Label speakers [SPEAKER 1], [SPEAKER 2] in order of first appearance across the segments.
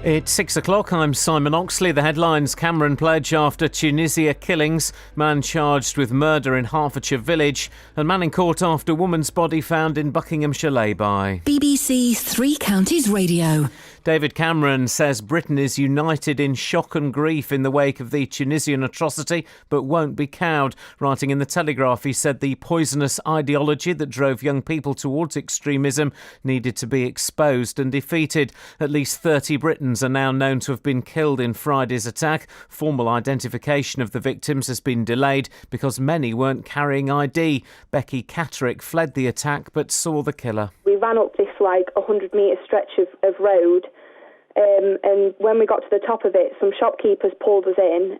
[SPEAKER 1] It's 6 o'clock. I'm Simon Oxley. The headlines: Cameron pledge after Tunisia killings, man charged with murder in Hertfordshire village, and man in court after woman's body found in Buckinghamshire lay-by.
[SPEAKER 2] BBC Three Counties Radio.
[SPEAKER 1] David Cameron says Britain is united in shock and grief in the wake of the Tunisian atrocity, but won't be cowed. Writing in The Telegraph, he said the poisonous ideology that drove young people towards extremism needed to be exposed and defeated. At least 30 Britons are now known to have been killed in Friday's attack. Formal identification of the victims has been delayed because many weren't carrying ID. Becky Catterick fled the attack but saw the killer.
[SPEAKER 3] We ran up this 100-metre stretch of road, and when we got to the top of it, some shopkeepers pulled us in,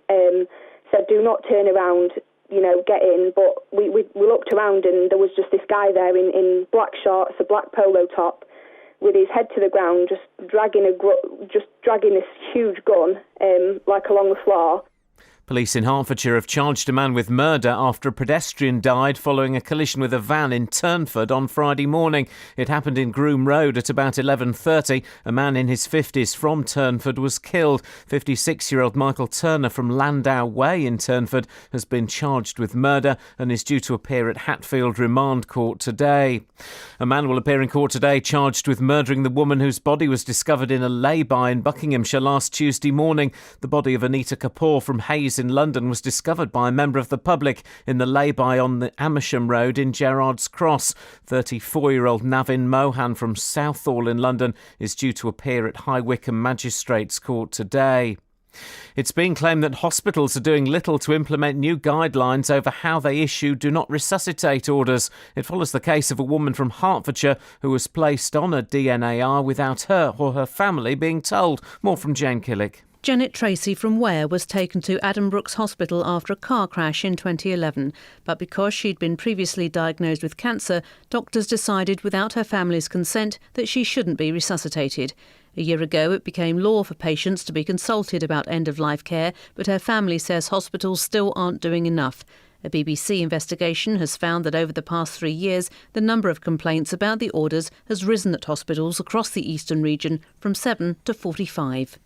[SPEAKER 3] said do not turn around, get in. But we looked around and there was just this guy there in black shorts, a black polo top, with his head to the ground, just dragging this huge gun along the floor.
[SPEAKER 1] Police in Hertfordshire have charged a man with murder after a pedestrian died following a collision with a van in Turnford on Friday morning. It happened in Groom Road at about 11:30. A man in his 50s from Turnford was killed. 56-year-old Michael Turner from Landau Way in Turnford has been charged with murder and is due to appear at Hatfield Remand Court today. A man will appear in court today charged with murdering the woman whose body was discovered in a lay-by in Buckinghamshire last Tuesday morning. The body of Anita Kapoor from Hayes in London was discovered by a member of the public in the lay-by on the Amersham Road in Gerrard's Cross. 34-year-old Navin Mohan from Southall in London is due to appear at High Wycombe Magistrates Court today. It's been claimed that hospitals are doing little to implement new guidelines over how they issue do not resuscitate orders. It follows the case of a woman from Hertfordshire who was placed on a DNAR without her or her family being told. More from Jane Killick.
[SPEAKER 4] Janet Tracy from Ware was taken to Addenbrooke's Hospital after a car crash in 2011. But because she'd been previously diagnosed with cancer, doctors decided without her family's consent that she shouldn't be resuscitated. A year ago, it became law for patients to be consulted about end-of-life care, but her family says hospitals still aren't doing enough. A BBC investigation has found that over the past 3 years, the number of complaints about the orders has risen at hospitals across the eastern region from 7 to 45.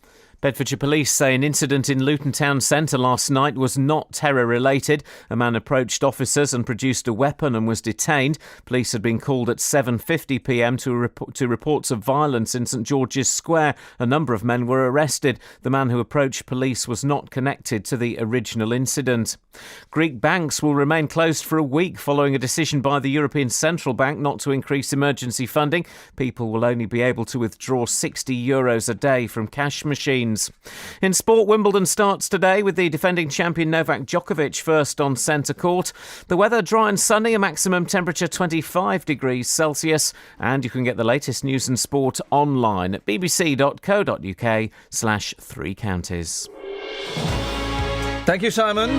[SPEAKER 1] Bedfordshire Police say an incident in Luton Town Centre last night was not terror-related. A man approached officers and produced a weapon and was detained. Police had been called at 7:50pm to reports of violence in St George's Square. A number of men were arrested. The man who approached police was not connected to the original incident. Greek banks will remain closed for a week following a decision by the European Central Bank not to increase emergency funding. People will only be able to withdraw €60 a day from cash machines. In sport, Wimbledon starts today with the defending champion Novak Djokovic first on centre court. The weather dry and sunny, a maximum temperature 25 degrees Celsius. And you can get the latest news and sport online at bbc.co.uk/Three Counties.
[SPEAKER 5] Thank you, Simon.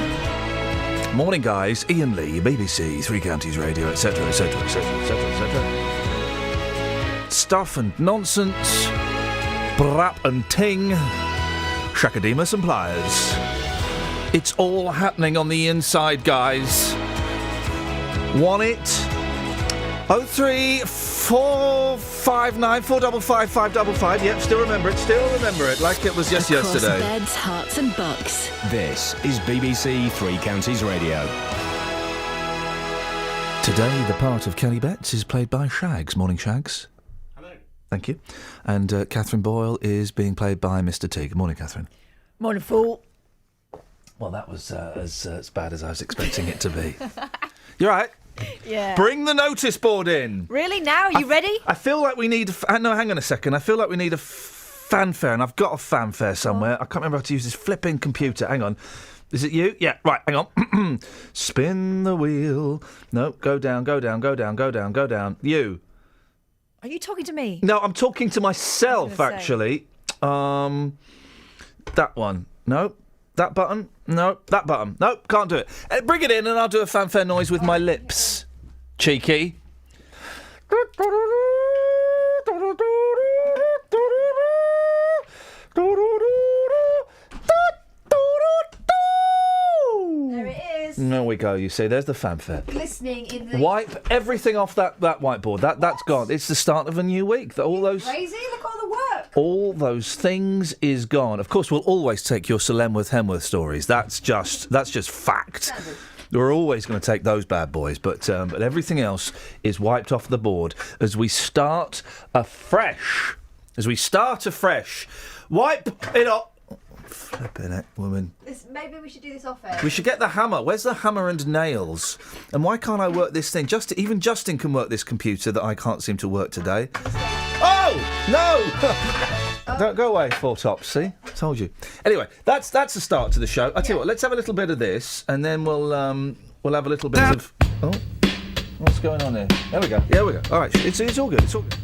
[SPEAKER 5] Morning, guys. Iain Lee, BBC, Three Counties Radio, etc., etc., etc., etc., etc. Stuff and nonsense, brap and ting, shakademus and pliers. It's all happening on the inside, guys. Want it? 03459 455 555. Yep, still remember it like it was just
[SPEAKER 2] Across
[SPEAKER 5] yesterday.
[SPEAKER 2] beds, hearts and bucks.
[SPEAKER 6] This is BBC Three Counties Radio.
[SPEAKER 5] Today, the part of Kelly Betts is played by Shags. Morning, Shags.
[SPEAKER 7] Hello.
[SPEAKER 5] Thank you. And Catherine Boyle is being played by Mr. T. Good morning, Catherine.
[SPEAKER 8] Morning, fool.
[SPEAKER 5] Well, that was as bad as I was expecting it to be. You're right.
[SPEAKER 8] Yeah.
[SPEAKER 5] Bring the notice board in.
[SPEAKER 8] Really? Now? Are you ready?
[SPEAKER 5] I feel like we need... no, hang on a second. I feel like we need a fanfare, and I've got a fanfare somewhere. I can't remember how to use this flipping computer. Hang on. Is it you? Yeah, right, hang on. Spin the wheel. No, go down, go down, go down, go down, go down. You.
[SPEAKER 8] Are you talking to me?
[SPEAKER 5] No, I'm talking to myself, actually. That one. No. That button? No. That button? No, can't do it. Bring it in and I'll do a fanfare noise with my lips. Cheeky.
[SPEAKER 8] There it is.
[SPEAKER 5] There we go, you see. There's the fanfare.
[SPEAKER 8] Glistening in the...
[SPEAKER 5] Wipe everything off that whiteboard. That's gone. It's the start of a new week. All those...
[SPEAKER 8] Crazy? Look at all the work.
[SPEAKER 5] All those things is gone. Of course, we'll always take your Sir Lemworth Hemworth stories. That's just fact. We're always going to take those bad boys, but everything else is wiped off the board as we start afresh. Wipe it up. Flipping it, woman.
[SPEAKER 8] Maybe we should do this off air.
[SPEAKER 5] We should get the hammer. Where's the hammer and nails? And why can't I work this thing? Even Justin can work this computer that I can't seem to work today. Oh! No! Don't go away, Four Tops, see? Told you. Anyway, that's the start to the show. I tell you what, let's have a little bit of this, and then we'll have a little bit of... Oh, what's going on here? There we go. All right, it's all good, it's all good.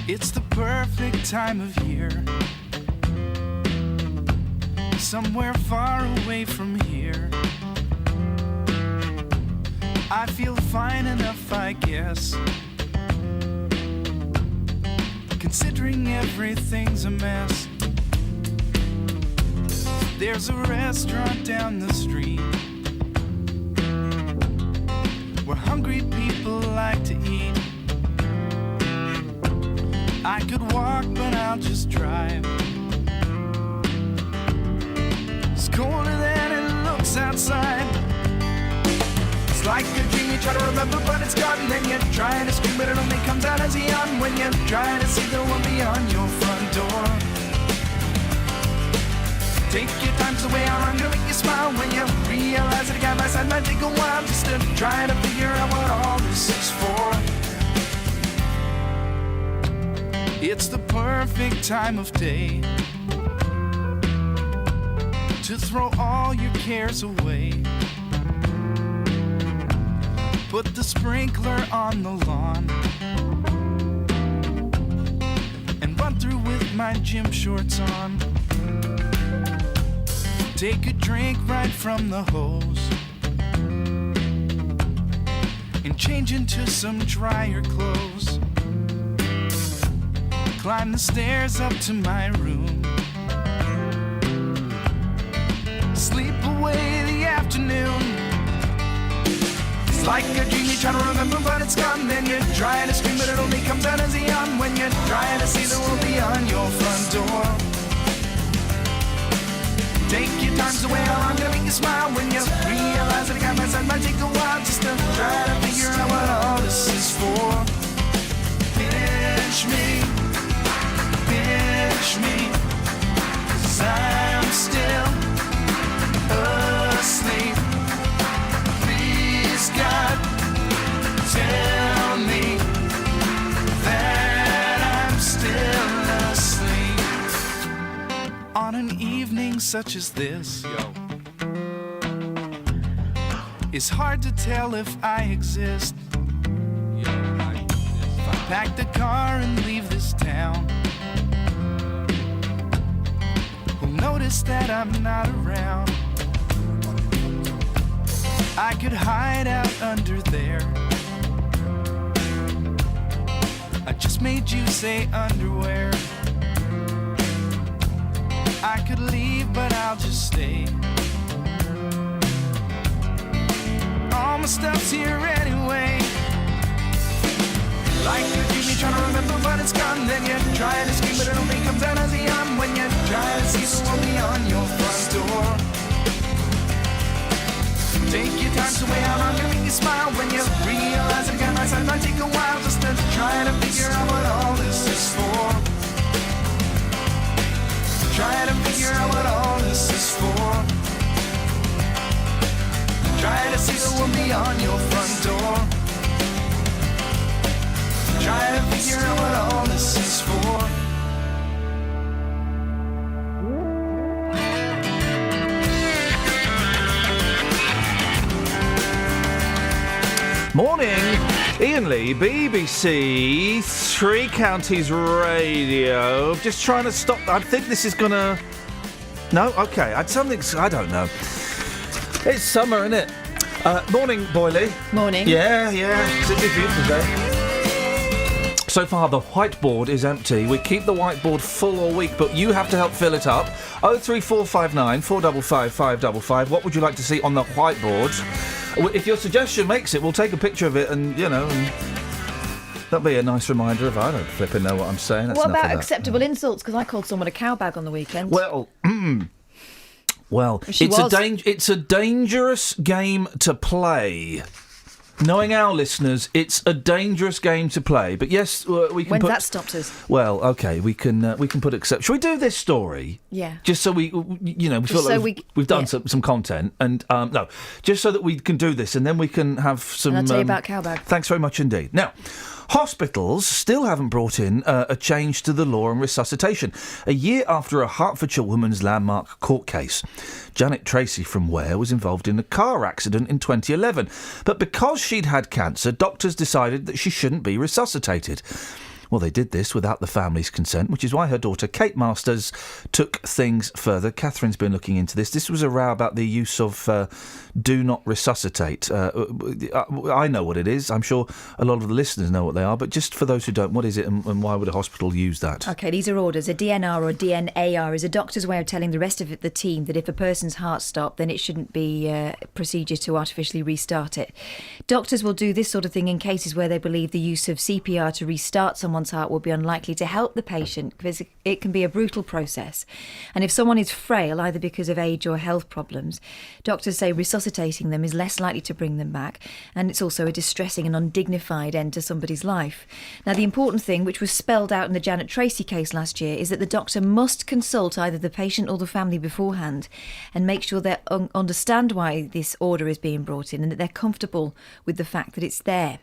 [SPEAKER 7] It's the perfect time of year. Somewhere far away from here. I feel fine enough, I guess. Considering everything's a mess. There's a restaurant down the street where hungry people like to eat. I could walk, but I'll just drive. It's colder than it looks outside. It's like a dream you try to remember, but it's gone. Then you're trying to scream, but it only comes out as a yawn when you're trying to see the one beyond your front door. Take your time, so way I'm gonna make you smile when you realize that a guy by side might take a while just to try to figure out what all this is for. It's the perfect time of day to throw all your cares away. Put the sprinkler on the lawn and run through with my gym shorts on. Take a drink right from the hose and change into some drier clothes. Climb the stairs up to my room. Sleep away the afternoon. It's like a dream you try to remember, but it's gone. Then you're trying to scream, but it only comes out as a yawn when you're trying to see the world beyond your front door. Take your time, so way I'm gonna make you smile when you realize that a guy by side might take a while just to try to figure out what all this is for. Pinch me. Pinch me, 'cause I'm still asleep. Please, God, tell me that I'm still asleep. On an evening such as this, it's hard to tell if I exist. If I pack the car and leave this town, notice that I'm not around. I could hide out under there. I just made you say underwear. I could leave, but I'll just stay. All my stuff's here anyway. Like a dream you're trying to remember, but it's gone. Then you're trying to scream, but it only comes out as a yawn when you're trying to see the world beyond your front door. Take your time, so way I'm gonna make you smile when you realize that a guy by side might take a while just to try to figure out what all this is for. Try to figure out what all this is for. Try to see the world beyond your front door. Try to figure out what all this is for.
[SPEAKER 5] Morning, Iain Lee, BBC Three Counties Radio. Just trying to stop. I think this is gonna. No, okay. I don't know. It's summer, isn't it? Morning, Boyley.
[SPEAKER 9] Morning.
[SPEAKER 5] Yeah. It's a beautiful day. So far, the whiteboard is empty. We keep the whiteboard full all week, but you have to help fill it up. 03459 455 555. What would you like to see on the whiteboard? If your suggestion makes it, we'll take a picture of it and, that'll be a nice reminder of I don't flipping know what I'm saying. That's
[SPEAKER 8] What
[SPEAKER 5] enough
[SPEAKER 8] about
[SPEAKER 5] of that.
[SPEAKER 8] acceptable insults? Because I called someone a cowbag on the weekend.
[SPEAKER 5] Well,
[SPEAKER 8] She was.
[SPEAKER 5] it's a dangerous game to play. Knowing our listeners, it's a dangerous game to play. But yes, we can.
[SPEAKER 8] When's that stopped us?
[SPEAKER 5] Well, okay, we can put except. Shall we do this story?
[SPEAKER 8] Yeah.
[SPEAKER 5] Just so we feel
[SPEAKER 8] so
[SPEAKER 5] like we've done some content, and no, just so that we can do this, and then we can have some.
[SPEAKER 8] And I'll tell you about cowbag.
[SPEAKER 5] Thanks very much indeed. Now, hospitals still haven't brought in a change to the law on resuscitation. A year after a Hertfordshire woman's landmark court case, Janet Tracy from Ware was involved in a car accident in 2011. But because she'd had cancer, doctors decided that she shouldn't be resuscitated. Well, they did this without the family's consent, which is why her daughter, Kate Masters, took things further. Catherine's been looking into this. This was a row about the use of do not resuscitate. I know what it is. I'm sure a lot of the listeners know what they are. But just for those who don't, what is it and why would a hospital use that?
[SPEAKER 8] OK, these are orders. A DNR or a DNAR is a doctor's way of telling the rest of the team that if a person's heart stopped, then it shouldn't be a procedure to artificially restart it. Doctors will do this sort of thing in cases where they believe the use of CPR to restart someone's heart will be unlikely to help the patient because it can be a brutal process. And if someone is frail, either because of age or health problems, doctors say resuscitating them is less likely to bring them back, and it's also a distressing and undignified end to somebody's life. Now, the important thing, which was spelled out in the Janet Tracy case last year, is that the doctor must consult either the patient or the family beforehand and make sure they understand why this order is being brought in and that they're comfortable with the fact that it's there.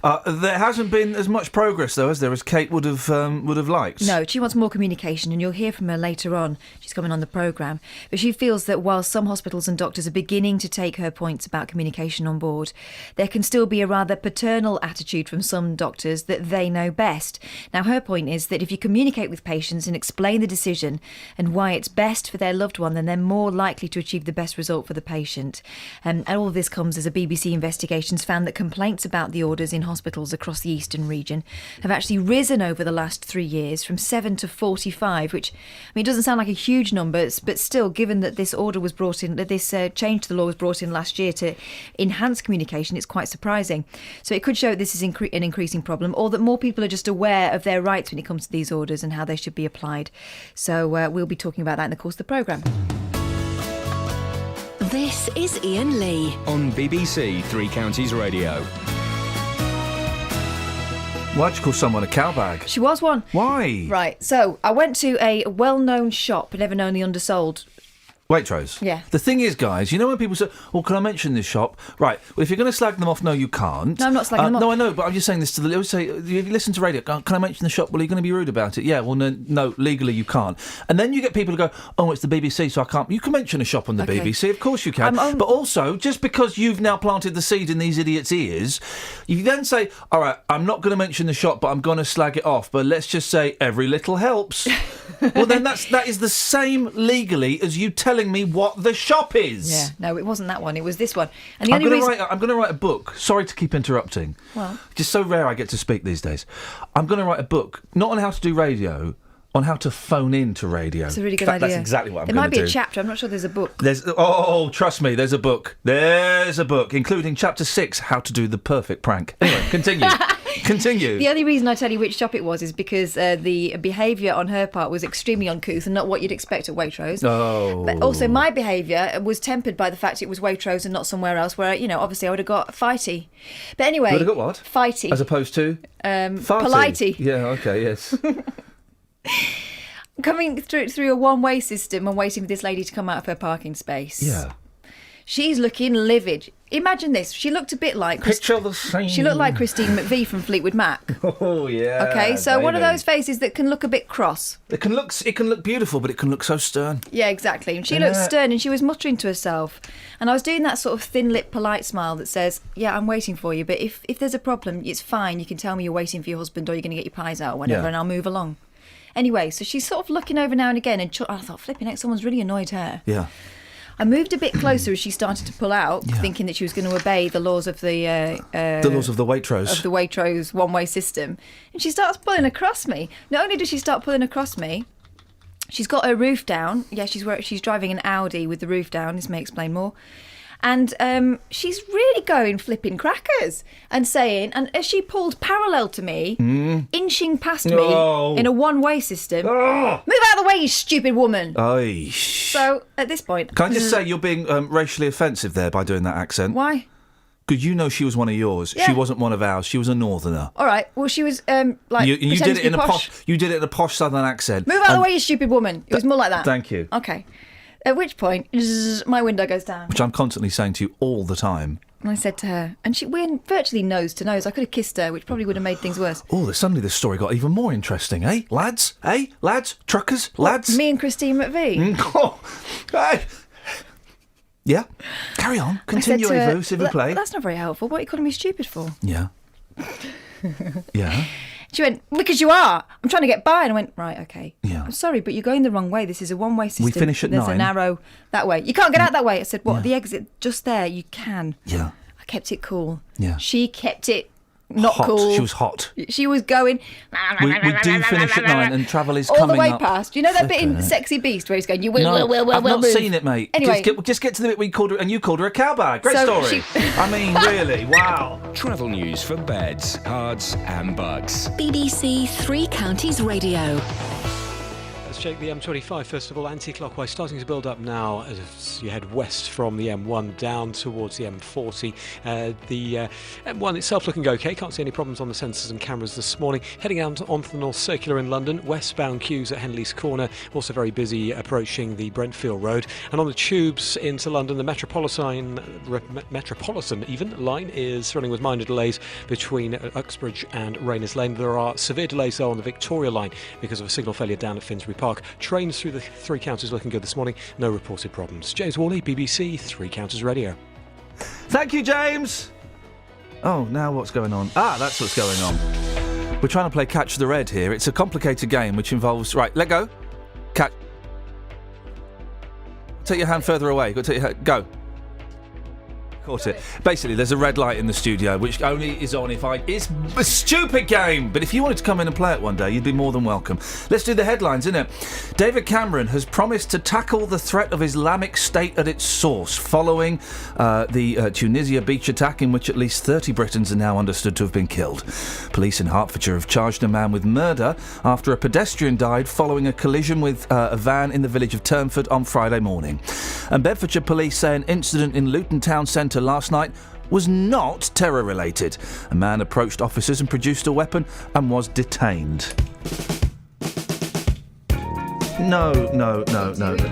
[SPEAKER 5] There hasn't been as much progress, though, as there, as Kate would have liked.
[SPEAKER 8] No, she wants more communication, and you'll hear from her later on. She's coming on the programme. But she feels that while some hospitals and doctors are beginning to take her points about communication on board, there can still be a rather paternal attitude from some doctors that they know best. Now, her point is that if you communicate with patients and explain the decision and why it's best for their loved one, then they're more likely to achieve the best result for the patient. And all of this comes as a BBC investigation's found that complaints about the orders in hospitals across the eastern region have actually risen over the last 3 years from 7 to 45, which, it doesn't sound like a huge number, but still, given that this order was brought in, that this change to the law was brought in last year to enhance communication, it's quite surprising. So it could show that this is an increasing problem, or that more people are just aware of their rights when it comes to these orders and how they should be applied. So we'll be talking about that in the course of the programme.
[SPEAKER 2] This is Iain Lee
[SPEAKER 6] On BBC Three Counties Radio.
[SPEAKER 5] Why'd you call someone a cowbag?
[SPEAKER 8] She was one.
[SPEAKER 5] Why?
[SPEAKER 8] Right, so I went to a well-known shop, never known the undersold.
[SPEAKER 5] Waitrose.
[SPEAKER 8] Yeah.
[SPEAKER 5] The thing is, guys, you know when people say, "Well, can I mention this shop?" Right. Well, if you're going to slag them off, no, you can't.
[SPEAKER 8] No, I'm not slagging them off.
[SPEAKER 5] No, I know, but I'm just saying this to the. They always say, "If you listen to radio, can I mention the shop?" Well, are you going to be rude about it? Yeah. Well, no, legally you can't. And then you get people who go, "Oh, it's the BBC, so I can't." You can mention a shop on the BBC, of course you can. But also, just because you've now planted the seed in these idiots' ears, you then say, "All right, I'm not going to mention the shop, but I'm going to slag it off." But let's just say every little helps. Well, then that is the same legally as you telling me what the shop is.
[SPEAKER 8] Yeah, no, it wasn't that one. It was this one. And the
[SPEAKER 5] I'm
[SPEAKER 8] only
[SPEAKER 5] going to write a book. Sorry to keep interrupting.
[SPEAKER 8] Well,
[SPEAKER 5] just so rare I get to speak these days. I'm going to write a book, not on how to do radio, on how to phone in to radio.
[SPEAKER 8] It's a really good idea.
[SPEAKER 5] That's exactly what I'm
[SPEAKER 8] going
[SPEAKER 5] to do.
[SPEAKER 8] There might be a chapter. I'm not sure there's a book.
[SPEAKER 5] Trust me, there's a book. There's a book, including chapter 6, How to Do the Perfect Prank. Anyway, continue. Continue.
[SPEAKER 8] The only reason I tell you which shop it was is because the behaviour on her part was extremely uncouth and not what you'd expect at Waitrose.
[SPEAKER 5] Oh.
[SPEAKER 8] But also my behaviour was tempered by the fact it was Waitrose and not somewhere else where, obviously I would have got fighty. But anyway...
[SPEAKER 5] You would have got what?
[SPEAKER 8] Fighty.
[SPEAKER 5] As opposed to?
[SPEAKER 8] Politey.
[SPEAKER 5] Yeah, okay, yes.
[SPEAKER 8] Coming through a one-way system and waiting for this lady to come out of her parking space.
[SPEAKER 5] Yeah.
[SPEAKER 8] She's looking livid. Imagine this. She looked a bit like...
[SPEAKER 5] Picture the same.
[SPEAKER 8] She looked like Christine McVie from Fleetwood Mac.
[SPEAKER 5] Oh, yeah.
[SPEAKER 8] Okay, so
[SPEAKER 5] baby.
[SPEAKER 8] one of those faces that can look a bit cross.
[SPEAKER 5] It can look beautiful, but it can look so stern.
[SPEAKER 8] Yeah, exactly. And she looked stern and she was muttering to herself. And I was doing that sort of thin-lipped, polite smile that says, yeah, I'm waiting for you, but if there's a problem, it's fine. You can tell me you're waiting for your husband or you're going to get your pies out or whatever, and I'll move along. Anyway, so she's sort of looking over now and again, and I thought, flipping heck, someone's really annoyed her.
[SPEAKER 5] Yeah.
[SPEAKER 8] I moved a bit closer as she started to pull out, thinking that she was going to obey the laws of the
[SPEAKER 5] laws of the Waitrose.
[SPEAKER 8] Of the Waitrose one-way system. And she starts pulling across me. Not only does she start pulling across me, she's got her roof down. Yeah, she's driving an Audi with the roof down. This may explain more. And she's really going flipping crackers and saying, and as she pulled parallel to me, inching past me in a one-way system, move out of the way, you stupid woman.
[SPEAKER 5] Aye.
[SPEAKER 8] So at this point...
[SPEAKER 5] Can I just say you're being racially offensive there by doing that accent?
[SPEAKER 8] Why?
[SPEAKER 5] Because you know she was one of yours.
[SPEAKER 8] Yeah.
[SPEAKER 5] She wasn't one of ours. She was a northerner.
[SPEAKER 8] All right. Well, she was
[SPEAKER 5] You did it in
[SPEAKER 8] posh.
[SPEAKER 5] You did it in a posh southern accent.
[SPEAKER 8] Move out of the way, you stupid woman. It was more like that.
[SPEAKER 5] Thank you.
[SPEAKER 8] Okay. At which point, my window goes down.
[SPEAKER 5] Which I'm constantly saying to you all the time.
[SPEAKER 8] And I said to her, and we're virtually nose to nose. I could have kissed her, which probably would have made things worse.
[SPEAKER 5] Oh, suddenly this story got even more interesting, eh? Lads? Eh? Lads? Truckers? Lads?
[SPEAKER 8] Me and Christine McVie.
[SPEAKER 5] Hey. Yeah? Carry on. Continue, Evu, s'il vous plaît.
[SPEAKER 8] That's not very helpful. What are you calling me stupid for?
[SPEAKER 5] Yeah. Yeah.
[SPEAKER 8] She went, because you are. I'm trying to get by. And I went, right, okay.
[SPEAKER 5] Yeah.
[SPEAKER 8] I'm sorry, but you're going the wrong way. This is a one-way system.
[SPEAKER 5] We finish at
[SPEAKER 8] There's
[SPEAKER 5] 9.
[SPEAKER 8] There's an arrow that way. You can't get out that way. I said, what, the exit just there? You can.
[SPEAKER 5] Yeah.
[SPEAKER 8] I kept it cool.
[SPEAKER 5] Yeah.
[SPEAKER 8] She kept it not
[SPEAKER 5] hot.
[SPEAKER 8] cool.
[SPEAKER 5] She was hot.
[SPEAKER 8] She was going...
[SPEAKER 5] We do finish at 9 and travel is
[SPEAKER 8] all
[SPEAKER 5] coming
[SPEAKER 8] the way
[SPEAKER 5] up.
[SPEAKER 8] past. You know that bit in Sexy Beast where he's going, you will,
[SPEAKER 5] I've not
[SPEAKER 8] move.
[SPEAKER 5] seen it, mate.
[SPEAKER 8] Anyway.
[SPEAKER 5] Just get to the bit where you called her, and you called her a cowbag. Great
[SPEAKER 8] So
[SPEAKER 5] story. I mean, really, wow.
[SPEAKER 6] Travel news for beds, cards, and bugs.
[SPEAKER 2] BBC Three Counties Radio.
[SPEAKER 9] Let's check the M25 first of all, anti-clockwise, starting to build up now as you head west from the M1 down towards the M40. The M1 itself looking okay, can't see any problems on the sensors and cameras this morning. Heading out onto the North Circular in London, westbound queues at Henley's Corner, also very busy approaching the Brentfield Road. And on the tubes into London, the Metropolitan line is running with minor delays between Uxbridge and Rayners Lane. There are severe delays though on the Victoria line because of a signal failure down at Finsbury Park. Trains through the Three Counties looking good this morning. No reported problems. James Worley, BBC Three Counties Radio.
[SPEAKER 5] Thank you, James. Oh, now what's going on? Ah, that's what's going on. We're trying to play Catch the Red here. It's a complicated game which involves... Right, let go. Catch. Take your hand further away. Got to take your hand... Go. Caught it. Basically, there's a red light in the studio, which only is on if I... It's a stupid game! But if you wanted to come in and play it one day, you'd be more than welcome. Let's do the headlines, innit? David Cameron has promised to tackle the threat of Islamic State at its source, following the Tunisia beach attack in which at least 30 Britons are now understood to have been killed. Police in Hertfordshire have charged a man with murder after a pedestrian died following a collision with a van in the village of Turnford on Friday morning. And Bedfordshire police say an incident in Luton Town Centre last night was not terror-related. A man approached officers and produced a weapon and was detained. No.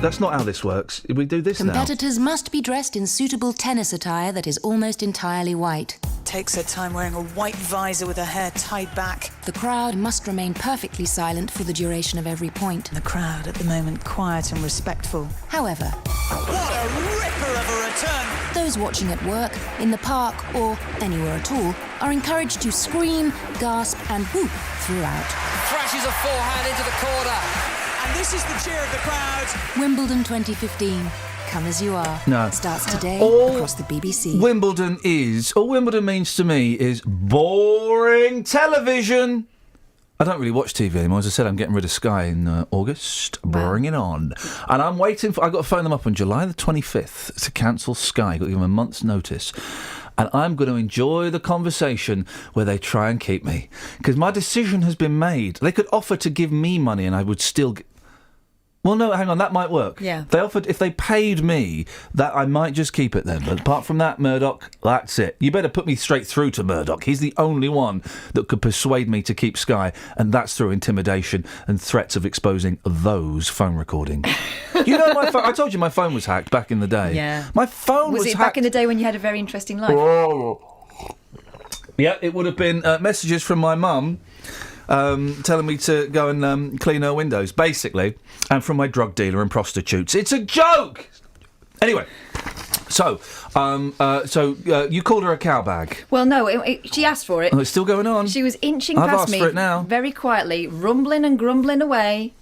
[SPEAKER 5] That's not how this works. We do this now.
[SPEAKER 2] Competitors must be dressed in suitable tennis attire that is almost entirely white.
[SPEAKER 10] Takes her time wearing a white visor with her hair tied back.
[SPEAKER 2] The crowd must remain perfectly silent for the duration of every point.
[SPEAKER 10] The crowd at the moment quiet and respectful.
[SPEAKER 2] However,
[SPEAKER 10] what a ripper of a return!
[SPEAKER 2] Those watching at work, in the park or anywhere at all are encouraged to scream, gasp and whoop throughout.
[SPEAKER 11] Crashes a forehand into the corner.
[SPEAKER 10] And this is the cheer of the crowd.
[SPEAKER 2] Wimbledon 2015. Come as you are.
[SPEAKER 5] No.
[SPEAKER 2] Starts today
[SPEAKER 5] All
[SPEAKER 2] across the BBC.
[SPEAKER 5] All Wimbledon means to me is boring television. I don't really watch TV anymore. As I said, I'm getting rid of Sky in August. Bring it on. And I'm waiting for... I've got to phone them up on July the 25th to cancel Sky. I've got to give them a month's notice. And I'm going to enjoy the conversation where they try and keep me. Because my decision has been made. They could offer to give me money and I would still... Well, no, hang on, that might work.
[SPEAKER 8] Yeah.
[SPEAKER 5] They offered, if they paid me, that I might just keep it then. But apart from that, Murdoch, that's it. You better put me straight through to Murdoch. He's the only one that could persuade me to keep Sky, and that's through intimidation and threats of exposing those phone recordings. You know my phone... I told you my phone was hacked back in the day.
[SPEAKER 8] Yeah.
[SPEAKER 5] My phone was
[SPEAKER 8] it
[SPEAKER 5] hacked...
[SPEAKER 8] back in the day when you had a very interesting life?
[SPEAKER 5] Yeah, it would have been messages from my mum... telling me to go and clean her windows, basically, and from my drug dealer and prostitutes. It's a joke! Anyway, so you called her a cowbag.
[SPEAKER 8] Well, no, she asked for it.
[SPEAKER 5] Oh, it's still going on.
[SPEAKER 8] She was inching
[SPEAKER 5] I've
[SPEAKER 8] past
[SPEAKER 5] asked
[SPEAKER 8] me
[SPEAKER 5] for it now.
[SPEAKER 8] very quietly, rumbling and grumbling away.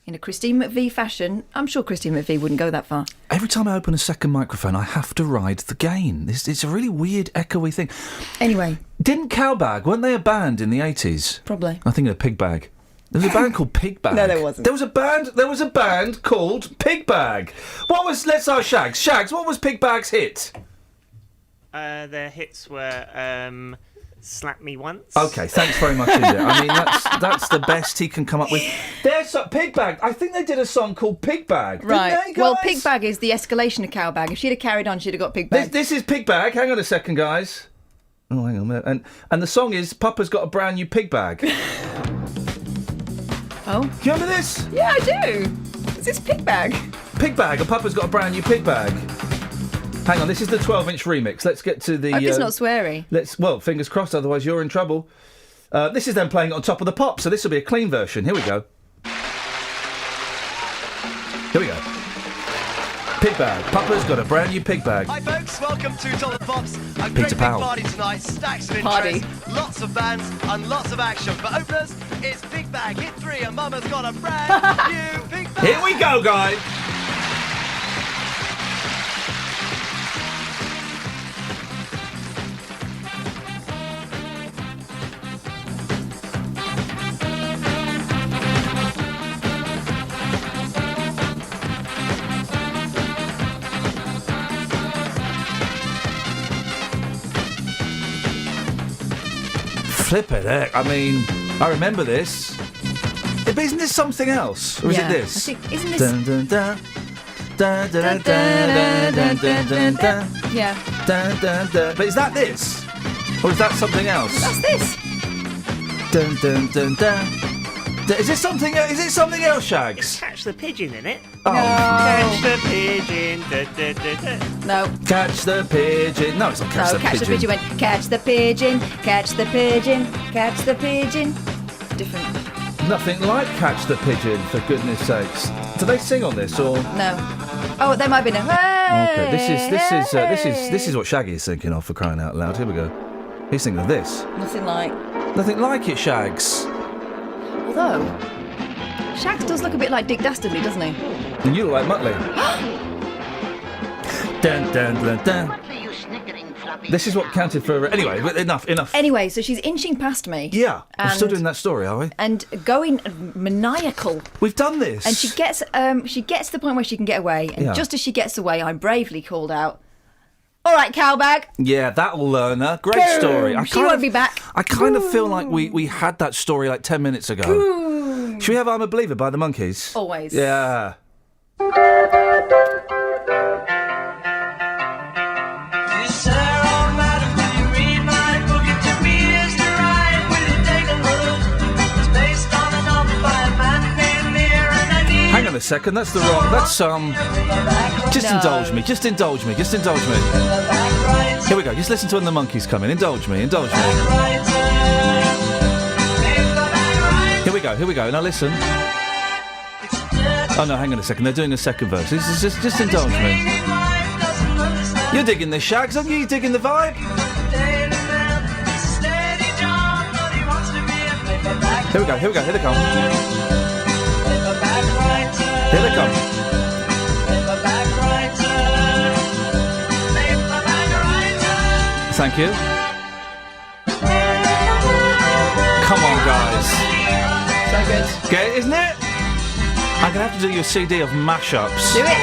[SPEAKER 8] in a Christine McVie fashion. I'm sure Christine McVie wouldn't go that far.
[SPEAKER 5] Every time I open a second microphone, I have to ride the gain. It's a really weird, echoey thing.
[SPEAKER 8] Anyway.
[SPEAKER 5] Didn't Cowbag, weren't they a band in the 80s?
[SPEAKER 8] Probably.
[SPEAKER 5] I think of Pig Bag. There was a band called Pig Bag.
[SPEAKER 8] No, there wasn't.
[SPEAKER 5] There was a band called Pig Bag. Let's ask Shags. Shags, what was Pig Bag's hit?
[SPEAKER 12] Their hits were Slap Me Once.
[SPEAKER 5] Okay, thanks very much, indeed. I mean, that's the best he can come up with. There's Pig Bag. I think they did a song called Pig Bag.
[SPEAKER 8] Right.
[SPEAKER 5] Didn't they, guys?
[SPEAKER 8] Well, Pig Bag is the escalation of Cowbag. If she'd have carried on, she'd have got Pig Bag.
[SPEAKER 5] This is Pig Bag. Hang on a second, guys. Oh, hang on a minute. And the song is Papa's Got a Brand New Pig Bag.
[SPEAKER 8] Oh.
[SPEAKER 5] Do you remember this?
[SPEAKER 8] Yeah, I do. Is this Pig Bag?
[SPEAKER 5] Pig Bag, and Papa's got a brand new pig bag. Hang on, this is the 12-inch remix. Let's get to the...
[SPEAKER 8] I hope it's not sweary.
[SPEAKER 5] Well, fingers crossed, otherwise you're in trouble. This is them playing it on top of the pop, so this will be a clean version. Here we go. Here we go. Pig bag. Papa's got a brand new pig bag.
[SPEAKER 13] Hi folks, welcome to Top of the Pops. A
[SPEAKER 5] Peter
[SPEAKER 13] great big
[SPEAKER 5] Powell.
[SPEAKER 13] party tonight, stacks of
[SPEAKER 8] Party.
[SPEAKER 13] interest, lots of bands and lots of action. For openers, it's Pig Bag, hit 3 and Mama's got a brand new Pig Bag.
[SPEAKER 5] Here we go, guys. Flippin' heck. I mean, I remember this. But isn't this something else? Or is it this?
[SPEAKER 8] I think, isn't this...
[SPEAKER 5] Dun, dun, dun. Dun, dun, dun, dun, dun, dun, dun.
[SPEAKER 8] Yeah.
[SPEAKER 5] Dun, dun, dun. But is that this? Or is that something else?
[SPEAKER 8] That's this.
[SPEAKER 5] Dun, dun, dun, dun. Is it something else, Shags?
[SPEAKER 12] Catch the Pigeon in it.
[SPEAKER 5] Oh.
[SPEAKER 12] Catch the Pigeon. Da, da, da, da.
[SPEAKER 8] No.
[SPEAKER 5] Catch the pigeon. No, it's not catch the
[SPEAKER 8] Catch
[SPEAKER 5] pigeon.
[SPEAKER 8] the Pigeon went, catch the pigeon, catch the pigeon, catch the pigeon. Different.
[SPEAKER 5] Nothing like Catch the Pigeon, for goodness sakes. Do they sing on this, or...?
[SPEAKER 8] No. Oh, there might be no. Hey,
[SPEAKER 5] Okay, this is what Shaggy is thinking of, for crying out loud. Here we go. He's thinking of this.
[SPEAKER 8] Nothing like.
[SPEAKER 5] Nothing like it, Shags.
[SPEAKER 8] Although, Shags does look a bit like Dick Dastardly, doesn't he?
[SPEAKER 5] And you look like Muttley. Dun, dun, dun, dun. This is what counted for... Anyway, enough.
[SPEAKER 8] Anyway, so she's inching past me.
[SPEAKER 5] Yeah, we're
[SPEAKER 8] and-
[SPEAKER 5] still doing that story, are we?
[SPEAKER 8] And going maniacal.
[SPEAKER 5] We've done this.
[SPEAKER 8] And she gets to the point where she can get away. And
[SPEAKER 5] Yeah.
[SPEAKER 8] just as she gets away, I bravely called out, "All right, Cowbag."
[SPEAKER 5] Yeah, that'll learn her. Great
[SPEAKER 8] Boom.
[SPEAKER 5] story.
[SPEAKER 8] She won't be back.
[SPEAKER 5] I kind of feel like we had that story like 10 minutes ago.
[SPEAKER 8] Boom.
[SPEAKER 5] Should we have I'm a Believer by the Monkees?
[SPEAKER 8] Always.
[SPEAKER 5] Yeah. Hang on a second, that's the wrong... That's, Just
[SPEAKER 8] No.
[SPEAKER 5] indulge me. Here we go, just listen to when the Monkees come in. Indulge me. Here we go. Now listen. Oh no, hang on a second, they're doing a second verse. Just indulge me. You're digging this, Shags, aren't you? You digging the vibe? Here we go, here they come. Here they come. Thank you. Come on, guys.
[SPEAKER 8] So good.
[SPEAKER 5] Okay, isn't it? I'm going to have to do you a CD of mashups.
[SPEAKER 8] Do it.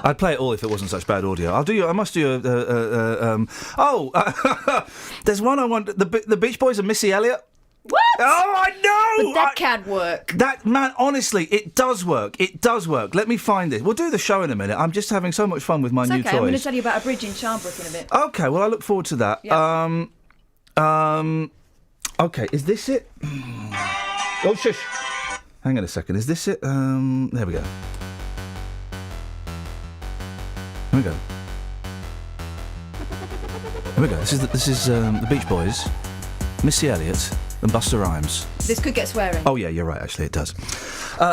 [SPEAKER 5] I'd play it all if it wasn't such bad audio. I must do there's one I want. The Beach Boys and Missy Elliott.
[SPEAKER 8] What?
[SPEAKER 5] Oh, I know!
[SPEAKER 8] But that can't work.
[SPEAKER 5] That, man, honestly, it does work. Let me find it. We'll do the show in a minute. I'm just having so much fun with my new
[SPEAKER 8] It's okay,
[SPEAKER 5] toys.
[SPEAKER 8] I'm going to tell you about a bridge in Sharnbrook in a bit.
[SPEAKER 5] Okay, well, I look forward to that.
[SPEAKER 8] Yeah.
[SPEAKER 5] Okay, is this it? Oh, shush. Hang on a second. Is this it? There we go. Here we go. This is the Beach Boys, Missy Elliott, and Busta Rhymes.
[SPEAKER 8] This could get swearing.
[SPEAKER 5] Oh yeah, you're right. Actually, it does.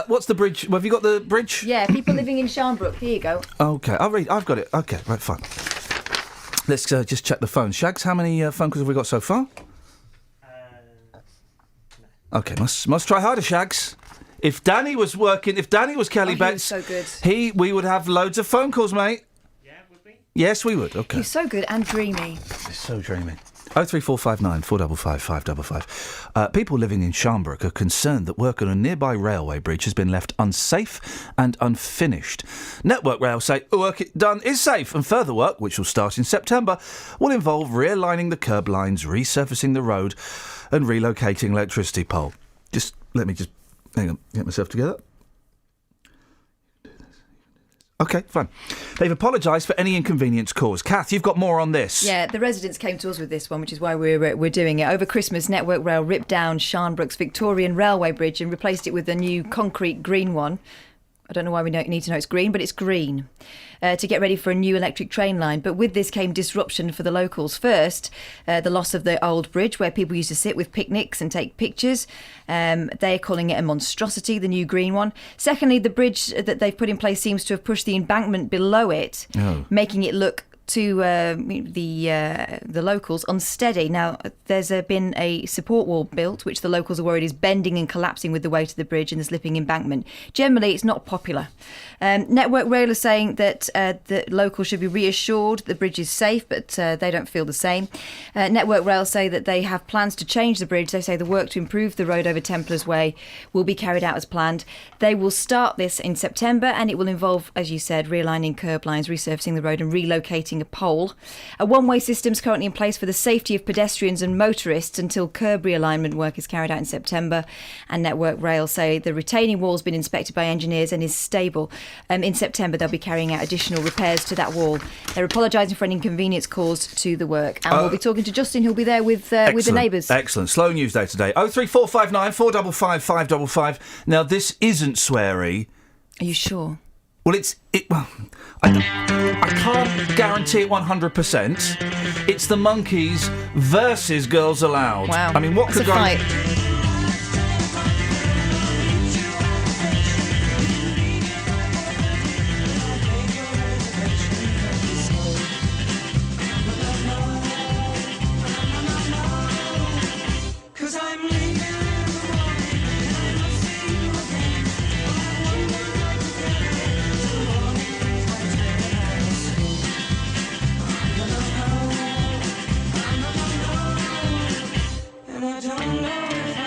[SPEAKER 5] What's the bridge? Have you got the bridge?
[SPEAKER 8] Yeah, people living in Sharnbrook. Here you go.
[SPEAKER 5] Okay, I'll read. I've got it. Okay, right, fine. Let's just check the phone. Shags, how many phone calls have we got so far? Okay, must try harder, Shags. If Danny was Kelly Betts,
[SPEAKER 8] so good.
[SPEAKER 5] we would have loads of phone calls, mate.
[SPEAKER 12] Yeah, would we?
[SPEAKER 5] Yes, we would. Okay.
[SPEAKER 8] He's so good and dreamy.
[SPEAKER 5] He's so dreamy. 03459 455 555. People living in Sharnbrook are concerned that work on a nearby railway bridge has been left unsafe and unfinished. Network Rail say work done is safe, and further work, which will start in September, will involve realigning the curb lines, resurfacing the road and relocating electricity pole. Let me hang on, get myself together. OK, fine. They've apologised for any inconvenience caused. Kath, you've got more on this.
[SPEAKER 8] Yeah, the residents came to us with this one, which is why we're doing it. Over Christmas, Network Rail ripped down Sharnbrook's Victorian Railway Bridge and replaced it with a new concrete green one. I don't know why we need to know it's green, but it's green. To get ready for a new electric train line. But with this came disruption for the locals. First, the loss of the old bridge where people used to sit with picnics and take pictures. They're calling it a monstrosity, the new green one. Secondly, the bridge that they've put in place seems to have pushed the embankment below it, making it look to the locals unsteady. Now, there's been a support wall built, which the locals are worried is bending and collapsing with the weight of the bridge and the slipping embankment. Generally, it's not popular. Network Rail is saying that the locals should be reassured the bridge is safe, but they don't feel the same. Network Rail say that they have plans to change the bridge. They say the work to improve the road over Templars Way will be carried out as planned. They will start this in September, and it will involve, as you said, realigning curb lines, resurfacing the road and relocating a pole. A one-way system is currently in place for the safety of pedestrians and motorists until curb realignment work is carried out in September. And Network Rail say the retaining wall has been inspected by engineers and is stable. In September, they'll be carrying out additional repairs to that wall. They're apologising for any inconvenience caused to the work. And we'll be talking to Justin, who'll be there with the neighbours.
[SPEAKER 5] Excellent. Slow news day today. 03459 455 555. Now, this isn't sweary.
[SPEAKER 8] Are you sure?
[SPEAKER 5] Well, I can't guarantee it 100%. It's the Monkees versus Girls Aloud.
[SPEAKER 8] Wow.
[SPEAKER 5] I mean, what could go...
[SPEAKER 8] fight.
[SPEAKER 7] I don't know if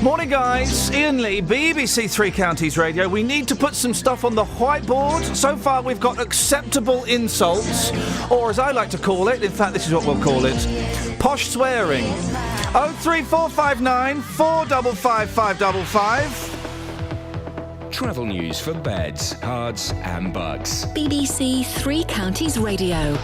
[SPEAKER 5] Morning, guys. Iain Lee, BBC Three Counties Radio. We need to put some stuff on the whiteboard. So far, we've got acceptable insults, or as I like to call it, in fact, this is what we'll call it, posh swearing. 03459 455 555.
[SPEAKER 6] Travel news for beds, cards, and bugs.
[SPEAKER 2] BBC Three Counties Radio.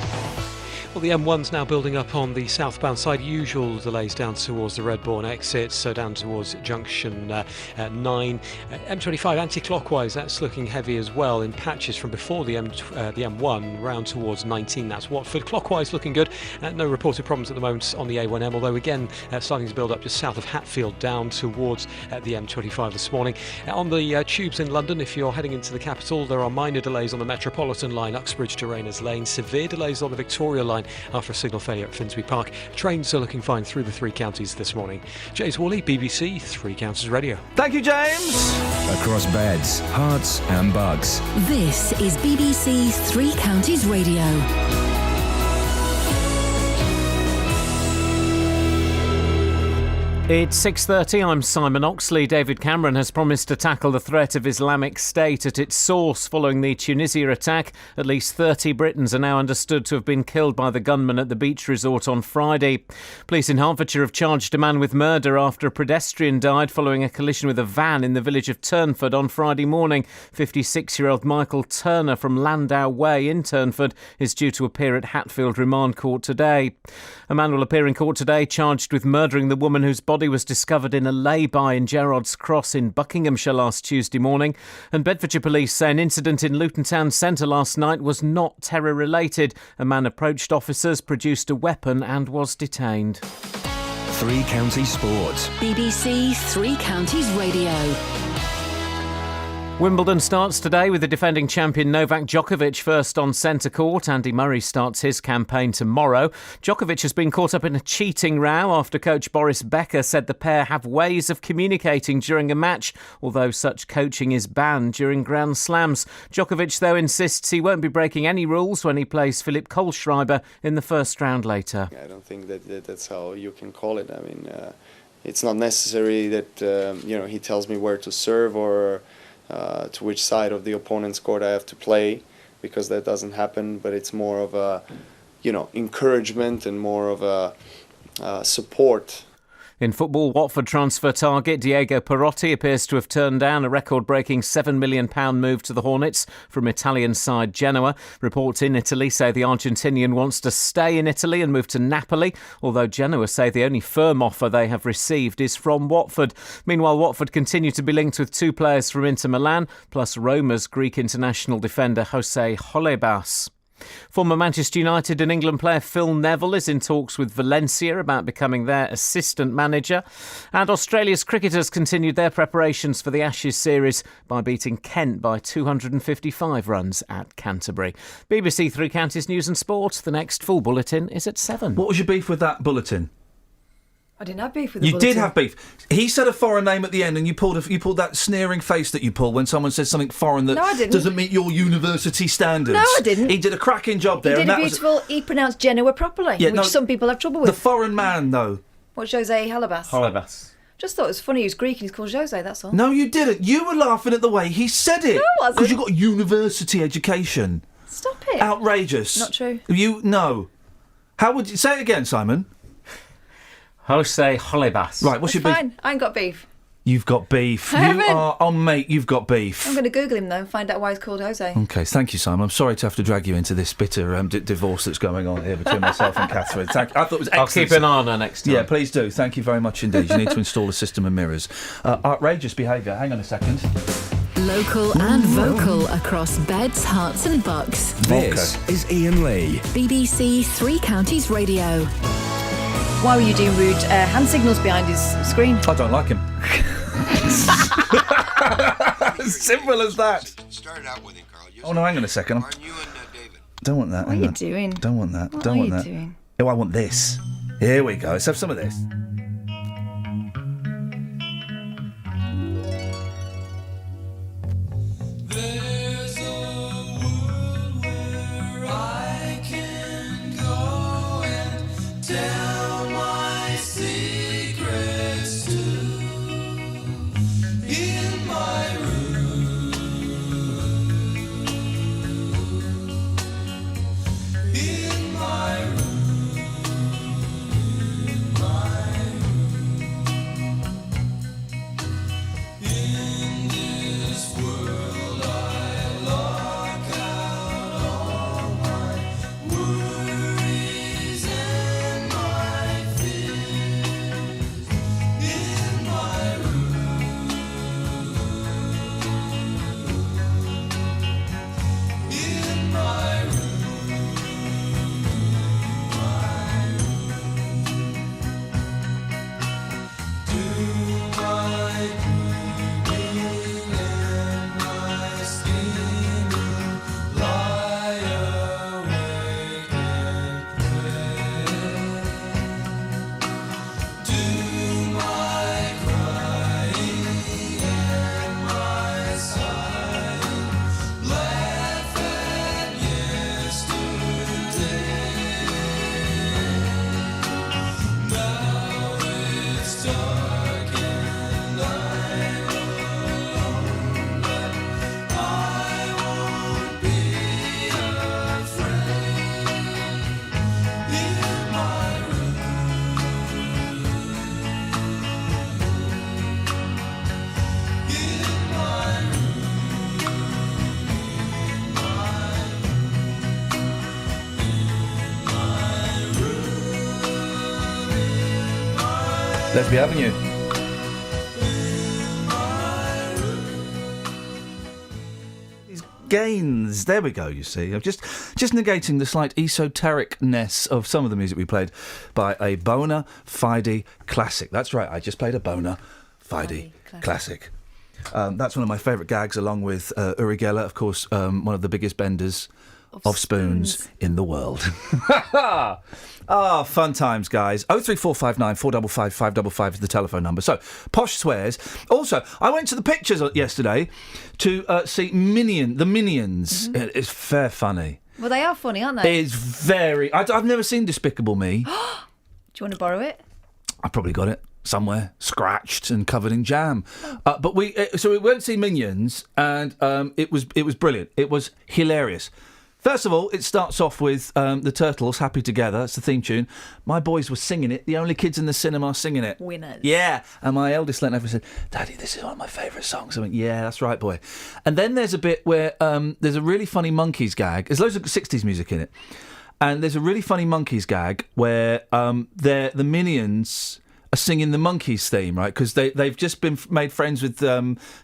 [SPEAKER 9] Well, the M1's now building up on the southbound side. Usual delays down towards the Redbourne exit, so down towards junction 9. M25 anti-clockwise, that's looking heavy as well in patches from before the M1 round towards 19. That's Watford. Clockwise looking good. No reported problems at the moment on the A1M, although again starting to build up just south of Hatfield down towards the M25 this morning. On the tubes in London, if you're heading into the capital, there are minor delays on the Metropolitan line, Uxbridge to Rayners Lane. Severe delays on the Victoria line after a signal failure at Finsbury Park. Trains are looking fine through the Three Counties this morning. James Worley, BBC Three Counties Radio.
[SPEAKER 5] Thank you, James.
[SPEAKER 6] Across beds, hearts, and bugs.
[SPEAKER 2] This is BBC Three Counties Radio.
[SPEAKER 1] It's 6:30. I'm Simon Oxley. David Cameron has promised to tackle the threat of Islamic State at its source following the Tunisia attack. At least 30 Britons are now understood to have been killed by the gunman at the beach resort on Friday. Police in Hertfordshire have charged a man with murder after a pedestrian died following a collision with a van in the village of Turnford on Friday morning. 56-year-old Michael Turner from Landau Way in Turnford is due to appear at Hatfield Remand Court today. A man will appear in court today charged with murdering the woman whose body was discovered in a lay-by in Gerrard's Cross in Buckinghamshire last Tuesday morning. And Bedfordshire police say an incident in Luton Town Centre last night was not terror-related. A man approached officers, produced a weapon and was detained.
[SPEAKER 6] Three Counties Sports.
[SPEAKER 2] BBC Three Counties Radio.
[SPEAKER 1] Wimbledon starts today with the defending champion Novak Djokovic first on centre court. Andy Murray starts his campaign tomorrow. Djokovic has been caught up in a cheating row after coach Boris Becker said the pair have ways of communicating during a match, although such coaching is banned during Grand Slams. Djokovic, though, insists he won't be breaking any rules when he plays Philipp Kohlschreiber in the first round later.
[SPEAKER 14] I don't think that's how you can call it. I mean, it's not necessary that he tells me where to serve or to which side of the opponent's court I have to play, because that doesn't happen. But it's more of a, encouragement and more of a support.
[SPEAKER 1] In football, Watford transfer target Diego Perotti appears to have turned down a record-breaking £7 million move to the Hornets from Italian side Genoa. Reports in Italy say the Argentinian wants to stay in Italy and move to Napoli, although Genoa say the only firm offer they have received is from Watford. Meanwhile, Watford continue to be linked with two players from Inter Milan, plus Roma's Greek international defender Jose Holebas. Former Manchester United and England player Phil Neville is in talks with Valencia about becoming their assistant manager. And Australia's cricketers continued their preparations for the Ashes series by beating Kent by 255 runs at Canterbury. BBC Three Counties News and Sport. The next full bulletin is at 7.
[SPEAKER 5] What was your beef with that bulletin?
[SPEAKER 8] I didn't have beef with the
[SPEAKER 5] You
[SPEAKER 8] bulletin.
[SPEAKER 5] did have beef. He said a foreign name at the end, and you pulled that sneering face that you pull when someone says something foreign that
[SPEAKER 8] No, I didn't.
[SPEAKER 5] doesn't meet your university standards.
[SPEAKER 8] No, I didn't.
[SPEAKER 5] He did a cracking job there.
[SPEAKER 8] He
[SPEAKER 5] and
[SPEAKER 8] did a
[SPEAKER 5] that
[SPEAKER 8] beautiful. He pronounced Genoa properly, which some people have trouble with.
[SPEAKER 5] The foreign man, though.
[SPEAKER 8] What's Jose Halibas?
[SPEAKER 1] Holebas.
[SPEAKER 8] Just thought it was funny. He was Greek and he's called Jose. That's all.
[SPEAKER 5] No, you didn't. You were laughing at the way he said it.
[SPEAKER 8] No, I wasn't.
[SPEAKER 5] Because you got university education.
[SPEAKER 8] Stop it.
[SPEAKER 5] Outrageous.
[SPEAKER 8] Not true.
[SPEAKER 5] No. How would you say it again, Simon?
[SPEAKER 1] Jose Holebas.
[SPEAKER 5] Right, what's your beef?
[SPEAKER 8] Fine. I ain't got beef.
[SPEAKER 5] You've got beef.
[SPEAKER 8] I haven't.
[SPEAKER 5] You are on, mate. You've got beef.
[SPEAKER 8] I'm going to Google him though and find out why he's called Jose.
[SPEAKER 5] Okay, thank you, Simon. I'm sorry to have to drag you into this bitter divorce that's going on here between myself and Catherine. I thought it was excellent.
[SPEAKER 1] I'll keep an eye on her next time.
[SPEAKER 5] Yeah, please do. Thank you very much indeed. You need to install a system of mirrors. Outrageous behaviour. Hang on a second.
[SPEAKER 2] Local and vocal across beds, hearts and bucks.
[SPEAKER 6] This is Iain Lee.
[SPEAKER 2] BBC Three Counties Radio.
[SPEAKER 8] Why were you doing rude hand signals behind his screen?
[SPEAKER 5] I don't like him. Simple as that.
[SPEAKER 15] Started out with him, Carl.
[SPEAKER 5] Oh no, hang on a second.
[SPEAKER 15] Aren't you and David?
[SPEAKER 5] Don't want that.
[SPEAKER 8] What are you doing?
[SPEAKER 5] Don't want that.
[SPEAKER 8] What
[SPEAKER 5] Don't
[SPEAKER 8] are
[SPEAKER 5] want
[SPEAKER 8] you
[SPEAKER 5] that.
[SPEAKER 8] doing?
[SPEAKER 5] Oh, I want this. Here we go. Let's have some of this.
[SPEAKER 7] There's a world where I can go and tell my secrets to.
[SPEAKER 5] Lesbia Avenue. Gains. There we go, you see. I'm just negating the slight esotericness of some of the music we played by a bona fide classic. That's right, I just played a bona fide classic. That's one of my favourite gags, along with Uri Geller, of course, one of the biggest benders of spoons in the world. Fun times, guys. 03459 455 555 is the telephone number. So, Posh swears. Also, I went to the pictures yesterday to see the Minions.
[SPEAKER 8] Mm-hmm.
[SPEAKER 5] It's fair funny.
[SPEAKER 8] Well, they are funny, aren't they?
[SPEAKER 5] It's very... I've never seen Despicable Me.
[SPEAKER 8] Do you want to borrow it?
[SPEAKER 5] I probably got it somewhere, scratched and covered in jam. But we went to see Minions, and it was brilliant. It was hilarious. First of all, it starts off with the Turtles, Happy Together. It's the theme tune. My boys were singing it. The only kids in the cinema singing it.
[SPEAKER 8] Winners.
[SPEAKER 5] Yeah. And my eldest leant over and said, Daddy, this is one of my favourite songs. I went, yeah, that's right, boy. And then there's a bit where there's a really funny Monkeys gag. There's loads of 60s music in it. And there's a really funny Monkeys gag where the Minions are singing the Monkeys theme, right? Because they've just been made friends with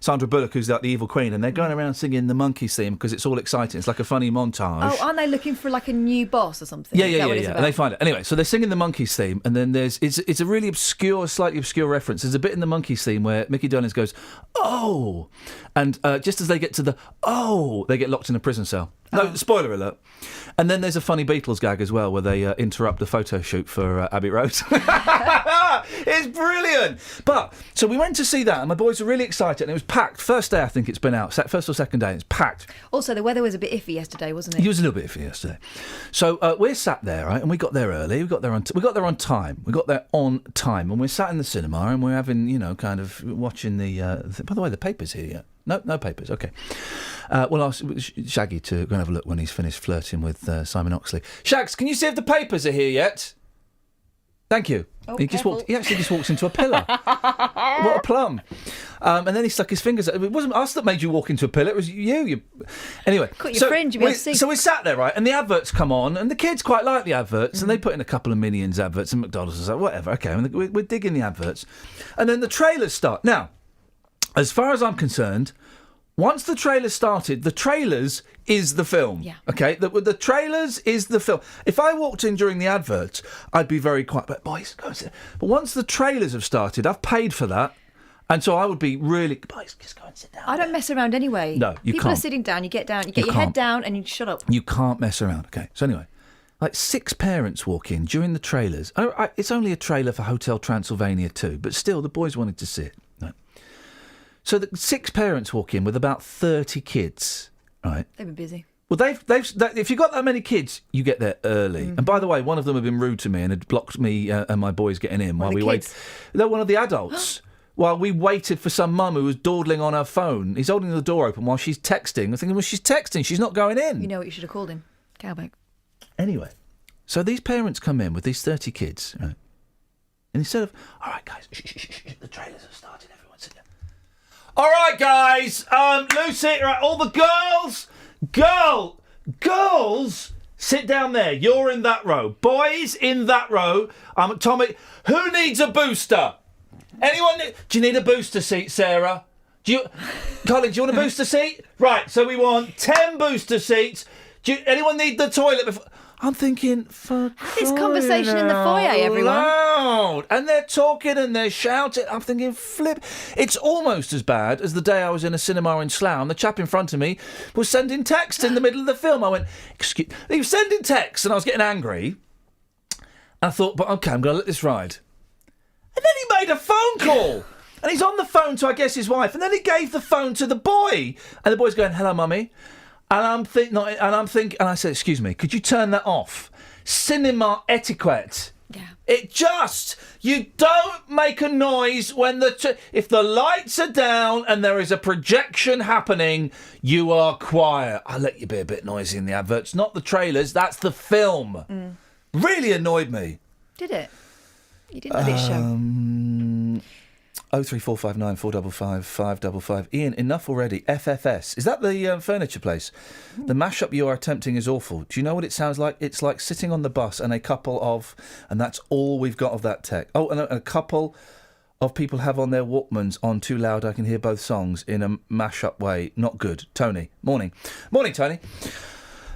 [SPEAKER 5] Sandra Bullock, who's like the evil queen, and they're going around singing the Monkeys theme because it's all exciting. It's like a funny montage.
[SPEAKER 8] Oh, aren't they looking for like a new boss or something?
[SPEAKER 5] Yeah.
[SPEAKER 8] And
[SPEAKER 5] they find it. Anyway, so they're singing the Monkeys theme, and then it's a really slightly obscure reference. There's a bit in the Monkeys theme where Mickey Dolenz goes, oh! And just as they get to the oh, they get locked in a prison cell. No, spoiler alert. And then there's a funny Beatles gag as well where they interrupt a photo shoot for Abbey Road. It's brilliant. But, so we went to see that and my boys were really excited and it was packed. First day I think it's been out. First or second day, it's packed.
[SPEAKER 8] Also, the weather was a bit iffy yesterday, wasn't it?
[SPEAKER 5] It was a little bit iffy yesterday. So we're sat there, right, and we got there early. We got there on time. And we're sat in the cinema and we're having, kind of watching the... by the way, the paper's here yet. No papers, OK. We'll ask Shaggy to go and have a look when he's finished flirting with Simon Oxley. Shags, can you see if the papers are here yet? Thank you.
[SPEAKER 8] Oh,
[SPEAKER 5] he actually just walks into a pillar. What a plum. And then he stuck his fingers... It wasn't us that made you walk into a pillar, it was you. Anyway.
[SPEAKER 8] Cut your fringe, you'll be able to see.
[SPEAKER 5] So we sat there, right, and the adverts come on, and the kids quite like the adverts, and they put in a couple of Minions adverts and McDonald's and stuff, whatever, OK, and we're digging the adverts. And then the trailers start. Now, as far as I'm concerned... Once the trailers started, the trailers is the film.
[SPEAKER 8] Yeah.
[SPEAKER 5] OK? The trailers is the film. If I walked in during the adverts, I'd be very quiet. But, boys, go and sit. But once the trailers have started, I've paid for that. And so I would be really... Boys, just go and sit down.
[SPEAKER 8] I don't mess around anyway.
[SPEAKER 5] No, you
[SPEAKER 8] People
[SPEAKER 5] can't.
[SPEAKER 8] are sitting down, you get down, you get your head down and you shut up.
[SPEAKER 5] You can't mess around. OK, so anyway... Like 6 parents walk in during the trailers. It's only a trailer for Hotel Transylvania 2, but still, the boys wanted to see it. Right? So the 6 parents walk in with about 30 kids, right?
[SPEAKER 8] They've been busy.
[SPEAKER 5] Well, if you've got that many kids, you get there early.
[SPEAKER 8] Mm-hmm.
[SPEAKER 5] And by the way, one of them had been rude to me and had blocked me and my boys getting in while we waited. No, one of the adults. While we waited for some mum who was dawdling on her phone. He's holding the door open while she's texting. I'm thinking, well, she's texting. She's not going in.
[SPEAKER 8] You know what you should have called him? Cowback.
[SPEAKER 5] Anyway, so these parents come in with these 30 kids, right? And instead of, all right, guys, the trailers have started, everyone sit down. All right, guys, Lucy, right, all the girls, sit down there. You're in that row. Boys, in that row. Tommy, who needs a booster? Anyone? Do you need a booster seat, Sarah? Colin, do you want a booster seat? Right, so we want 10 booster seats. Anyone need the toilet before... I'm thinking, for
[SPEAKER 8] this conversation in the foyer, everyone.
[SPEAKER 5] Loud. And they're talking and they're shouting. I'm thinking, flip. It's almost as bad as the day I was in a cinema in Slough and the chap in front of me was sending texts in the middle of the film. I went, excuse... He was sending texts and I was getting angry. And I thought, but OK, I'm going to let this ride. And then he made a phone call. And he's on the phone to, I guess, his wife. And then he gave the phone to the boy. And the boy's going, hello, mummy. And I said, excuse me, could you turn that off? Cinema etiquette. Yeah. You don't make a noise when if the lights are down and there is a projection happening, you are quiet. I'll let you be a bit noisy in the adverts, not the trailers, that's the film. Really annoyed me.
[SPEAKER 8] Did it? You didn't let it show.
[SPEAKER 5] 03459 455 555. Ian, enough already. FFS. Is that the furniture place? The mashup you are attempting is awful. Do you know what it sounds like? It's like sitting on the bus and a couple of... And that's all we've got of that tech. Oh, and a couple of people have on their Walkmans on too loud. I can hear both songs in a mashup way. Not good. Tony. Morning. Morning, Tony.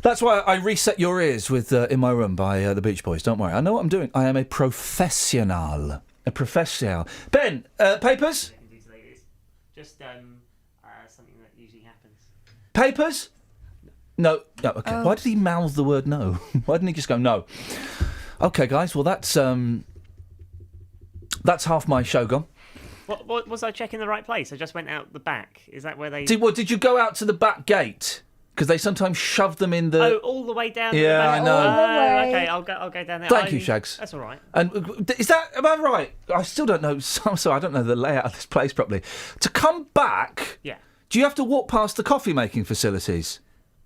[SPEAKER 5] That's why I reset your ears with In My Room by the Beach Boys. Don't worry. I know what I'm doing. I am a professional. A professional. Ben, papers?
[SPEAKER 12] Just something that usually happens.
[SPEAKER 5] Papers? No. Okay. Why did he mouth the word no? Why didn't he just go no? Okay, guys. Well, that's half my show gone.
[SPEAKER 12] What was I checking the right place? I just went out the back. Is that where they...
[SPEAKER 5] Did you go out to the back gate? Because they sometimes shove them in the...
[SPEAKER 12] Oh, all the way down.
[SPEAKER 5] Yeah,
[SPEAKER 12] the back.
[SPEAKER 5] I know.
[SPEAKER 12] Okay, I'll go down there.
[SPEAKER 5] Thank you, Shags.
[SPEAKER 12] That's all right.
[SPEAKER 5] And am I right? I still don't know. I'm sorry, I don't know the layout of this place properly. To come back,
[SPEAKER 12] yeah.
[SPEAKER 5] Do you have to walk past the coffee making facilities?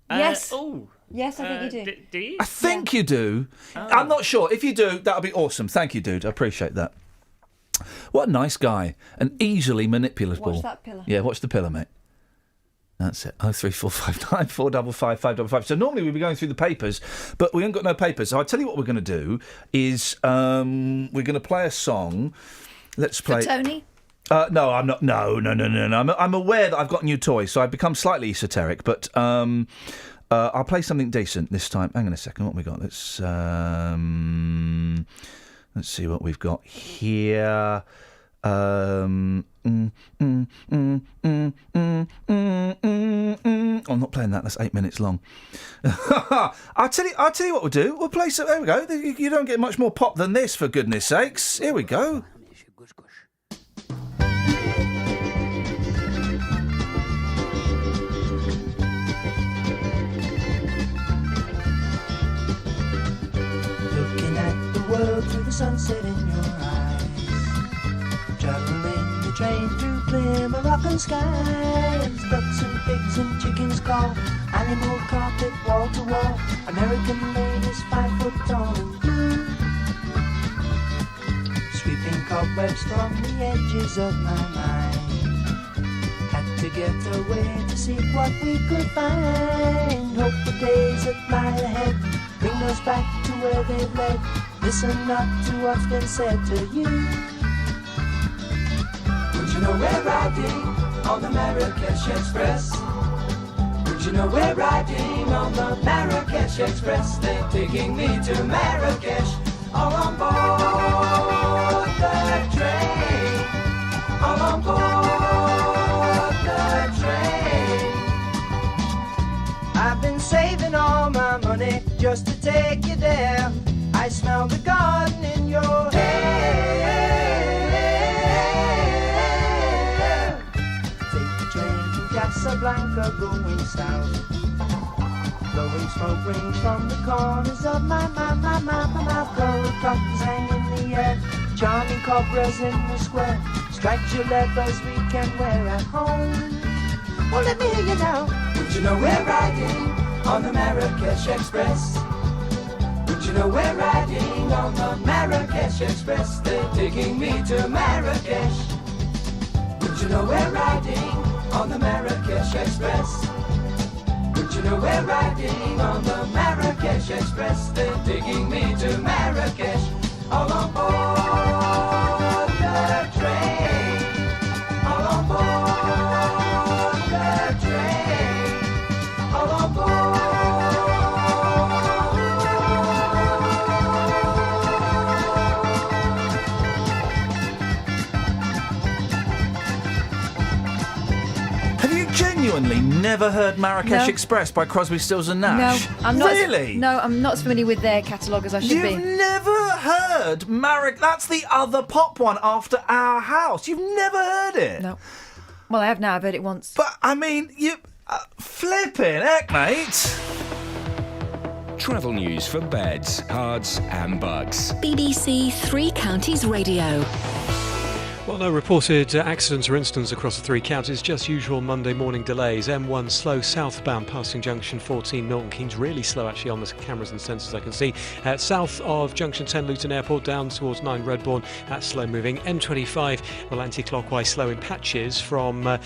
[SPEAKER 8] Yes.
[SPEAKER 12] Oh.
[SPEAKER 8] Yes, I think you do.
[SPEAKER 12] Do you?
[SPEAKER 5] I think you do.
[SPEAKER 12] Oh.
[SPEAKER 5] I'm not sure. If you do, that'll be awesome. Thank you, dude. I appreciate that. What a nice guy. And easily manipulable.
[SPEAKER 8] Watch that pillar.
[SPEAKER 5] Yeah, watch the pillar, mate. That's it. 03459 455 555. So normally we'd be going through the papers, but we haven't got no papers. So I'll tell you what we're going to do is we're going to play a song. Let's play...
[SPEAKER 8] For Tony?
[SPEAKER 5] No, I'm not. No. I'm aware that I've got new toys, so I've become slightly esoteric, but I'll play something decent this time. Hang on a second. What have we got? Let's see what we've got here. I'm not playing that. That's 8 minutes long. I'll tell you what we'll do. We'll play some. There we go. You don't get much more pop than this, for goodness sakes. Here we go.
[SPEAKER 7] Looking at the world through the sunset in your eyes, traveling the train through clear Moroccan skies. Ducks and pigs and chickens call, animal carpet wall to wall. American ladies 5 foot tall and blue, sweeping cobwebs from the edges of my mind. Had to get away to see what we could find. Hope the days that lie ahead bring us back to where they've led. Listen not to what's been said to you. Would you know we're riding on the Marrakesh Express? Would you know we're riding on the Marrakesh Express? They're taking me to Marrakesh, all on board the train, all on board the train. I've been saving all my money just to take you there. I smell the garden in your hair. Take the train to Casablanca going south. Blowing smoke rings from the corners of my mouth. Gold cockles hang in the air, charming cobras in the square. Striped leathers we can wear at home. Well, let me hear you now. Would you know we're riding on the Marrakesh Express? Would you know we're riding on the Marrakesh Express? They're taking me to Marrakesh. Would you know we're riding on the Marrakesh Express? Would you know we're riding on the Marrakesh Express? They're taking me to Marrakesh, all on board the train, all on board the train, all on board.
[SPEAKER 5] Genuinely never heard Marrakesh
[SPEAKER 8] No.
[SPEAKER 5] Express by Crosby, Stills and Nash?
[SPEAKER 8] No, I'm not.
[SPEAKER 5] Really?
[SPEAKER 8] No, I'm not as familiar with their catalogue as I should be.
[SPEAKER 5] You've never heard Marrakesh? That's the other pop one after Our House. You've never heard it?
[SPEAKER 8] No. Well, I have now. I've heard it once.
[SPEAKER 5] But, I mean, you... flipping heck, mate.
[SPEAKER 6] Travel news for beds, cards and bugs.
[SPEAKER 2] BBC Three Counties Radio.
[SPEAKER 9] Well, no reported accidents or incidents across the three counties, just usual Monday morning delays. M1 slow southbound passing junction 14 Milton Keynes, really slow actually on the cameras and sensors I can see. South of junction 10 Luton Airport down towards 9 Redbourne, that's slow moving. M25, well, anti-clockwise slow in patches from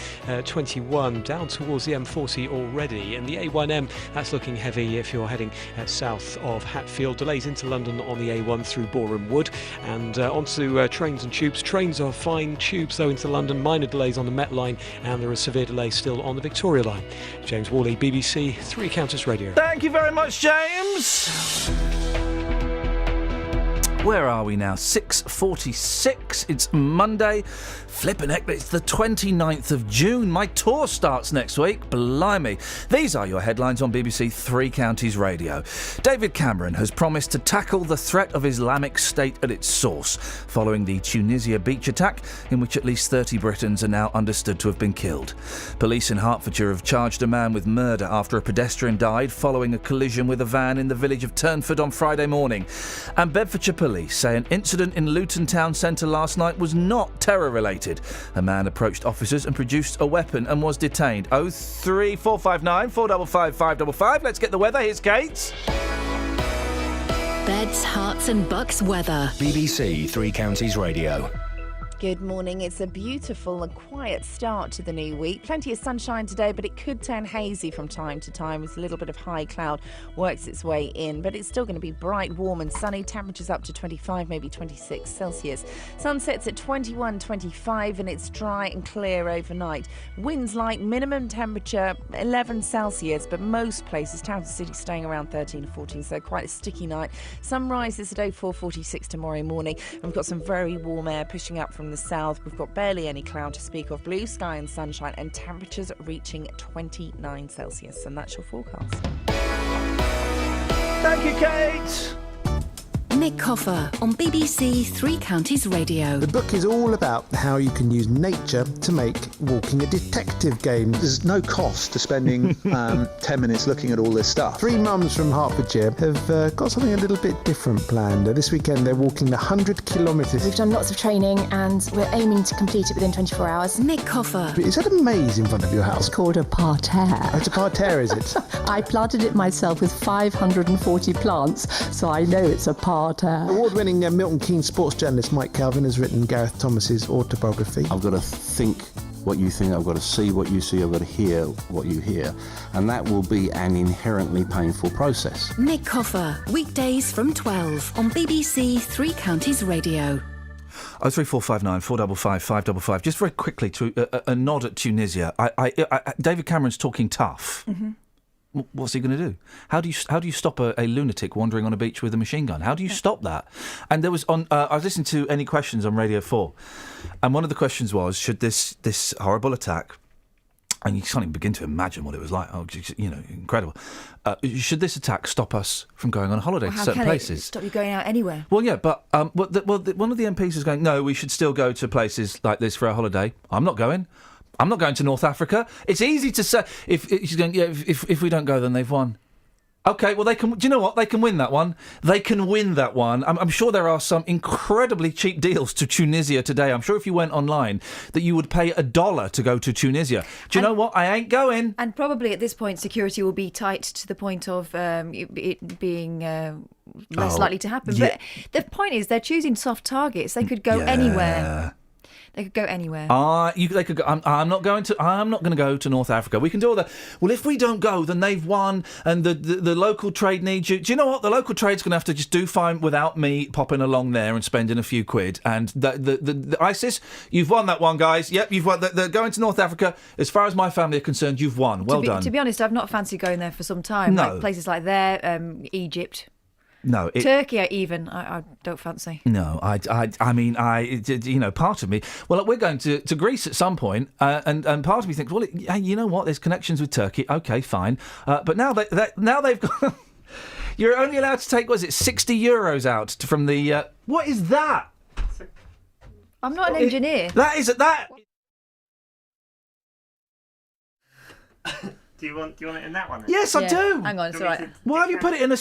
[SPEAKER 9] 21 down towards the M40 already. And the A1M, that's looking heavy if you're heading south of Hatfield. Delays into London on the A1 through Boreham Wood. And onto trains and tubes. Trains are fine, tubes though into London, minor delays on the Met line, and there are severe delays still on the Victoria line. James Worley, BBC Three Counties Radio.
[SPEAKER 5] Thank you very much, James. Where are we now? 6:46. It's Monday. Flippin' heck, it's the 29th of June. My tour starts next week. Blimey. These are your headlines on BBC Three Counties Radio. David Cameron has promised to tackle the threat of Islamic State at its source, following the Tunisia beach attack, in which at least 30 Britons are now understood to have been killed. Police in Hertfordshire have charged a man with murder after a pedestrian died following a collision with a van in the village of Turnford on Friday morning. And Bedfordshire Police say an incident in Luton town centre last night was not terror-related. A man approached officers and produced a weapon and was detained. 03459 455 555. Let's get the weather. Here's Kate.
[SPEAKER 16] Beds, Herts and Bucks weather.
[SPEAKER 6] BBC Three Counties Radio.
[SPEAKER 17] Good morning. It's a beautiful and quiet start to the new week. Plenty of sunshine today, but it could turn hazy from time to time as a little bit of high cloud works its way in. But it's still going to be bright, warm and sunny. Temperatures up to 25, maybe 26 Celsius. Sunsets at 21, 25 and it's dry and clear overnight. Winds light, minimum temperature 11 Celsius, but most places, town and city, staying around 13 or 14, so quite a sticky night. Sunrise is at 04:46 tomorrow morning. And we've got some very warm air pushing up from the south. We've got barely any cloud to speak of, blue sky and sunshine, and temperatures reaching 29 Celsius. And that's your forecast.
[SPEAKER 5] Thank you, Kate.
[SPEAKER 16] Nick Coffer on BBC Three Counties Radio.
[SPEAKER 18] The book is all about how you can use nature to make walking a detective game. There's no cost to spending 10 minutes looking at all this stuff. Three mums from Hertfordshire have got something a little bit different planned. This weekend they're walking the 100 kilometres.
[SPEAKER 19] We've done lots of training and we're aiming to complete it within 24 hours.
[SPEAKER 16] Nick Coffer.
[SPEAKER 18] Is that a maze in front of your house?
[SPEAKER 19] It's called a parterre.
[SPEAKER 18] Oh, it's a parterre, is it?
[SPEAKER 19] I planted it myself with 540 plants, so I know it's a parterre.
[SPEAKER 18] Award-winning Milton Keynes sports journalist Mike Calvin has written Gareth Thomas's autobiography.
[SPEAKER 20] I've got to think what you think, I've got to see what you see, I've got to hear what you hear, and that will be an inherently painful process.
[SPEAKER 16] Nick Coffer, weekdays from 12 on BBC Three Counties Radio.
[SPEAKER 5] 03459 455 555. Just very quickly to a nod at Tunisia. David Cameron's talking tough. Mm-hmm. What's he going to do? How do you stop a lunatic wandering on a beach with a machine gun? How do you stop that? And there was I was listening to Any Questions on Radio 4, and one of the questions was, should this horrible attack, and you can't even begin to imagine what it was like. Oh, incredible. Should this attack stop us from going on holiday to certain places?
[SPEAKER 8] Stop you going out anywhere?
[SPEAKER 5] Well, yeah, but one of the MPs is going, no, we should still go to places like this for a holiday. I'm not going. I'm not going to North Africa. It's easy to say if we don't go, then they've won. Okay, well, they can. Do you know what? They can win that one. They can win that one. I'm sure there are some incredibly cheap deals to Tunisia today. I'm sure if you went online that you would pay $1 to go to Tunisia. Do you know what? I ain't going.
[SPEAKER 8] And probably at this point, security will be tight to the point of it being less likely to happen. Yeah. But the point is, they're choosing soft targets. They could go anywhere. They could go anywhere.
[SPEAKER 5] They could go. I'm not going to go to North Africa. We can do all that. Well, if we don't go, then they've won, and the local trade needs you. Do you know what? The local trade's going to have to just do fine without me popping along there and spending a few quid. And the ISIS, you've won that one, guys. Yep, you've won. They're going to North Africa. As far as my family are concerned, you've won. Well done.
[SPEAKER 8] To be honest, I've not fancied going there for some time.
[SPEAKER 5] No.
[SPEAKER 8] Like places like there, Egypt.
[SPEAKER 5] No,
[SPEAKER 8] Turkey, I don't fancy.
[SPEAKER 5] No, I mean, part of me. Well, we're going to Greece at some point, and part of me thinks, well, hey, you know what? There's connections with Turkey. Okay, fine. But now they've got. You're only allowed to take, was it €60 out from the? What is that?
[SPEAKER 8] I'm not an engineer.
[SPEAKER 5] That is that.
[SPEAKER 12] Do you want it in that one? Then?
[SPEAKER 5] Yes, I do.
[SPEAKER 8] Hang on, it's all right.
[SPEAKER 5] Why have you put it in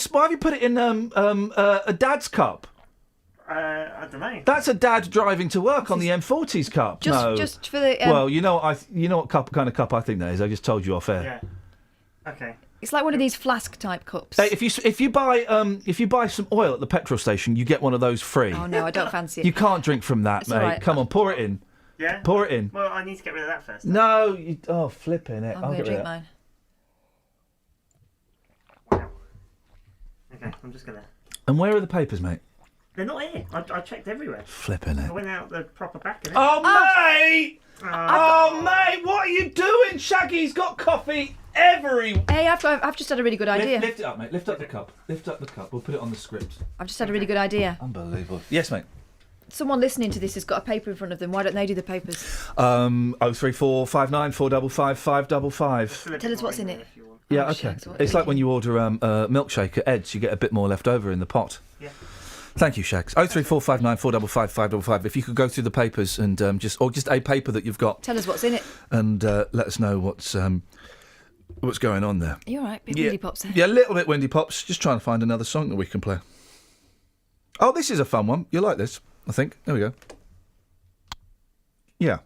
[SPEAKER 5] a dad's cup?
[SPEAKER 12] I don't know.
[SPEAKER 5] That's a dad driving to work on the M40's cup.
[SPEAKER 8] Just for the.
[SPEAKER 5] Well, you know what kind of cup I think that is. I just told you off air.
[SPEAKER 12] Yeah. Okay.
[SPEAKER 8] It's like one of these flask type cups.
[SPEAKER 5] Hey, if you buy some oil at the petrol station, you get one of those free.
[SPEAKER 8] Oh no, I don't fancy it.
[SPEAKER 5] You can't drink from that,
[SPEAKER 8] It's
[SPEAKER 5] mate.
[SPEAKER 8] all right.
[SPEAKER 5] Come on, pour it in.
[SPEAKER 12] Yeah.
[SPEAKER 5] Pour it in.
[SPEAKER 12] Well, I need to get rid of that first.
[SPEAKER 5] No, flipping it.
[SPEAKER 8] I'm
[SPEAKER 5] I'll
[SPEAKER 8] going to
[SPEAKER 5] get rid
[SPEAKER 8] drink
[SPEAKER 5] of
[SPEAKER 8] mine.
[SPEAKER 12] Okay, I'm just gonna.
[SPEAKER 5] And where are the papers, mate?
[SPEAKER 12] They're not here. I checked everywhere.
[SPEAKER 5] Flipping it.
[SPEAKER 12] I went out the proper back of it.
[SPEAKER 5] Oh, mate! Mate, what are you doing? Shaggy's got coffee everywhere.
[SPEAKER 8] Hey, I've just had a really good idea.
[SPEAKER 5] Lift it up, mate. Lift up the cup. Lift up the cup. We'll put it on the script.
[SPEAKER 8] I've just had a really good idea.
[SPEAKER 5] Unbelievable. Yes, mate.
[SPEAKER 8] Someone listening to this has got a paper in front of them. Why don't they do the papers?
[SPEAKER 5] 03459 455 555.
[SPEAKER 8] Tell us what's in it.
[SPEAKER 5] Yeah, okay. It's like when you order a milkshake at Ed's, you get a bit more left over in the pot.
[SPEAKER 12] Yeah.
[SPEAKER 5] Thank you, Shags. 03459 455 555. If you could go through the papers and just a paper that you've got.
[SPEAKER 8] Tell us what's in it.
[SPEAKER 5] And let us know what's going on there.
[SPEAKER 8] You're right. Bit windy pops there.
[SPEAKER 5] Yeah, a little bit windy pops. Just trying to find another song that we can play. Oh, this is a fun one. You'll like this, I think. There we go. Yeah.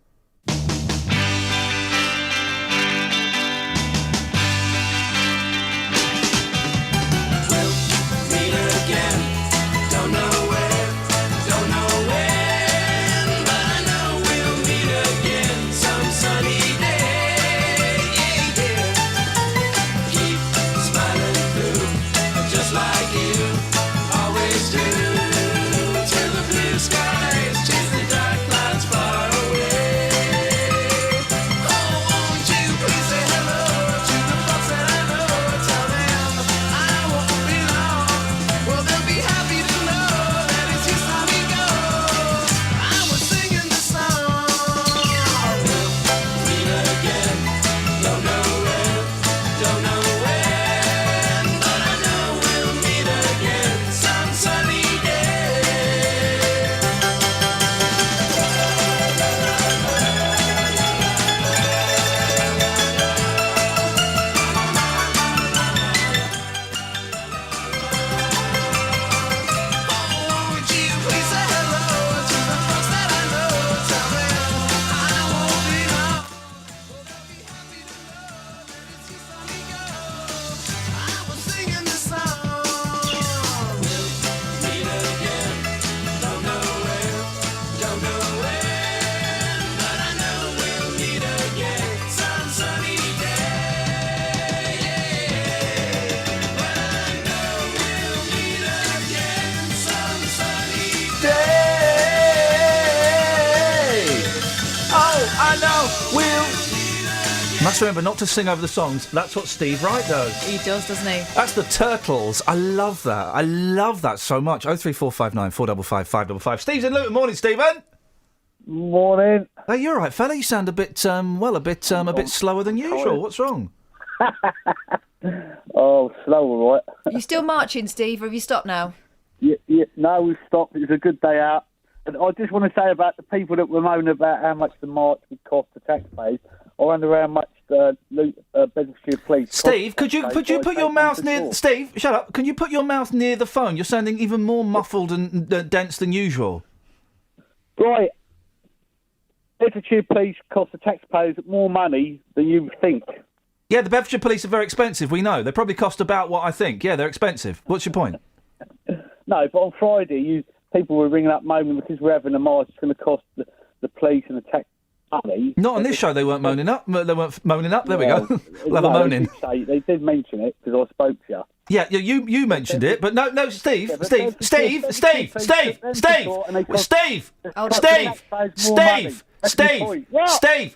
[SPEAKER 5] Must remember not to sing over the songs. That's what Steve Wright does.
[SPEAKER 8] He does, doesn't he?
[SPEAKER 5] That's the Turtles. I love that. I love that so much. 03459 455 555. Steve's in Luton. Morning, Stephen.
[SPEAKER 21] Morning.
[SPEAKER 5] Hey, you're all right, fella. You sound a bit slower than usual. What's wrong?
[SPEAKER 21] Oh, slow, all right.
[SPEAKER 8] Are you still marching, Steve, or have you stopped now?
[SPEAKER 21] Yeah, no, we've stopped. It was a good day out. And I just want to say about the people that were moaning about how much the march would cost the taxpayers. I wonder how much Bedfordshire Police.
[SPEAKER 5] Steve, could you put your mouth near? Steve, shut up. Can you put your mouth near the phone? You're sounding even more muffled and dense than usual.
[SPEAKER 21] Right. Bedfordshire Police cost the taxpayers more money than you think.
[SPEAKER 5] Yeah, the Bedfordshire Police are very expensive. We know they probably cost about what I think. Yeah, they're expensive. What's your point?
[SPEAKER 21] No, but on Friday, people were ringing up moaning because we're having a march. It's going to cost the police and the tax money.
[SPEAKER 5] Not on this show. They weren't moaning up. They weren't moaning up. There we go. We'll have a moaning.
[SPEAKER 21] They did mention it because I spoke to you.
[SPEAKER 5] Yeah, you mentioned it, but no, Steve,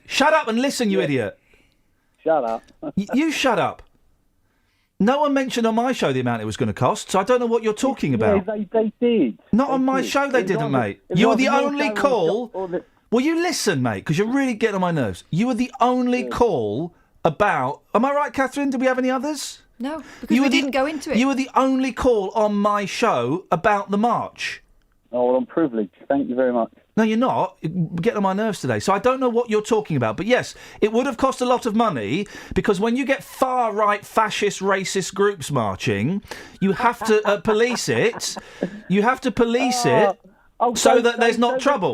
[SPEAKER 5] shut up and listen, you idiot.
[SPEAKER 21] Shut up.
[SPEAKER 5] You shut up. No one mentioned on my show the amount it was going to cost, so I don't know what you're talking about.
[SPEAKER 21] Yeah, they did.
[SPEAKER 5] Not on my show, they didn't, mate. You were the only call. Will you listen, mate? Because you're really getting on my nerves. You were the only call about. Am I right, Catherine? Did we have any others?
[SPEAKER 8] No, because we didn't go into it.
[SPEAKER 5] You were the only call on my show about the march.
[SPEAKER 21] Oh, well, I'm privileged. Thank you very much.
[SPEAKER 5] No, you're not. You're getting on my nerves today. So I don't know what you're talking about. But yes, it would have cost a lot of money because when you get far-right, fascist, racist groups marching, you have to police it. You have to police it.
[SPEAKER 21] Oh,
[SPEAKER 5] so that there's not trouble.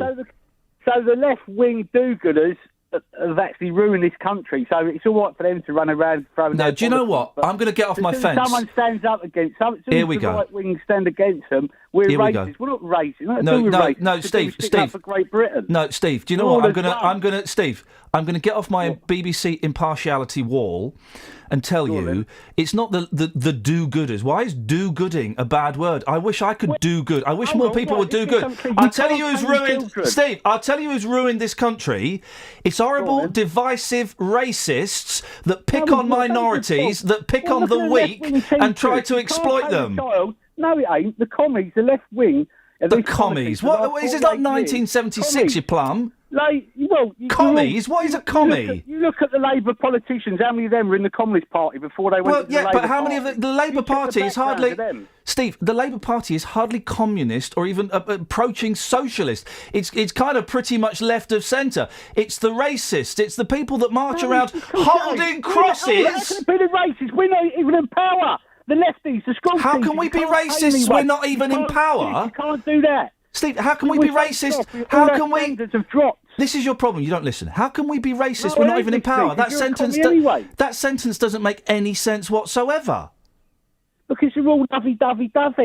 [SPEAKER 21] So the left-wing do-gooders have actually ruined this country, so it's all right for them to run around throwing.
[SPEAKER 5] No, do you know what? I'm going to get off my fence.
[SPEAKER 21] Someone stands up against them.
[SPEAKER 5] Here we
[SPEAKER 21] the
[SPEAKER 5] go.
[SPEAKER 21] Right wing stand against them. We're
[SPEAKER 5] Here we
[SPEAKER 21] racist.
[SPEAKER 5] go.
[SPEAKER 21] We're not racist.
[SPEAKER 5] No, Steve.
[SPEAKER 21] For Great Britain.
[SPEAKER 5] No, Steve. Do you know what? I'm going to get off my BBC impartiality wall and tell you it's not the do-gooders. Why is do-gooding a bad word? I wish I could do good. I wish more people would do good. I'll tell you who's ruined... Steve, I'll tell you who's ruined this country. It's horrible, divisive racists that pick on minorities, that pick on the weak and try to exploit them.
[SPEAKER 21] No, it ain't. The commies, the left wing...
[SPEAKER 5] The commies? What is this, like 1976, you plum? Commies? What is a commie?
[SPEAKER 21] You look at the Labour politicians. How many of them were in the Communist Party before they went to the Labour Party?
[SPEAKER 5] But how many of the Labour Party is hardly... Steve, the Labour Party is hardly communist or even approaching socialist. It's kind of pretty much left of centre. It's the racists. It's the people that march around holding crosses.
[SPEAKER 21] How can it be the racists? We're not even in power. The lefties, the school
[SPEAKER 5] How can we be racist? We're not even in power.
[SPEAKER 21] You can't do that.
[SPEAKER 5] Steve, how can we be racist? How can we... This is your problem. You don't listen. How can we be racist? We're not even in power. That sentence doesn't make any sense whatsoever.
[SPEAKER 21] Because you're all dovey,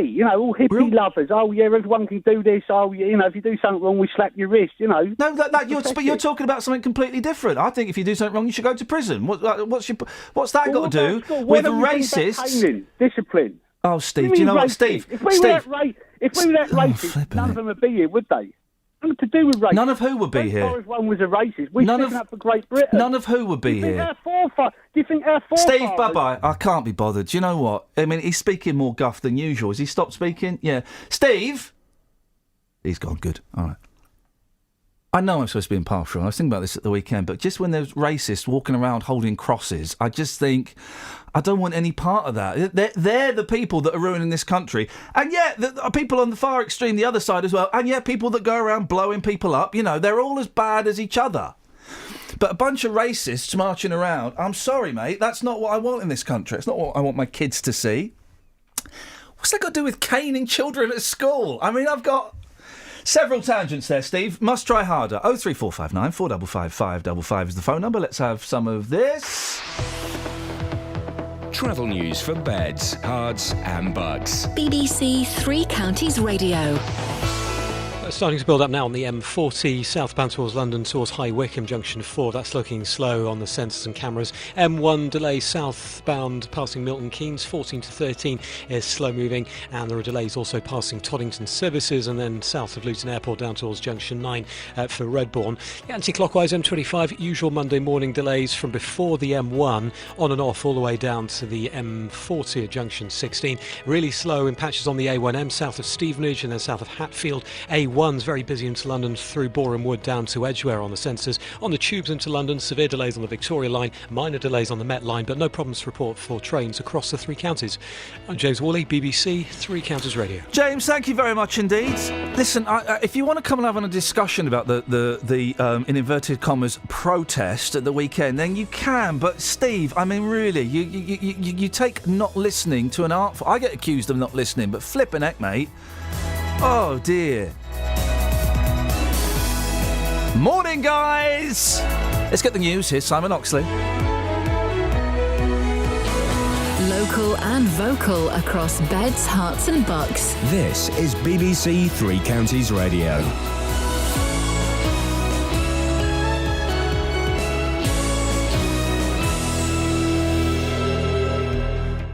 [SPEAKER 21] you know, all hippie lovers. Oh, yeah, everyone can do this. Oh, yeah, you know, if you do something wrong, we slap your wrist, you know.
[SPEAKER 5] No, but you're talking about something completely different. I think if you do something wrong, you should go to prison. What's that got to do with racists?
[SPEAKER 21] Discipline.
[SPEAKER 5] Oh, Steve, do you know what, Steve?
[SPEAKER 21] If we were that racist, none of them would be here, would they? Nothing to do with racism.
[SPEAKER 5] None of who would be here?
[SPEAKER 21] If one was a racist, we're sticking up for Great Britain.
[SPEAKER 5] None of who would be here?
[SPEAKER 21] Do you think our forefathers...
[SPEAKER 5] Steve, bye-bye. I can't be bothered. Do you know what? I mean, he's speaking more guff than usual. Has he stopped speaking? Yeah. Steve? He's gone. Good. All right. I know I'm supposed to be impartial. I was thinking about this at the weekend, but just when there's racists walking around holding crosses, I just think... I don't want any part of that. They're the people that are ruining this country. And yet, the people on the far extreme, the other side as well, and yet people that go around blowing people up, you know, they're all as bad as each other. But a bunch of racists marching around, I'm sorry, mate, that's not what I want in this country. It's not what I want my kids to see. What's that got to do with caning children at school? I mean, I've got... several tangents there, Steve. Must try harder. 03459 455 555 is the phone number. Let's have some of this.
[SPEAKER 6] Travel news for beds, cards and bugs.
[SPEAKER 16] BBC Three Counties Radio.
[SPEAKER 9] Starting to build up now on the M40 southbound towards London towards High Wycombe Junction 4. That's looking slow on the sensors and cameras. M1 delay southbound passing Milton Keynes 14 to 13 is slow moving, and there are delays also passing Toddington Services and then south of Luton Airport down towards Junction 9 for Redbourne. Anti-clockwise M25, usual Monday morning delays from before the M1 on and off all the way down to the M40 at Junction 16. Really slow in patches on the A1M south of Stevenage and then south of Hatfield. A1's very busy into London through Boreham Wood down to Edgware on the sensors. On the tubes into London, severe delays on the Victoria line, minor delays on the Met line, but no problems to report for trains across the three counties. I'm James Worley, BBC Three Counties Radio.
[SPEAKER 5] James, thank you very much indeed. Listen, if you want to come and have a discussion about the in inverted commas protest at the weekend, then you can. But Steve, I mean, really, you take not listening to an art. I get accused of not listening, but flipping heck, mate. Oh dear. Morning, guys! Let's get the news. Here's Simon Oxley.
[SPEAKER 16] Local and vocal across beds, hearts and bucks.
[SPEAKER 6] This is BBC Three Counties Radio.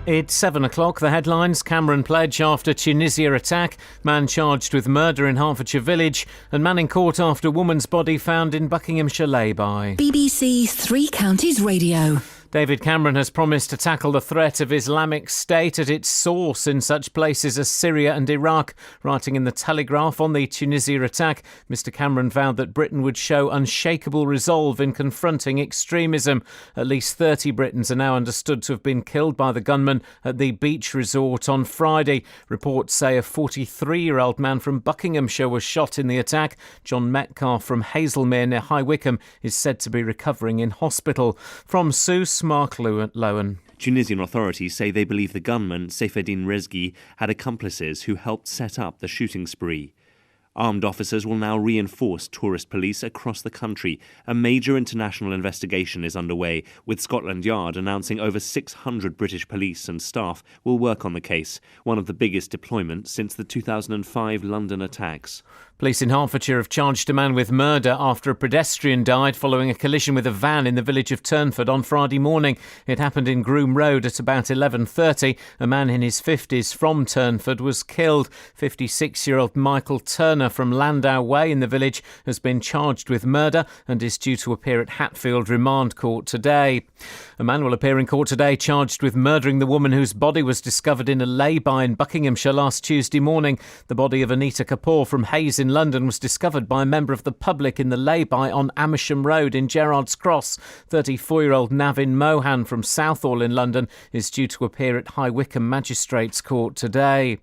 [SPEAKER 1] It's 7 o'clock. The headlines: Cameron pledge after Tunisia attack, man charged with murder in Hertfordshire village, and man in court after woman's body found in Buckinghamshire lay-by.
[SPEAKER 16] BBC Three Counties Radio.
[SPEAKER 1] David Cameron has promised to tackle the threat of Islamic State at its source in such places as Syria and Iraq. Writing in the Telegraph on the Tunisia attack, Mr Cameron vowed that Britain would show unshakable resolve in confronting extremism. At least 30 Britons are now understood to have been killed by the gunman at the beach resort on Friday. Reports say a 43-year-old man from Buckinghamshire was shot in the attack. John Metcalf from Hazelmere near High Wycombe is said to be recovering in hospital. From Sousse, Mark Lowen.
[SPEAKER 3] Tunisian authorities say they believe the gunman, Saifeddin Rezghi, had accomplices who helped set up the shooting spree. Armed officers will now reinforce tourist police across the country. A major international investigation is underway, with Scotland Yard announcing over 600 British police and staff will work on the case, one of the biggest deployments since the 2005 London attacks.
[SPEAKER 1] Police in Hertfordshire have charged a man with murder after a pedestrian died following a collision with a van in the village of Turnford on Friday morning. It happened in Groom Road at about 11:30. A man in his 50s from Turnford was killed. 56-year-old Michael Turner from Landau Way in the village has been charged with murder and is due to appear at Hatfield Remand Court today. A man will appear in court today charged with murdering the woman whose body was discovered in a lay-by in Buckinghamshire last Tuesday morning. The body of Anita Kapoor from Hayes in London was discovered by a member of the public in the lay-by on Amersham Road in Gerrards Cross. 34-year-old Navin Mohan from Southall in London is due to appear at High Wycombe Magistrates Court today.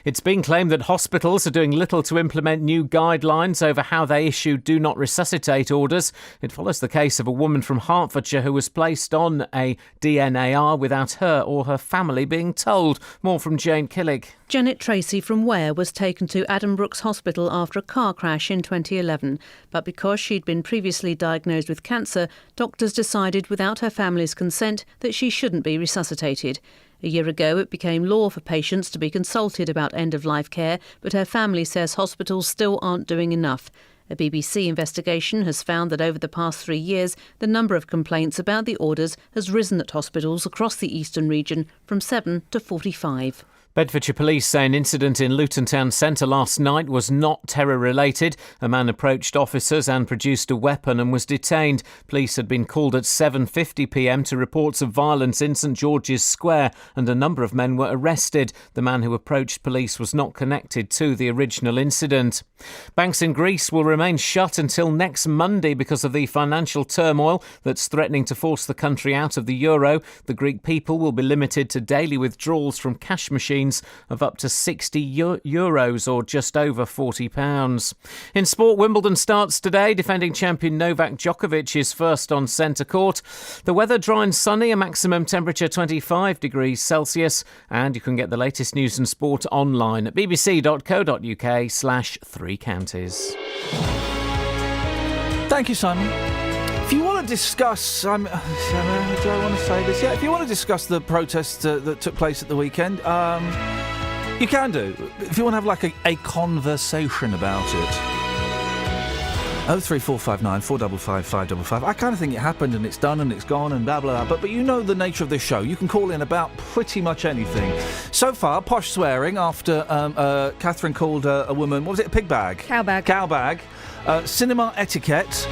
[SPEAKER 1] It's been claimed that hospitals are doing little to implement new guidelines over how they issue do not resuscitate orders. It follows the case of a woman from Hertfordshire who was placed on a DNAR without her or her family being told. More from Jane Killick.
[SPEAKER 4] Janet Tracy from Ware was taken to Addenbrooke's Hospital after a car crash in 2011. But because she'd been previously diagnosed with cancer, doctors decided without her family's consent that she shouldn't be resuscitated. A year ago, it became law for patients to be consulted about end-of-life care, but her family says hospitals still aren't doing enough. A BBC investigation has found that over the past 3 years, the number of complaints about the orders has risen at hospitals across the eastern region from 7 to 45.
[SPEAKER 1] Bedfordshire Police say an incident in Luton Town Centre last night was not terror-related. A man approached officers and produced a weapon and was detained. Police had been called at 7:50pm to reports of violence in St George's Square, and a number of men were arrested. The man who approached police was not connected to the original incident. Banks in Greece will remain shut until next Monday because of the financial turmoil that's threatening to force the country out of the euro. The Greek people will be limited to daily withdrawals from cash machines of up to €60 or just over £40. In sport, Wimbledon starts today. Defending champion Novak Djokovic is first on centre court. The weather dry and sunny, a maximum temperature 25 degrees Celsius. And you can get the latest news and sport online at bbc.co.uk/3 counties.
[SPEAKER 5] Thank you, Simon. If you want to discuss, do I want to say this? Yeah, if you want to discuss the protests that took place at the weekend, you can do. If you want to have like a conversation about it. 03459 455 555. I kind of think it happened and it's done and it's gone and blah, blah, blah. But you know the nature of this show. You can call in about pretty much anything. So far, posh swearing after Catherine called a woman, what was it, a pig bag?
[SPEAKER 8] Cow bag.
[SPEAKER 5] Cow bag. Cinema etiquette.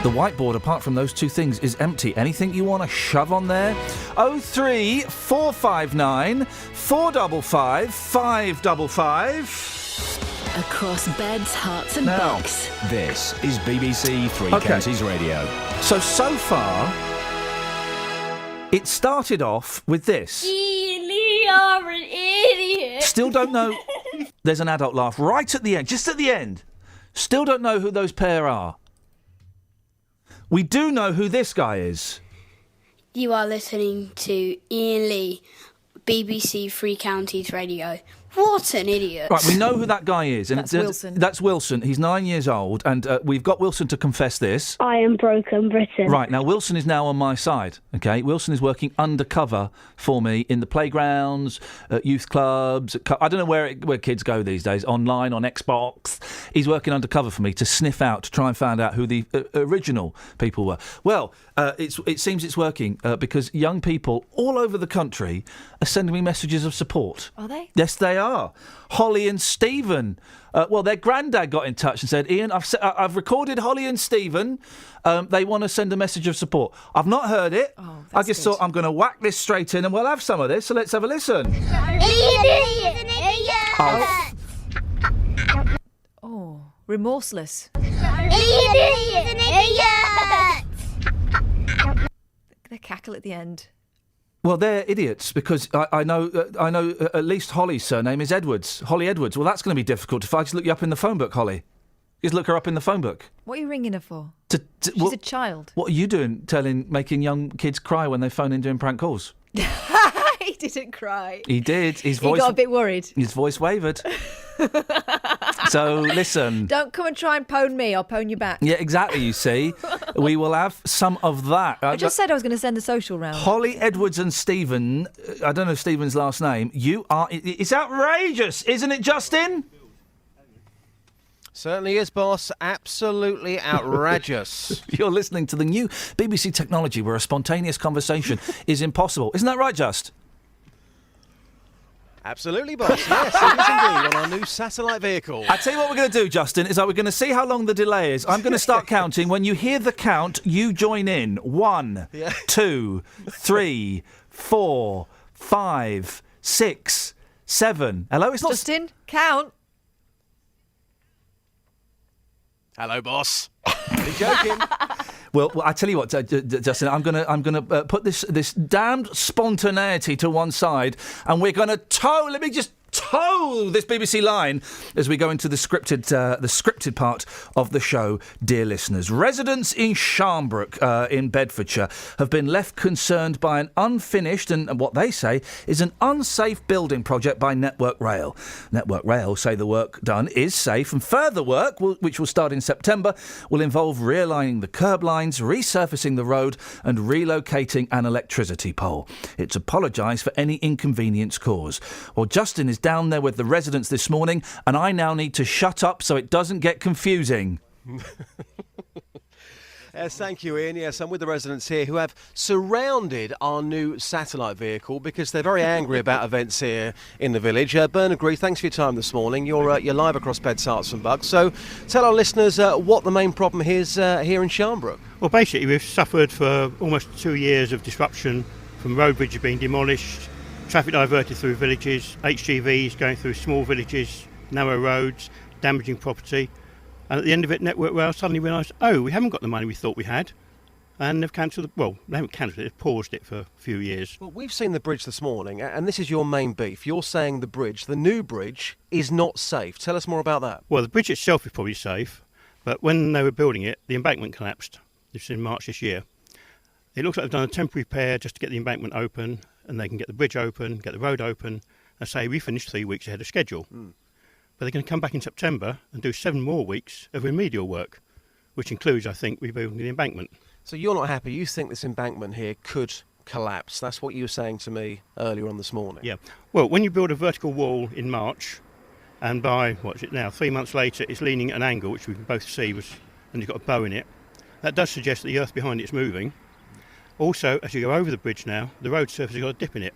[SPEAKER 5] The whiteboard, apart from those two things, is empty. Anything you want to shove on there? 03459 455 555.
[SPEAKER 16] Across beds, hearts and
[SPEAKER 5] Now,
[SPEAKER 16] bucks.
[SPEAKER 6] This is BBC Three Counties Radio.
[SPEAKER 5] So far, it started off with this.
[SPEAKER 22] You're an idiot.
[SPEAKER 5] Still don't know. There's an adult laugh right at the end, just at the end. Still don't know who those pair are. We do know who this guy is.
[SPEAKER 22] You are listening to Iain Lee, BBC Three Counties Radio. What an idiot.
[SPEAKER 5] Right, we know who that guy is. And
[SPEAKER 22] That's Wilson.
[SPEAKER 5] That's Wilson. He's 9 years old, and we've got Wilson to confess this.
[SPEAKER 22] I am broken Britain.
[SPEAKER 5] Right, now Wilson is now on my side, OK? Wilson is working undercover for me in the playgrounds, at youth clubs, I don't know where kids go these days, online, on Xbox. He's working undercover for me to sniff out, to try and find out who the original people were. Well, it seems it's working because young people all over the country are sending me messages of support.
[SPEAKER 8] Are they?
[SPEAKER 5] Yes, they are. Holly and Stephen. Well, their granddad got in touch and said, Iain, I've recorded Holly and Stephen. They want to send a message of support. I've not heard it. I just thought I'm going to whack this straight in and we'll have some of this. So let's have a listen.
[SPEAKER 8] Oh, remorseless. The cackle at the end.
[SPEAKER 5] Well, they're idiots because I know at least Holly's surname is Edwards. Holly Edwards. Well, that's going to be difficult if I just look you up in the phone book, Holly. Just look her up in the phone book.
[SPEAKER 8] What are you ringing her for?
[SPEAKER 5] She's
[SPEAKER 8] a child.
[SPEAKER 5] What are you doing making young kids cry when they phone in doing prank calls?
[SPEAKER 8] He didn't cry.
[SPEAKER 5] He did. His
[SPEAKER 8] He
[SPEAKER 5] voice
[SPEAKER 8] got a bit worried.
[SPEAKER 5] His voice wavered. So listen.
[SPEAKER 8] Don't come and try and pwn me. I'll pwn you back.
[SPEAKER 5] Yeah, exactly. You see, we will have some of that.
[SPEAKER 8] I just said I was going to send the social round.
[SPEAKER 5] Holly, Edwards, and Stephen. I don't know Stephen's last name. You are. It's outrageous, isn't it, Justin?
[SPEAKER 10] Certainly is, boss. Absolutely outrageous.
[SPEAKER 5] You're listening to the new BBC technology where a spontaneous conversation is impossible. Isn't that right, Just?
[SPEAKER 10] Absolutely, boss. Yes, it is indeed, on our new satellite vehicle.
[SPEAKER 5] I tell you what we're going to do, Justin, is that we're going to see how long the delay is. I'm going to start counting. When you hear the count, you join in. 1, 2, 3, 4, 5, 6, 7. Hello, it's not...
[SPEAKER 8] Justin, count.
[SPEAKER 10] Hello, boss. Only joking.
[SPEAKER 5] Well, I tell you what, Justin, I'm gonna put this damned spontaneity to one side, and we're gonna tow. Let me just tow this BBC line as we go into the scripted part of the show, dear listeners. Residents in Sharnbrook in Bedfordshire have been left concerned by an unfinished and what they say is an unsafe building project by Network Rail. Network Rail say the work done is safe, and further work, which will start in September, will involve realigning the curb lines, resurfacing the road and relocating an electricity pole. It's apologised for any inconvenience caused. Well, Justin is down there with the residents this morning, and I now need to shut up so it doesn't get confusing.
[SPEAKER 10] Yes, thank you, Ian. Yes, I'm with the residents here who have surrounded our new satellite vehicle because they're very angry about events here in the village. Bernard Gree, thanks for your time this morning. You're live across Beds, Herts and Bucks. So tell our listeners what the main problem is here in Sharnbrook.
[SPEAKER 11] Well, basically, we've suffered for almost 2 years of disruption from road bridges being demolished, traffic diverted through villages, HGVs going through small villages, narrow roads, damaging property. And at the end of it, Network Rail suddenly realised, we haven't got the money we thought we had. And they've cancelled it. Well, they haven't cancelled it, they've paused it for a few years.
[SPEAKER 10] Well, we've seen the bridge this morning, and this is your main beef. You're saying the new bridge, is not safe. Tell us more about that.
[SPEAKER 11] Well, the bridge itself is probably safe, but when they were building it, the embankment collapsed. This is in March this year. It looks like they've done a temporary repair just to get the embankment open, and they can get the bridge open, get the road open, and say we finished 3 weeks ahead of schedule. But they're going to come back in September and do 7 more weeks of remedial work, which includes, I think, rebuilding the embankment.
[SPEAKER 10] So you're not happy. You think this embankment here could collapse. That's what you were saying to me earlier on this morning.
[SPEAKER 11] Yeah. Well, when you build a vertical wall in March, and by, 3 months later, it's leaning at an angle, which we can both see, and you've got a bow in it, that does suggest that the earth behind it is moving. Also, as you go over the bridge now, the road surface has got a dip in it,